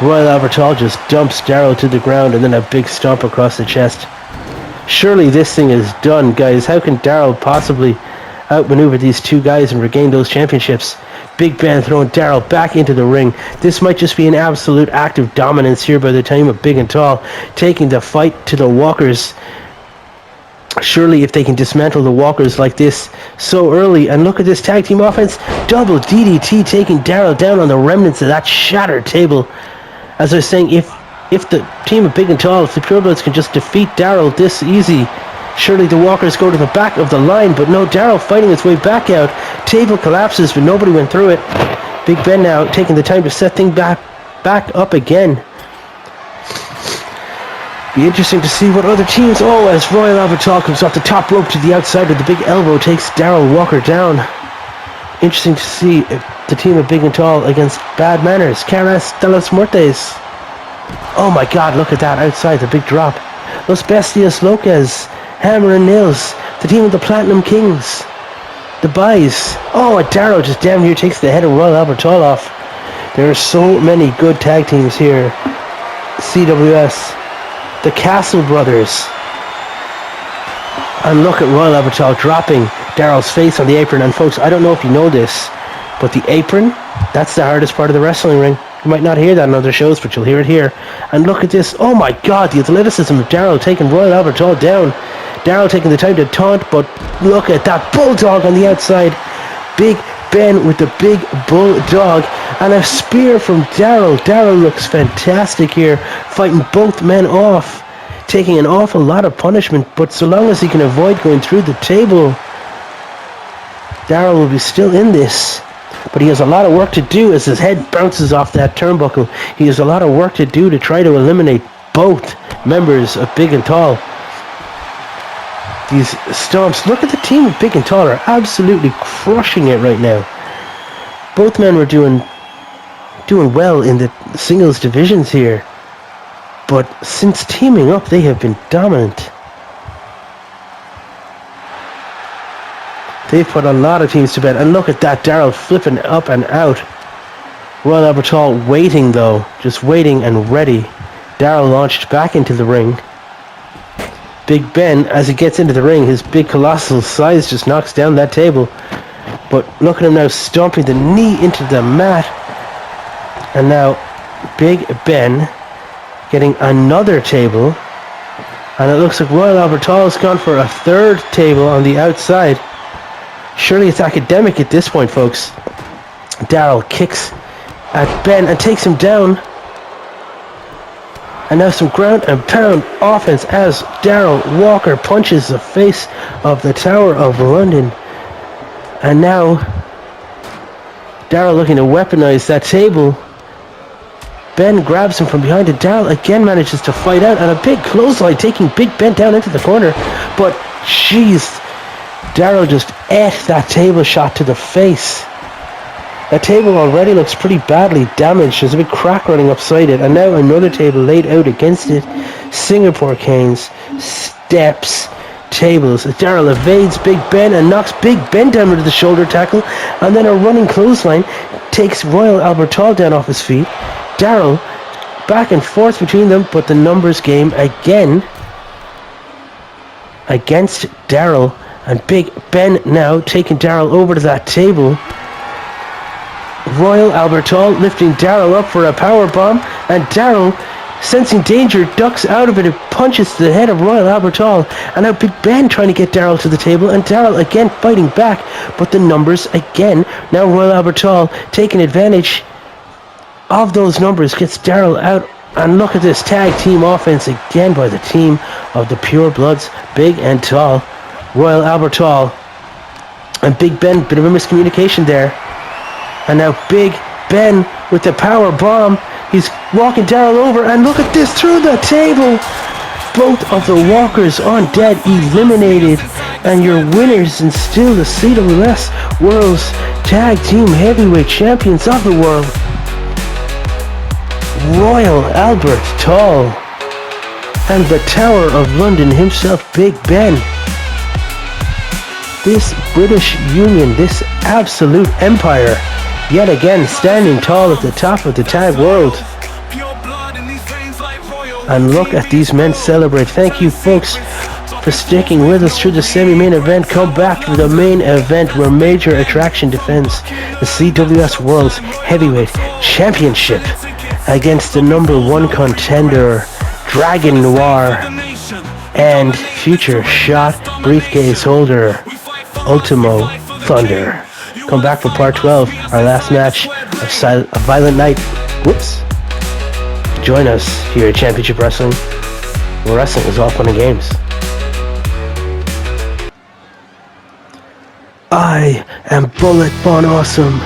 Royal Albert Hall just dumps Daryl to the ground and then a big stomp across the chest. Surely this thing is done, guys. How can Daryl possibly outmaneuver these two guys and regain those championships? Big Ben throwing Daryl back into the ring. This might just be an absolute act of dominance here by the time of Big and Tall, taking the fight to the Walkers. Surely if they can dismantle the Walkers like this so early. And look at this tag team offense. Double DDT taking Daryl down on the remnants of that shattered table. As I was saying, if the team of Big and Tall, if the Purebloods can just defeat Daryl this easy, surely the Walkers go to the back of the line. But no, Daryl fighting his way back out. Table collapses, but nobody went through it. Big Ben now taking the time to set things back up again. Be interesting to see what other teams... Oh, as Royal Albert Hall comes off the top rope to the outside with the big elbow, takes Daryl Walker down. Interesting to see if the team of Big and Tall against Bad Manners. Caras de los Muertes. Oh my god, look at that outside, the big drop. Los Bestias Locas. Hammer and Nails. The team of the Platinum Kings. The Buys. Oh, and Daryl just damn near takes the head of Royal Albert Hall off. There are so many good tag teams here. CWS. The Castle Brothers. And look at Royal Albert Hall dropping Daryl's face on the apron. And folks, I don't know if you know this, but the apron, that's the hardest part of the wrestling ring. You might not hear that on other shows, but you'll hear it here. And look at this. Oh my god, the athleticism of Daryl taking Royal Albert Hall down. Daryl taking the time to taunt, but look at that bulldog on the outside. Big Ben with the big bulldog. And a spear from Daryl. Daryl looks fantastic here, fighting both men off. Taking an awful lot of punishment, but so long as he can avoid going through the table, Daryl will be still in this. But he has a lot of work to do as his head bounces off that turnbuckle. He has a lot of work to do to try to eliminate both members of Big and Tall. These stomps, look at the team of Big and Tall are absolutely crushing it right now. Both men were doing well in the singles divisions here. But since teaming up, they have been dominant. They've put a lot of teams to bed. And look at that, Daryl flipping up and out. Royal Albert Hall waiting though. Just waiting and ready. Daryl launched back into the ring. Big Ben, as he gets into the ring, his big colossal size just knocks down that table. But look at him now stomping the knee into the mat. And now Big Ben getting another table. And it looks like Royal Albert Hall has gone for a third table on the outside. Surely it's academic at this point, folks. Daryl kicks at Ben and takes him down. And now some ground and pound offense as Daryl Walker punches the face of the Tower of London. And now Daryl looking to weaponize that table. Ben grabs him from behind and Daryl again manages to fight out, and a big clothesline taking Big Ben down into the corner. But jeez, Daryl just ate that table shot to the face. That table already looks pretty badly damaged. There's a big crack running upside it, and now another table laid out against it. Singapore canes, steps, tables. Daryl evades Big Ben and knocks Big Ben down with the shoulder tackle, and then a running clothesline takes Royal Albert Hall down off his feet. Daryl back and forth between them, but the numbers game again against Daryl, and Big Ben now taking Daryl over to that table. Royal Albert Hall lifting Daryl up for a power bomb, and Daryl sensing danger, ducks out of it and punches to the head of Royal Albert Hall. And now Big Ben trying to get Daryl to the table, and Daryl again fighting back, but the numbers again. Now Royal Albert Hall taking advantage of those numbers, gets Daryl out. And look at this tag team offense again by the team of the Pure Bloods, Big and Tall. Royal Albert Hall and Big Ben, bit of a miscommunication there. And now Big Ben with the power bomb. He's walking Daryl over, and look at this, through the table. Both of the walkers on dead, eliminated. And your winners and still the CWS World's Tag Team Heavyweight Champions of the world, Royal Albert Tall and the Tower of London himself, Big Ben. This British Union, this absolute empire, yet again standing tall at the top of the tag world. And look at these men celebrate. Thank you folks for sticking with us through the semi-main event. Come back to the main event where major attraction defends the CWS World's Heavyweight Championship against the number one contender, Dragon Noir, and future shot briefcase holder, Ultimo Thunder. Come back for part 12, our last match of Violent Night. Whoops. Join us here at Championship Wrestling, where wrestling is all fun and games. I am Bullet Von Awesome.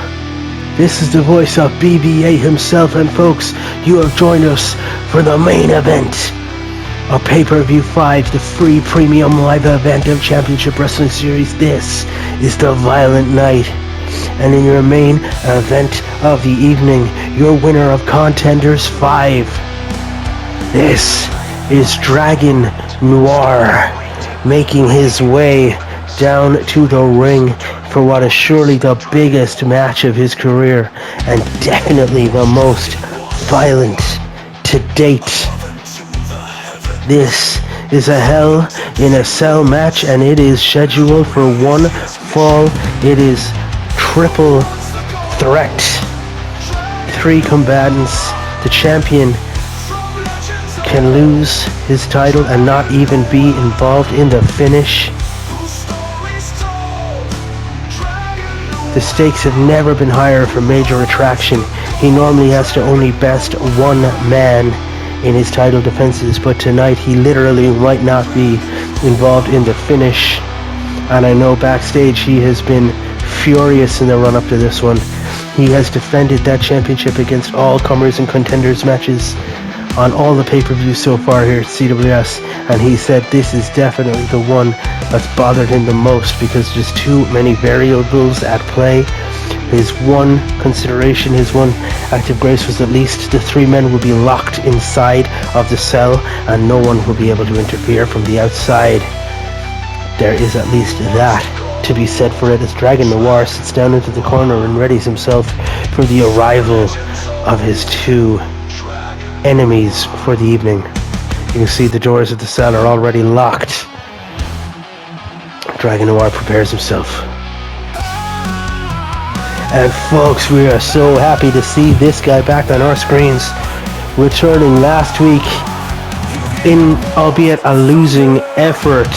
This is the voice of BBA himself, and folks, you have joined us for the main event of Pay-Per-View 5, the free premium live event of Championship Wrestling Series. This is the Violent Night. And in your main event of the evening, your winner of Contenders 5. This is Dragon Noir, making his way down to the ring for what is surely the biggest match of his career, and definitely the most violent to date. This is a Hell in a Cell match, and it is scheduled for one fall. It is triple threat. 3 combatants. The champion can lose his title and not even be involved in the finish. The stakes have never been higher for major attraction. He normally has to only best one man in his title defenses, but tonight he literally might not be involved in the finish. And I know backstage he has been furious in the run-up to this one. He has defended that championship against all comers and contenders matches on all the pay-per-views so far here at CWS, and he said this is definitely the one that's bothered him the most because there's too many variables at play. His one consideration, his one act of grace was at least the 3 men will be locked inside of the cell and no one will be able to interfere from the outside. There is at least that to be said for it as Dragon Noir sits down into the corner and readies himself for the arrival of his 2 enemies for the evening. You can see the doors of the cell are already locked. Dragon Noir prepares himself. And folks, we are so happy to see this guy back on our screens, returning last week in, albeit a losing effort,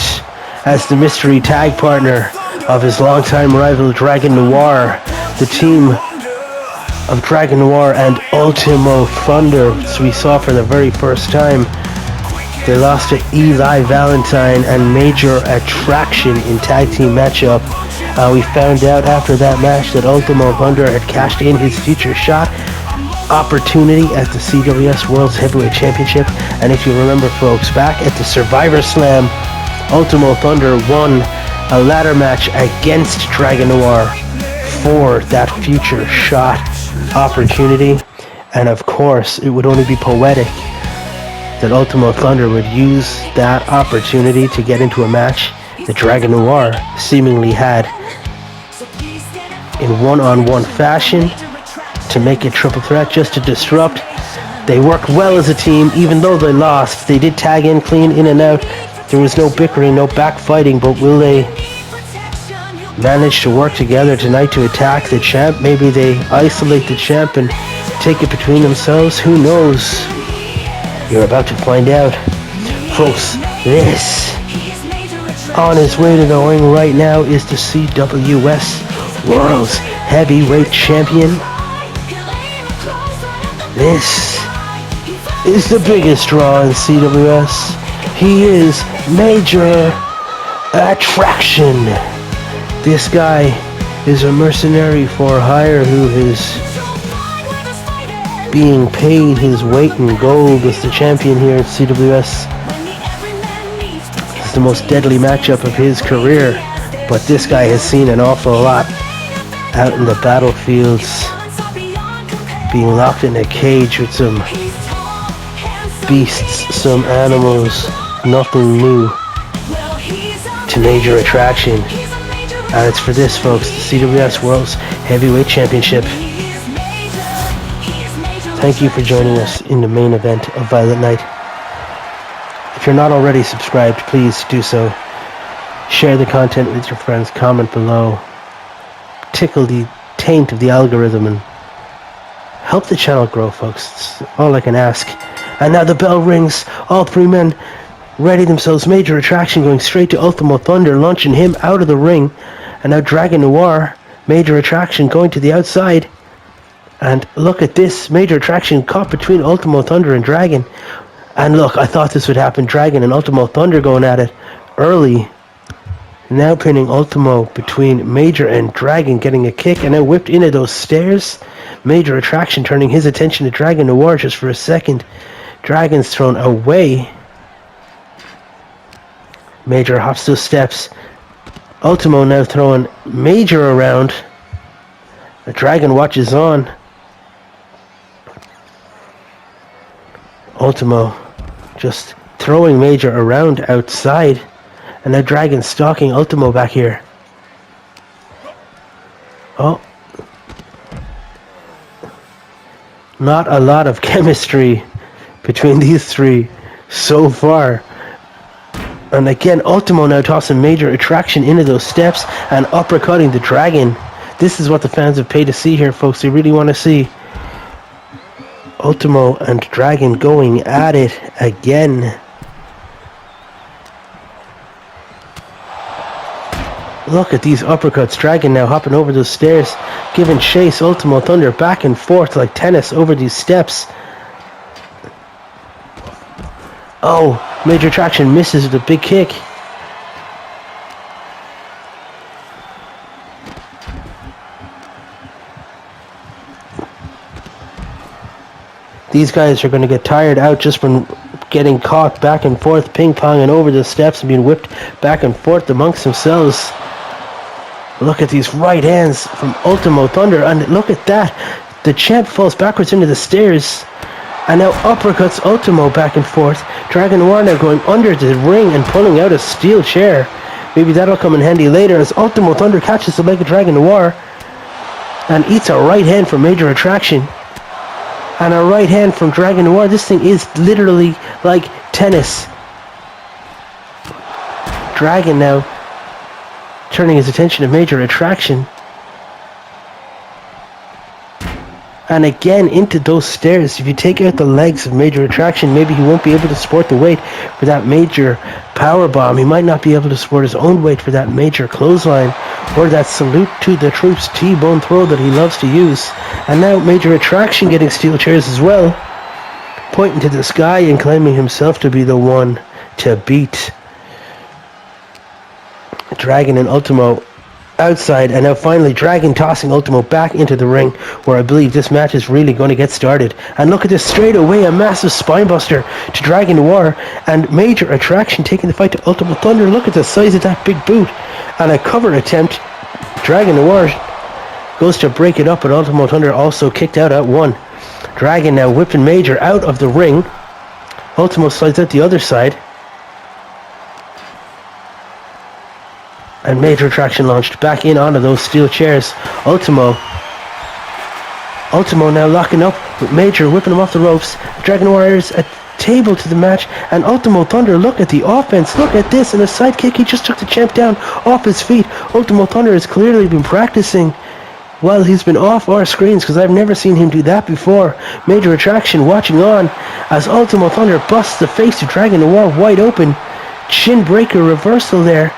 as the mystery tag partner of his longtime rival Dragon Noir. The team of Dragon Noir and Ultimo Thunder, as we saw for the very first time. They lost to Eli Valentine and Major Attraction in tag team matchup. We found out after that match that Ultimo Thunder had cashed in his future shot opportunity at the CWS World's Heavyweight Championship. And if you remember, folks, back at the Survivor Slam, Ultimo Thunder won a ladder match against Dragon Noir for that future shot opportunity. And of course, it would only be poetic that Ultimo Thunder would use that opportunity to get into a match that Dragon Noir seemingly had in one-on-one fashion to make it triple threat, just to disrupt. They worked well as a team, even though they lost. They did tag in clean, in and out. There was no bickering, no backfighting, but will they manage to work together tonight to attack the champ? Maybe they isolate the champ and take it between themselves. Who knows? You're about to find out. Folks, this, on his way to the ring right now, is the CWS World's Heavyweight Champion. This is the biggest draw in CWS. He is Major Attraction. This guy is a mercenary for hire who is being paid his weight in gold as the champion here at CWS. It's the most deadly matchup of his career, but this guy has seen an awful lot out in the battlefields, being locked in a cage with some beasts, some animals. Nothing new to Major Attraction. And it's for this, folks, the CWS World's Heavyweight Championship. Thank you for joining us in the main event of Violet Night. If you're not already subscribed, please do so. Share the content with your friends, comment below, tickle the taint of the algorithm, and help the channel grow, folks. It's all I can ask. And now the bell rings. All three men ready themselves. Major Attraction going straight to Ultimo Thunder, launching him out of the ring. And now Dragon Noir, Major Attraction going to the outside. And look at this, Major Attraction caught between Ultimo Thunder and Dragon. And look, I thought this would happen. Dragon and Ultimo Thunder going at it early. Now pinning Ultimo between Major and Dragon, getting a kick, and now whipped into those stairs. Major Attraction turning his attention to Dragon Noir just for a second. Dragon's thrown away. Major hops those steps. Ultimo now throwing Major around. The Dragon watches on. Ultimo just throwing Major around outside. And now Dragon stalking Ultimo back here. Oh. Not a lot of chemistry between these three so far. And again, Ultimo now tossing Major Attraction into those steps and uppercutting the Dragon. This is what the fans have paid to see here, folks. They really want to see Ultimo and Dragon going at it again. Look at these uppercuts. Dragon now hopping over those stairs, giving chase. Ultimo Thunder back and forth like tennis over these steps. Oh, Major Attraction misses with a big kick. These guys are going to get tired out just from getting caught back and forth, ping-ponging over the steps and being whipped back and forth amongst themselves. Look at these right hands from Ultimo Thunder, and look at that. The champ falls backwards into the stairs. And now uppercuts Ultimo back and forth. Dragon Noir now going under the ring and pulling out a steel chair. Maybe that'll come in handy later as Ultimo Thunder catches the leg of Dragon Noir and eats a right hand from Major Attraction. And a right hand from Dragon Noir. This thing is literally like tennis. Dragon now turning his attention to Major Attraction. And again into those stairs. If you take out the legs of Major Attraction, maybe he won't be able to support the weight for that major power bomb. He might not be able to support his own weight for that major clothesline or that salute to the troops T-bone throw that he loves to use. And now Major Attraction getting steel chairs as well, pointing to the sky and claiming himself to be the one to beat. Dragon and Ultimo outside, and now finally Dragon tossing Ultimo back into the ring, where I believe this match is really going to get started. And look at this, straight away a massive spinebuster to Dragon Noir, and Major Attraction taking the fight to Ultimo Thunder. Look at the size of that big boot, and a cover attempt. Dragon Noir goes to break it up, but Ultimo Thunder also kicked out at one. Dragon now whipping Major out of the ring. Ultimo slides out the other side. And Major Attraction launched back in onto those steel chairs. Ultimo now locking up with Major, whipping him off the ropes. Dragon Warriors a table to the match, and Ultimo Thunder, look at the offense. Look at this, and a sidekick. He just took the champ down off his feet. Ultimo Thunder has clearly been practicing Well, he's been off our screens because I've never seen him do that before. Major Attraction watching on as Ultimo Thunder busts the face of Dragon Noir wide open. Chin breaker reversal there.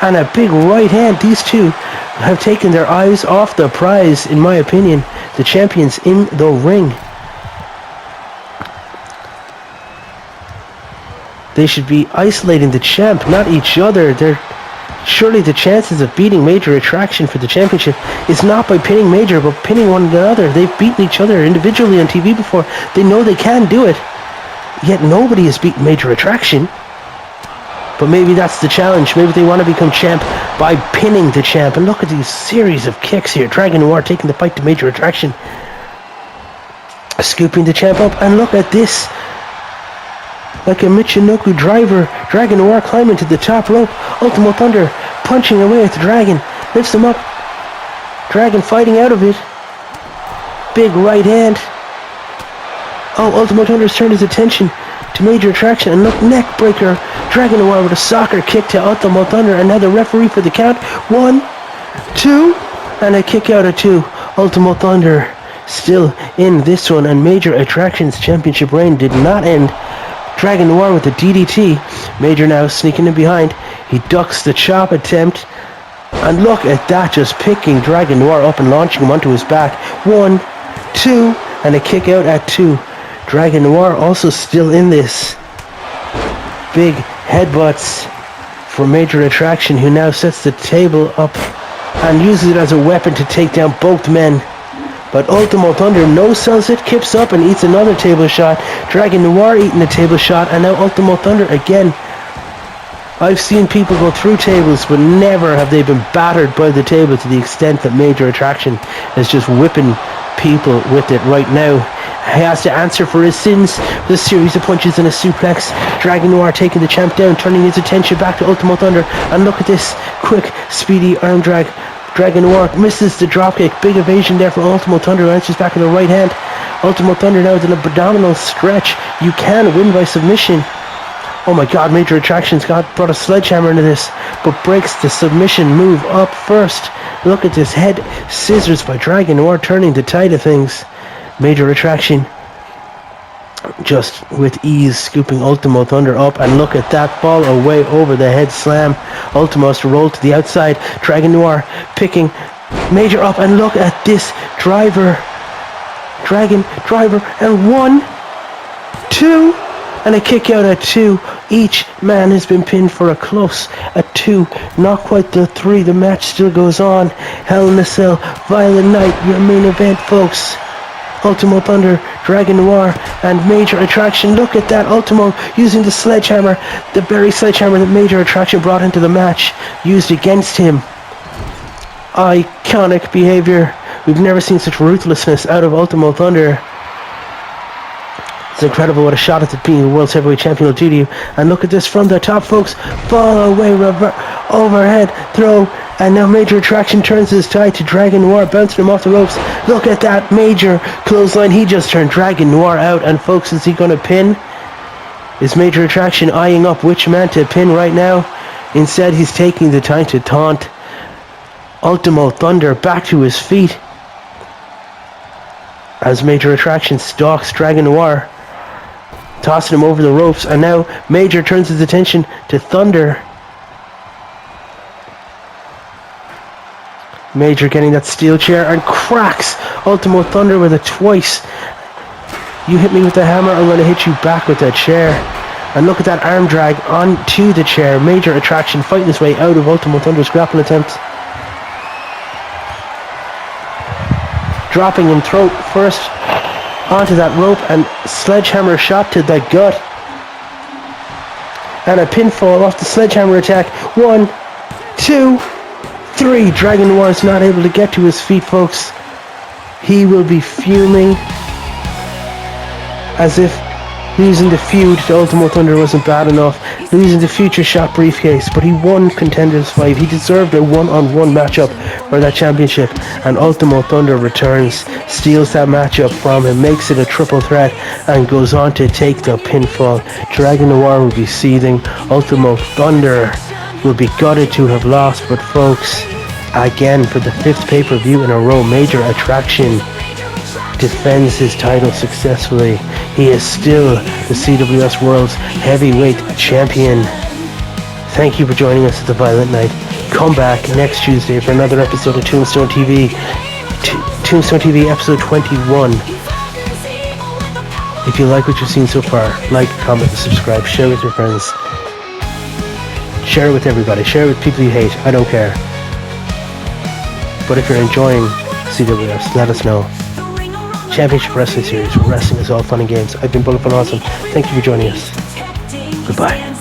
And a big right hand. These two have taken their eyes off the prize, in my opinion. The champions in the ring. They should be isolating the champ, not each other. Surely the chances of beating Major Attraction for the championship is not by pinning Major, but pinning one another. They've beaten each other individually on TV before. They know they can do it. Yet nobody has beaten Major Attraction. But maybe that's the challenge. Maybe they want to become champ by pinning the champ. And look at these series of kicks here. Dragon Noir taking the fight to Major Attraction. Scooping the champ up. And look at this. Like a Michinoku driver, Dragon Noir climbing to the top rope. Ultimo Thunder punching away at the Dragon. Lifts him up. Dragon fighting out of it. Big right hand. Oh, Ultimo Thunder's turned his attention to Major Attraction. And look, neck breaker. Dragon Noir with a soccer kick to Ultimo Thunder. And now the referee for the count. 1, 2, and a kick out of 2. Ultimo Thunder still in this one. And Major Attraction's championship reign did not end. Dragon Noir with the DDT. Major now sneaking in behind. He ducks the chop attempt. And look at that, just picking Dragon Noir up and launching him onto his back. 1, 2, and a kick out at 2. Dragon Noir also still in this. Big headbutts for Major Attraction, who now sets the table up and uses it as a weapon to take down both men. But Ultimo Thunder no-sells it, kips up and eats another table shot. Dragon Noir eating a table shot, and now Ultimo Thunder again. I've seen people go through tables, but never have they been battered by the table to the extent that Major Attraction is just whipping people with it right now. He has to answer for his sins with a series of punches and a suplex. Dragon Noir taking the champ down, turning his attention back to Ultimo Thunder. And look at this quick, speedy arm drag. Dragon Noir misses the dropkick. Big evasion there for Ultimo Thunder. Answers back with a right hand. Ultimo Thunder now with an abdominal stretch. You can win by submission. Oh my god, Major Attraction's brought a sledgehammer into this, but breaks the submission move up first. Look at this head scissors by Dragon Noir, turning the tide of things. Major Attraction just with ease scooping Ultimo Thunder up, and look at that, fall away over the head slam. Ultimo has to roll to the outside. Dragon Noir picking Major up, and look at this driver. Dragon driver, and 1, 2, and a kick out at 2. Each man has been pinned for a close at 2, not quite the 3. The match still goes on. Hell in a Cell, Violent Night, your main event, folks. Ultimo Thunder, Dragon Noir, and Major Attraction. Look at that, Ultimo using the sledgehammer, the very sledgehammer that Major Attraction brought into the match, used against him. Iconic behavior. We've never seen such ruthlessness out of Ultimo Thunder. It's incredible what a shot at being the world's heavyweight champion will do to you. And look at this from the top, folks. Fall away, overhead throw. And now Major Attraction turns his tide to Dragon Noir, bouncing him off the ropes. Look at that Major clothesline. He just turned Dragon Noir out. And folks, is he going to pin? Is Major Attraction eyeing up which man to pin right now? Instead, he's taking the time to taunt Ultimo Thunder back to his feet as Major Attraction stalks Dragon Noir, tossing him over the ropes. And now Major turns his attention to Thunder. Major getting that steel chair and cracks Ultimo Thunder with it twice. You hit me with the hammer, I'm going to hit you back with that chair. And look at that arm drag onto the chair. Major Attraction fighting his way out of Ultimo Thunder's grappling attempt. Dropping him throat first onto that rope, and sledgehammer shot to the gut. And a pinfall off the sledgehammer attack. 1, 2, 3. Dragon Noir is not able to get to his feet, folks. He will be fuming as if losing the feud to Ultimo Thunder wasn't bad enough. Losing the Future Shot briefcase, but he won Contenders 5. He deserved a one-on-one matchup for that championship, and Ultimo Thunder returns, steals that matchup from him, makes it a triple threat, and goes on to take the pinfall. Dragon Noir will be seething. Ultimo Thunder will be gutted to have lost, but folks, again for the 5th pay-per-view in a row. Major Attraction defends his title successfully. He is still the CWS World's Heavyweight Champion. Thank you for joining us at the Violent Night. Come back next Tuesday for another episode of Tombstone TV. Tombstone TV episode 21. If you like what you've seen so far, like, comment, and subscribe. Share with your friends. Share it with everybody. Share it with people you hate. I don't care. But if you're enjoying CWS, let us know. Championship Wrestling Series. Wrestling is all fun and games. I've been Bullet Awesome. Thank you for joining us. Goodbye.